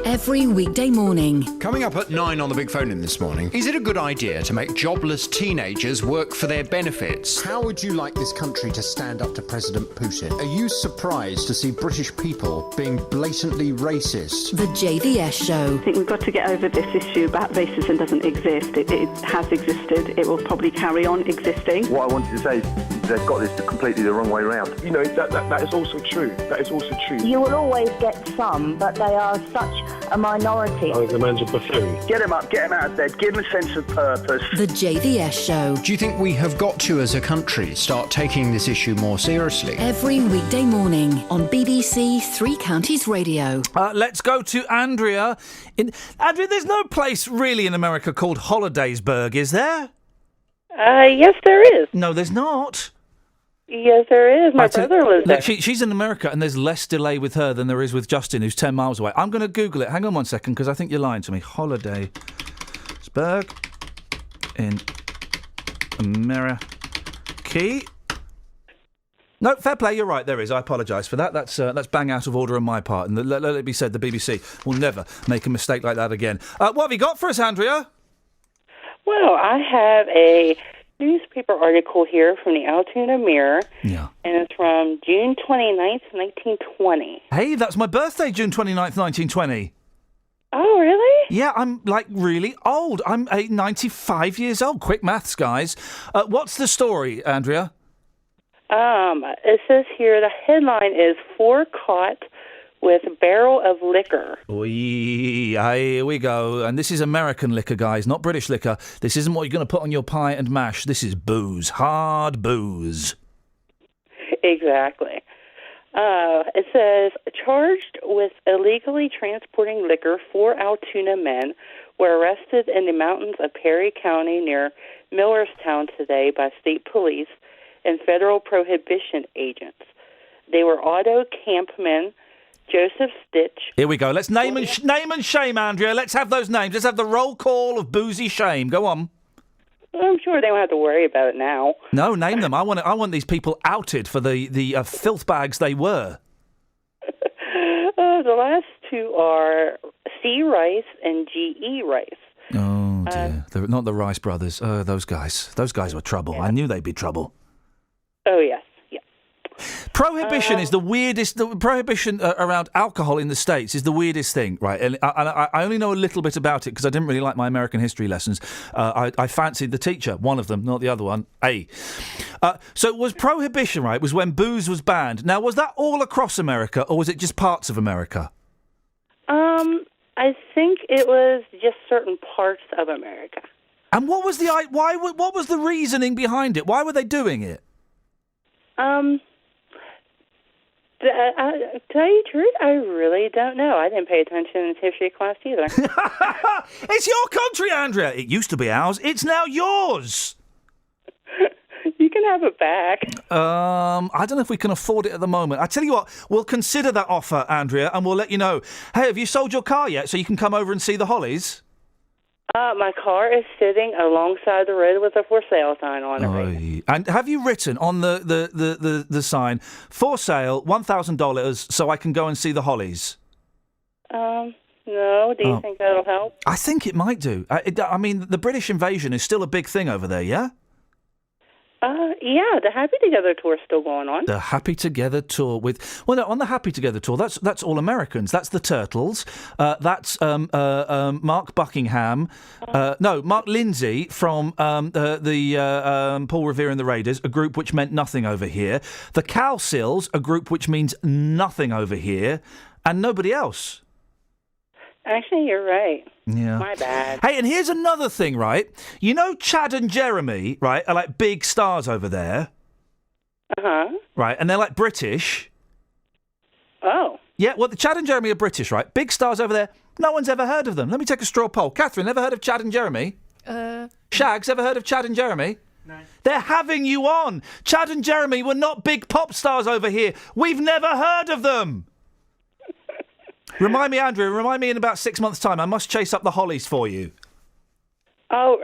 [SPEAKER 16] Every weekday morning.
[SPEAKER 14] Coming up at 9 on the Big Phone In this morning. Is it a good idea to make jobless teenagers work for their benefits? How would you like this country to stand up to President Putin? Are you surprised to see British people being blatantly racist?
[SPEAKER 16] The JVS Show.
[SPEAKER 18] I think we've got to get over this issue about racism doesn't exist. It has existed. It will probably carry on existing.
[SPEAKER 23] What I wanted to say is they've got this completely the wrong way around. You know, that is also true. That is also true.
[SPEAKER 24] You will always get some, but they are such a minority.
[SPEAKER 23] Oh, the man's a buffoon. Get him up, get him out of bed, give him a sense of purpose.
[SPEAKER 16] The JVS Show.
[SPEAKER 14] Do you think we have got to, as a country, start taking this issue more seriously?
[SPEAKER 16] Every weekday morning on BBC Three Counties Radio.
[SPEAKER 5] Let's go to Andrea. Andrea, there's no place really in America called Hollidaysburg, is there?
[SPEAKER 25] Yes, there is.
[SPEAKER 5] No, there's not.
[SPEAKER 25] Yes, there is. My brother lives there.
[SPEAKER 5] Look, she's in America, and there's less delay with her than there is with Justin, who's 10 miles away. I'm going to Google it. Hang on one second, because I think you're lying to me. Hollidaysburg in America. No, fair play. You're right. There is. I apologise for that. That's bang out of order on my part. And let it be said, the BBC will never make a mistake like that again. What have you got for us, Andrea?
[SPEAKER 25] Well, I have a newspaper article here from the Altoona Mirror, and it's from June 29th, 1920.
[SPEAKER 5] Hey, that's my birthday, June 29th, 1920.
[SPEAKER 25] Oh, really?
[SPEAKER 5] Yeah, I'm, really old. I'm 95 years old. Quick maths, guys. What's the story, Andrea?
[SPEAKER 25] It says here, the headline is 4 caught with a barrel of liquor.
[SPEAKER 5] Here we go. And this is American liquor, guys, not British liquor. This isn't what you're going to put on your pie and mash. This is booze. Hard booze.
[SPEAKER 25] Exactly. It says, charged with illegally transporting liquor, 4 Altoona men were arrested in the mountains of Perry County near Millerstown today by state police and federal prohibition agents. They were Otto Campman, Joseph Stitch.
[SPEAKER 5] Here we go. Let's name and shame, Andrea. Let's have those names. Let's have the roll call of boozy shame. Go on.
[SPEAKER 25] I'm sure they won't have to worry about it now.
[SPEAKER 5] No, name them. I want these people outed for the filth bags they were.
[SPEAKER 25] The last two are C. Rice and G.E. Rice.
[SPEAKER 5] Oh, dear. They're not the Rice brothers. Those guys. Those guys were trouble. Yeah. I knew they'd be trouble.
[SPEAKER 25] Oh, yes.
[SPEAKER 5] Prohibition is the weirdest. The prohibition around alcohol in the States is the weirdest thing, right? And I only know a little bit about it because I didn't really like my American history lessons. I fancied the teacher, one of them, not the other one. So it was prohibition, right? Was when booze was banned. Now, was that all across America, or was it just parts of America?
[SPEAKER 25] I think it was just certain parts of America.
[SPEAKER 5] And what was what was the reasoning behind it? Why were they doing it?
[SPEAKER 25] To tell you the truth, I really don't know. I didn't pay attention in history class either.
[SPEAKER 5] It's your country, Andrea. It used to be ours. It's now yours.
[SPEAKER 25] You can have it back.
[SPEAKER 5] I don't know if we can afford it at the moment. I tell you what, we'll consider that offer, Andrea, and we'll let you know. Hey, have you sold your car yet so you can come over and see the Hollies?
[SPEAKER 25] My car is sitting alongside the road with a for sale sign on it. Right.
[SPEAKER 5] And have you written on the sign, for sale, $1,000 so I can go and see the Hollies?
[SPEAKER 25] No. Do you think that'll help?
[SPEAKER 5] I think it might do. I mean, the British invasion is still a big thing over there, yeah?
[SPEAKER 25] Yeah, the Happy Together tour is still going on.
[SPEAKER 5] The Happy Together tour on the Happy Together tour, that's all Americans. That's the Turtles. That's Mark Buckingham. Mark Lindsay from the Paul Revere and the Raiders, a group which meant nothing over here. The Cowsills, a group which means nothing over here, and nobody else.
[SPEAKER 25] Actually, you're right.
[SPEAKER 5] Yeah.
[SPEAKER 25] My bad.
[SPEAKER 5] Hey, and here's another thing, right? You know Chad and Jeremy, right, are like big stars over there.
[SPEAKER 25] Uh-huh.
[SPEAKER 5] Right, and they're like British.
[SPEAKER 25] Oh.
[SPEAKER 5] Yeah, well, Chad and Jeremy are British, right? Big stars over there. No one's ever heard of them. Let me take a straw poll. Catherine, ever heard of Chad and Jeremy? Shags, ever heard of Chad and Jeremy? No. They're having you on. Chad and Jeremy were not big pop stars over here. We've never heard of them. Remind me, Andrew, in about 6 months' time. I must chase up the Hollies for you.
[SPEAKER 25] Oh,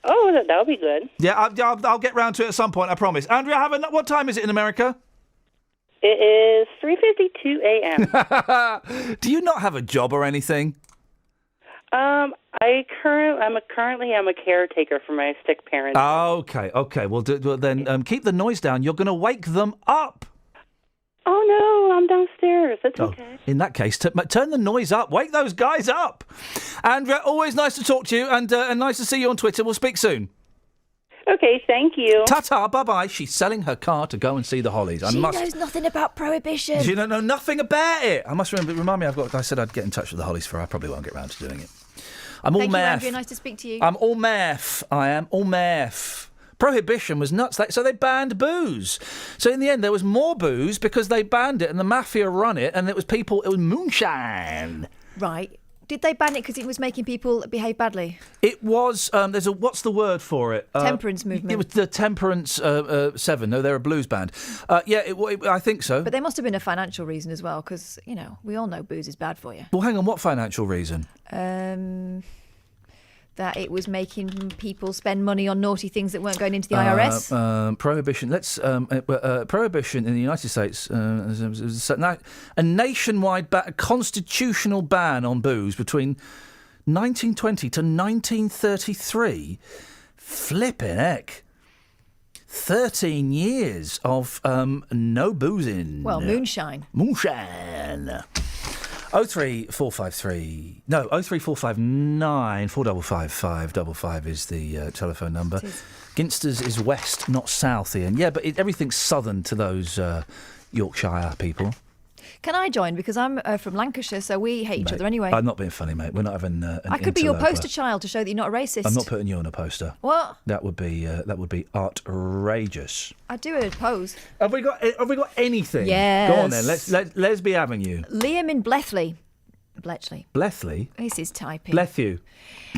[SPEAKER 25] that'll be good.
[SPEAKER 5] Yeah, I'll get round to it at some point, I promise. Andrea, what time is it in America?
[SPEAKER 25] It is 3:52 a.m.
[SPEAKER 5] Do you not have a job or anything?
[SPEAKER 25] I'm a caretaker for my sick parents.
[SPEAKER 5] Okay. Well, then keep the noise down. You're going to wake them up.
[SPEAKER 25] Oh, no, I'm downstairs. It's okay.
[SPEAKER 5] In that case, turn the noise up. Wake those guys up. Andrea, always nice to talk to you and nice to see you on Twitter. We'll speak soon.
[SPEAKER 25] Okay, thank you.
[SPEAKER 5] Ta-ta, bye-bye. She's selling her car to go and see the Hollies.
[SPEAKER 8] She knows nothing about prohibition.
[SPEAKER 5] She don't know nothing about it. I must remind me, I said I'd get in touch with the Hollies I probably won't get round to doing it. I'm all
[SPEAKER 8] Thank
[SPEAKER 5] meth.
[SPEAKER 8] you, Andrea. Nice to speak to you.
[SPEAKER 5] I'm all meth. I am all meth. Prohibition was nuts, so they banned booze. So in the end, there was more booze because they banned it and the mafia run it, and it was moonshine.
[SPEAKER 8] Right. Did they ban it because it was making people behave badly?
[SPEAKER 5] It was, what's the word for it?
[SPEAKER 8] Temperance movement.
[SPEAKER 5] It was the Temperance 7. No, they're a blues band. I think so.
[SPEAKER 8] But there must have been a financial reason as well, because, we all know booze is bad for you.
[SPEAKER 5] Well, hang on, what financial reason?
[SPEAKER 8] That it was making people spend money on naughty things that weren't going into the IRS.
[SPEAKER 5] Prohibition. Prohibition in the United States. A nationwide constitutional ban on booze between 1920 to 1933. Flipping heck. 13 years of no boozing.
[SPEAKER 8] Well, moonshine.
[SPEAKER 5] 03459 455 555 is the telephone number. Ginsters is west, not south, Ian. Yeah, but everything's southern to those Yorkshire people.
[SPEAKER 8] Can I join? Because I'm from Lancashire, so we hate each other anyway.
[SPEAKER 5] I'm not being funny, mate. We're not having an
[SPEAKER 8] I could be your
[SPEAKER 5] interloper.
[SPEAKER 8] poster child to show that you're not a racist.
[SPEAKER 5] I'm not putting you on a poster.
[SPEAKER 8] What?
[SPEAKER 5] That would be outrageous.
[SPEAKER 8] I do a pose.
[SPEAKER 5] Have we got anything?
[SPEAKER 8] Yes.
[SPEAKER 5] Go on then. Let's be having you.
[SPEAKER 8] Liam in Bletchley.
[SPEAKER 5] Bletchley?
[SPEAKER 8] This is typing.
[SPEAKER 5] Bless you.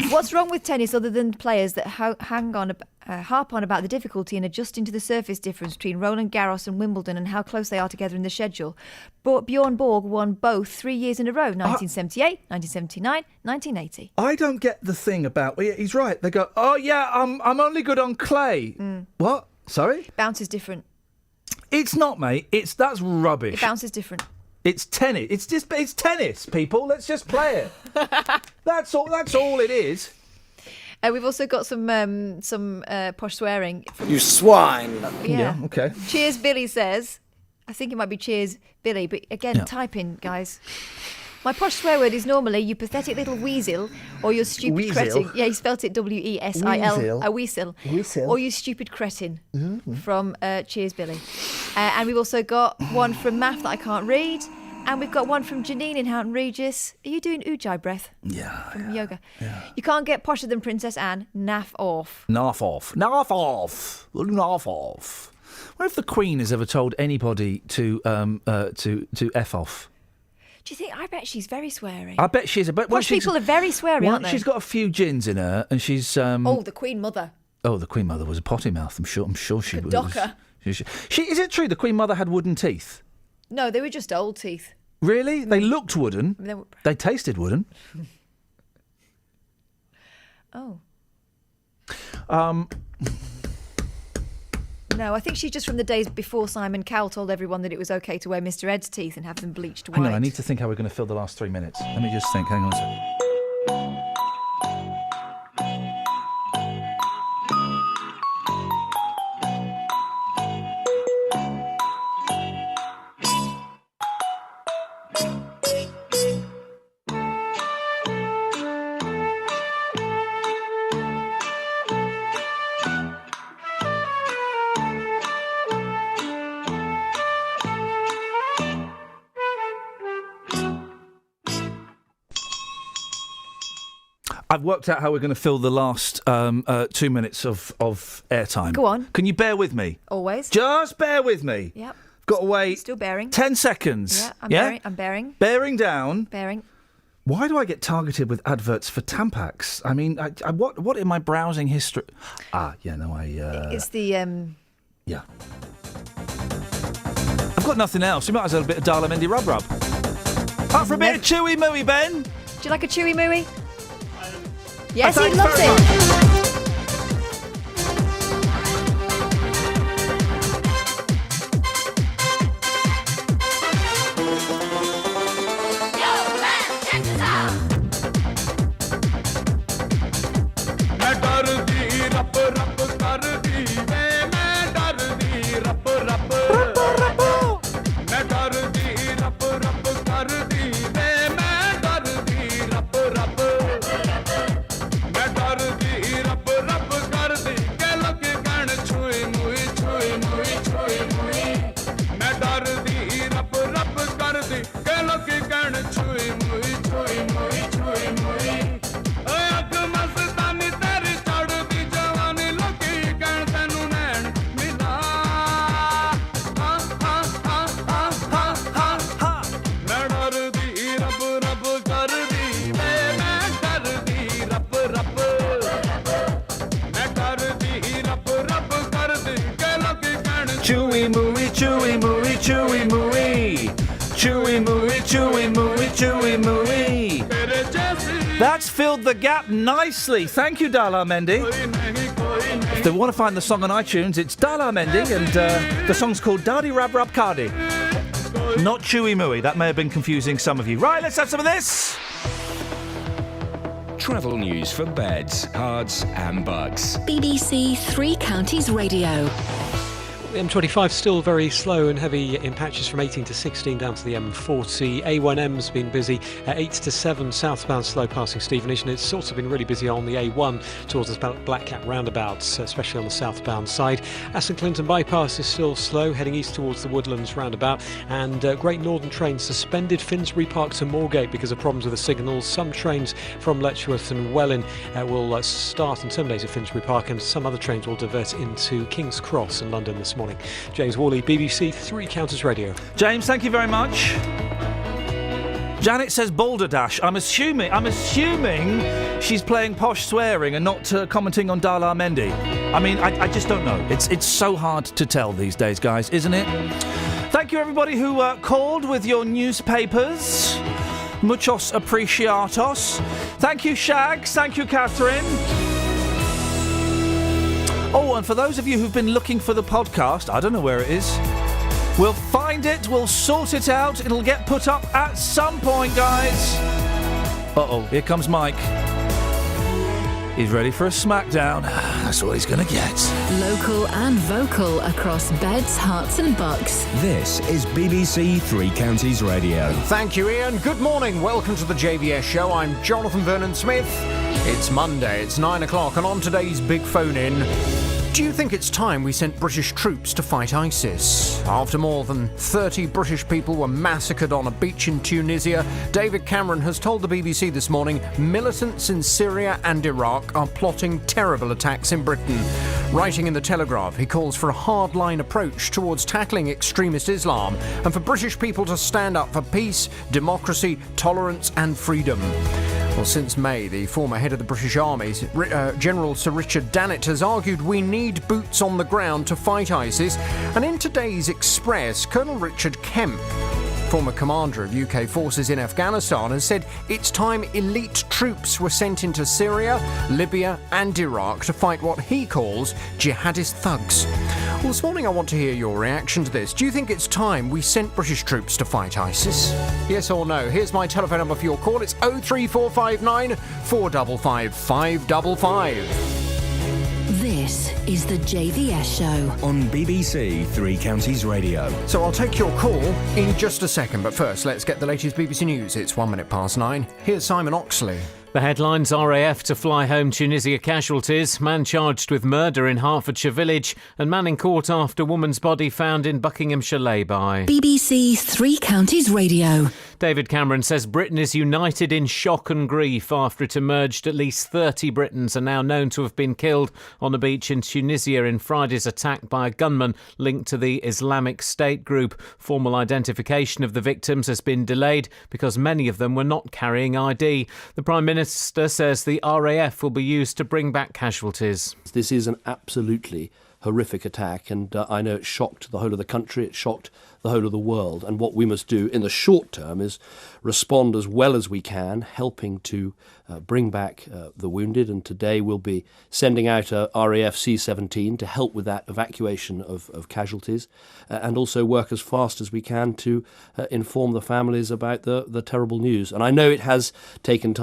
[SPEAKER 8] What's wrong with tennis other than players that harp on about the difficulty in adjusting to the surface difference between Roland Garros and Wimbledon and how close they are together in the schedule? Bjorn Borg won both 3 years in a row, 1978, 1979, 1980.
[SPEAKER 5] I don't get the thing about... He's right. They go, oh, yeah, I'm only good on clay. What? Sorry?
[SPEAKER 8] Bounce is different.
[SPEAKER 5] It's not, mate. That's rubbish.
[SPEAKER 8] It bounces different.
[SPEAKER 5] It's tennis. It's tennis, people. Let's just play it. That's all it is.
[SPEAKER 8] We've also got some posh swearing.
[SPEAKER 7] You swine.
[SPEAKER 8] Yeah.
[SPEAKER 5] Okay.
[SPEAKER 8] Cheers, Billy says. I think it might be cheers, Billy, but again, type in, guys. My posh swear word is normally you pathetic little weasel or you stupid
[SPEAKER 5] Weasel?
[SPEAKER 8] cretin. Yeah, he spelt it W-E-S-I-L.
[SPEAKER 5] Weasel.
[SPEAKER 8] A weasel.
[SPEAKER 5] Weasel.
[SPEAKER 8] Or you stupid cretin from Cheers, Billy. And we've also got one from Math that I can't read. And we've got one from Janine in Houghton Regis. Are you doing Ujjayi breath?
[SPEAKER 5] Yeah.
[SPEAKER 8] From yoga. Yeah. You can't get posher than Princess Anne. Naff off.
[SPEAKER 5] Naff off. Naff off. Naff off. What if the Queen has ever told anybody to F off?
[SPEAKER 8] Do you think? I bet she's very sweary.
[SPEAKER 5] I bet she's a bit.
[SPEAKER 8] Posh people are very sweary, aren't they?
[SPEAKER 5] She's got a few gins in her, and she's.
[SPEAKER 8] Oh, the Queen Mother.
[SPEAKER 5] Oh, the Queen Mother was a potty mouth. I'm sure she was.
[SPEAKER 8] Docker.
[SPEAKER 5] Is it true the Queen Mother had wooden teeth?
[SPEAKER 8] No, they were just old teeth.
[SPEAKER 5] Really? They looked wooden. They tasted wooden.
[SPEAKER 8] Oh. No, I think she's just from the days before Simon Cowell told everyone that it was okay to wear Mr. Ed's teeth and have them bleached white.
[SPEAKER 5] Hang on, I need to think how we're going to fill the last 3 minutes. Let me just think. Hang on a second. I've worked out how we're going to fill the last 2 minutes of airtime.
[SPEAKER 8] Go on.
[SPEAKER 5] Can you bear with me?
[SPEAKER 8] Always.
[SPEAKER 5] Just bear with me.
[SPEAKER 8] Yep.
[SPEAKER 5] Got to wait.
[SPEAKER 8] Still bearing.
[SPEAKER 5] 10 seconds.
[SPEAKER 8] Yeah, I'm bearing.
[SPEAKER 5] Bearing down.
[SPEAKER 8] Bearing.
[SPEAKER 5] Why do I get targeted with adverts for Tampax? I mean, what in my browsing history?
[SPEAKER 8] It's the
[SPEAKER 5] Yeah. I've got nothing else. You might as well have a bit of Darlamendi rub. Up for a bit of chewy mooey, Ben.
[SPEAKER 8] Do you like a chewy mooey? Yes, he
[SPEAKER 5] Thanks
[SPEAKER 8] loves
[SPEAKER 5] very
[SPEAKER 8] it.
[SPEAKER 5] Chewy mooey, chewy mooey, chewy mooey. Chewy mooey, chewy mooey, chewy mooey. That's filled the gap nicely. Thank you, Darlamendi. If they want to find the song on iTunes, it's Darlamendi, and the song's called Dadi Rab Rab Cardi. Not Chewy Mooey. That may have been confusing some of you. Right, let's have some of this.
[SPEAKER 6] Travel news for beds, cards and bugs.
[SPEAKER 16] BBC Three Counties Radio.
[SPEAKER 9] The M25 still very slow and heavy in patches from 18 to 16 down to the M40. A1M's been busy at 8 to 7 southbound slow passing Stevenage, and it's also been really busy on the A1 towards the Black Cat roundabouts, especially on the southbound side. Aston Clinton bypass is still slow heading east towards the Woodlands roundabout, and Great Northern trains suspended Finsbury Park to Moorgate because of problems with the signals. Some trains from Letchworth and Welwyn will start and terminate at Finsbury Park, and some other trains will divert into King's Cross in London this morning. James Worley, BBC Three Counties Radio.
[SPEAKER 5] James, thank you very much. Janet says balderdash. I'm assuming she's playing posh swearing and not commenting on Dala Mendy. I mean, I just don't know. It's so hard to tell these days, guys, isn't it? Thank you, everybody who called with your newspapers. Muchos apreciados. Thank you, Shags. Thank you, Catherine. Oh, and for those of you who've been looking for the podcast, I don't know where it is. We'll find it, we'll sort it out, it'll get put up at some point, guys. Uh-oh, here comes Mike. He's ready for a smackdown. That's what he's going to get.
[SPEAKER 16] Local and vocal across beds, hearts and bucks.
[SPEAKER 6] This is BBC Three Counties Radio.
[SPEAKER 14] Thank you, Iain. Good morning. Welcome to the JVS show. I'm Jonathan Vernon-Smith. It's Monday, it's 9 o'clock, and on today's big phone-in, do you think it's time we sent British troops to fight ISIS? After more than 30 British people were massacred on a beach in Tunisia, David Cameron has told the BBC this morning militants in Syria and Iraq are plotting terrible attacks in Britain. Writing in The Telegraph, he calls for a hardline approach towards tackling extremist Islam and for British people to stand up for peace, democracy, tolerance and freedom. Well, since May, the former head of the British Army, General Sir Richard Dannett, has argued we need boots on the ground to fight ISIS. And in today's Express, Colonel Richard Kemp, former commander of UK forces in Afghanistan, has said it's time elite troops were sent into Syria, Libya and Iraq to fight what he calls jihadist thugs. Well, this morning I want to hear your reaction to this. Do you think it's time we sent British troops to fight ISIS? Yes or no? Here's my telephone number for your call. It's 03459 455 555.
[SPEAKER 16] This is the JVS show
[SPEAKER 6] on BBC Three Counties Radio.
[SPEAKER 14] So I'll take your call in just a second, but first let's get the latest BBC News. It's 1 minute past 9. Here's Simon Oxley.
[SPEAKER 1] The headlines: RAF to fly home Tunisia casualties, man charged with murder in Hertfordshire village, and man in court after woman's body found in Buckinghamshire lay-by.
[SPEAKER 16] BBC Three Counties Radio.
[SPEAKER 1] David Cameron says Britain is united in shock and grief after it emerged at least 30 Britons are now known to have been killed on a beach in Tunisia in Friday's attack by a gunman linked to the Islamic State group. Formal identification of the victims has been delayed because many of them were not carrying ID. The Prime Minister says the RAF will be used to bring back casualties.
[SPEAKER 7] This is an absolutely horrific attack, and I know it shocked the whole of the country, it shocked the whole of the world, and what we must do in the short term is respond as well as we can, helping to bring back the wounded, and today we'll be sending out a RAF C-17 to help with that evacuation of casualties, and also work as fast as we can to inform the families about the terrible news. And I know it has taken time.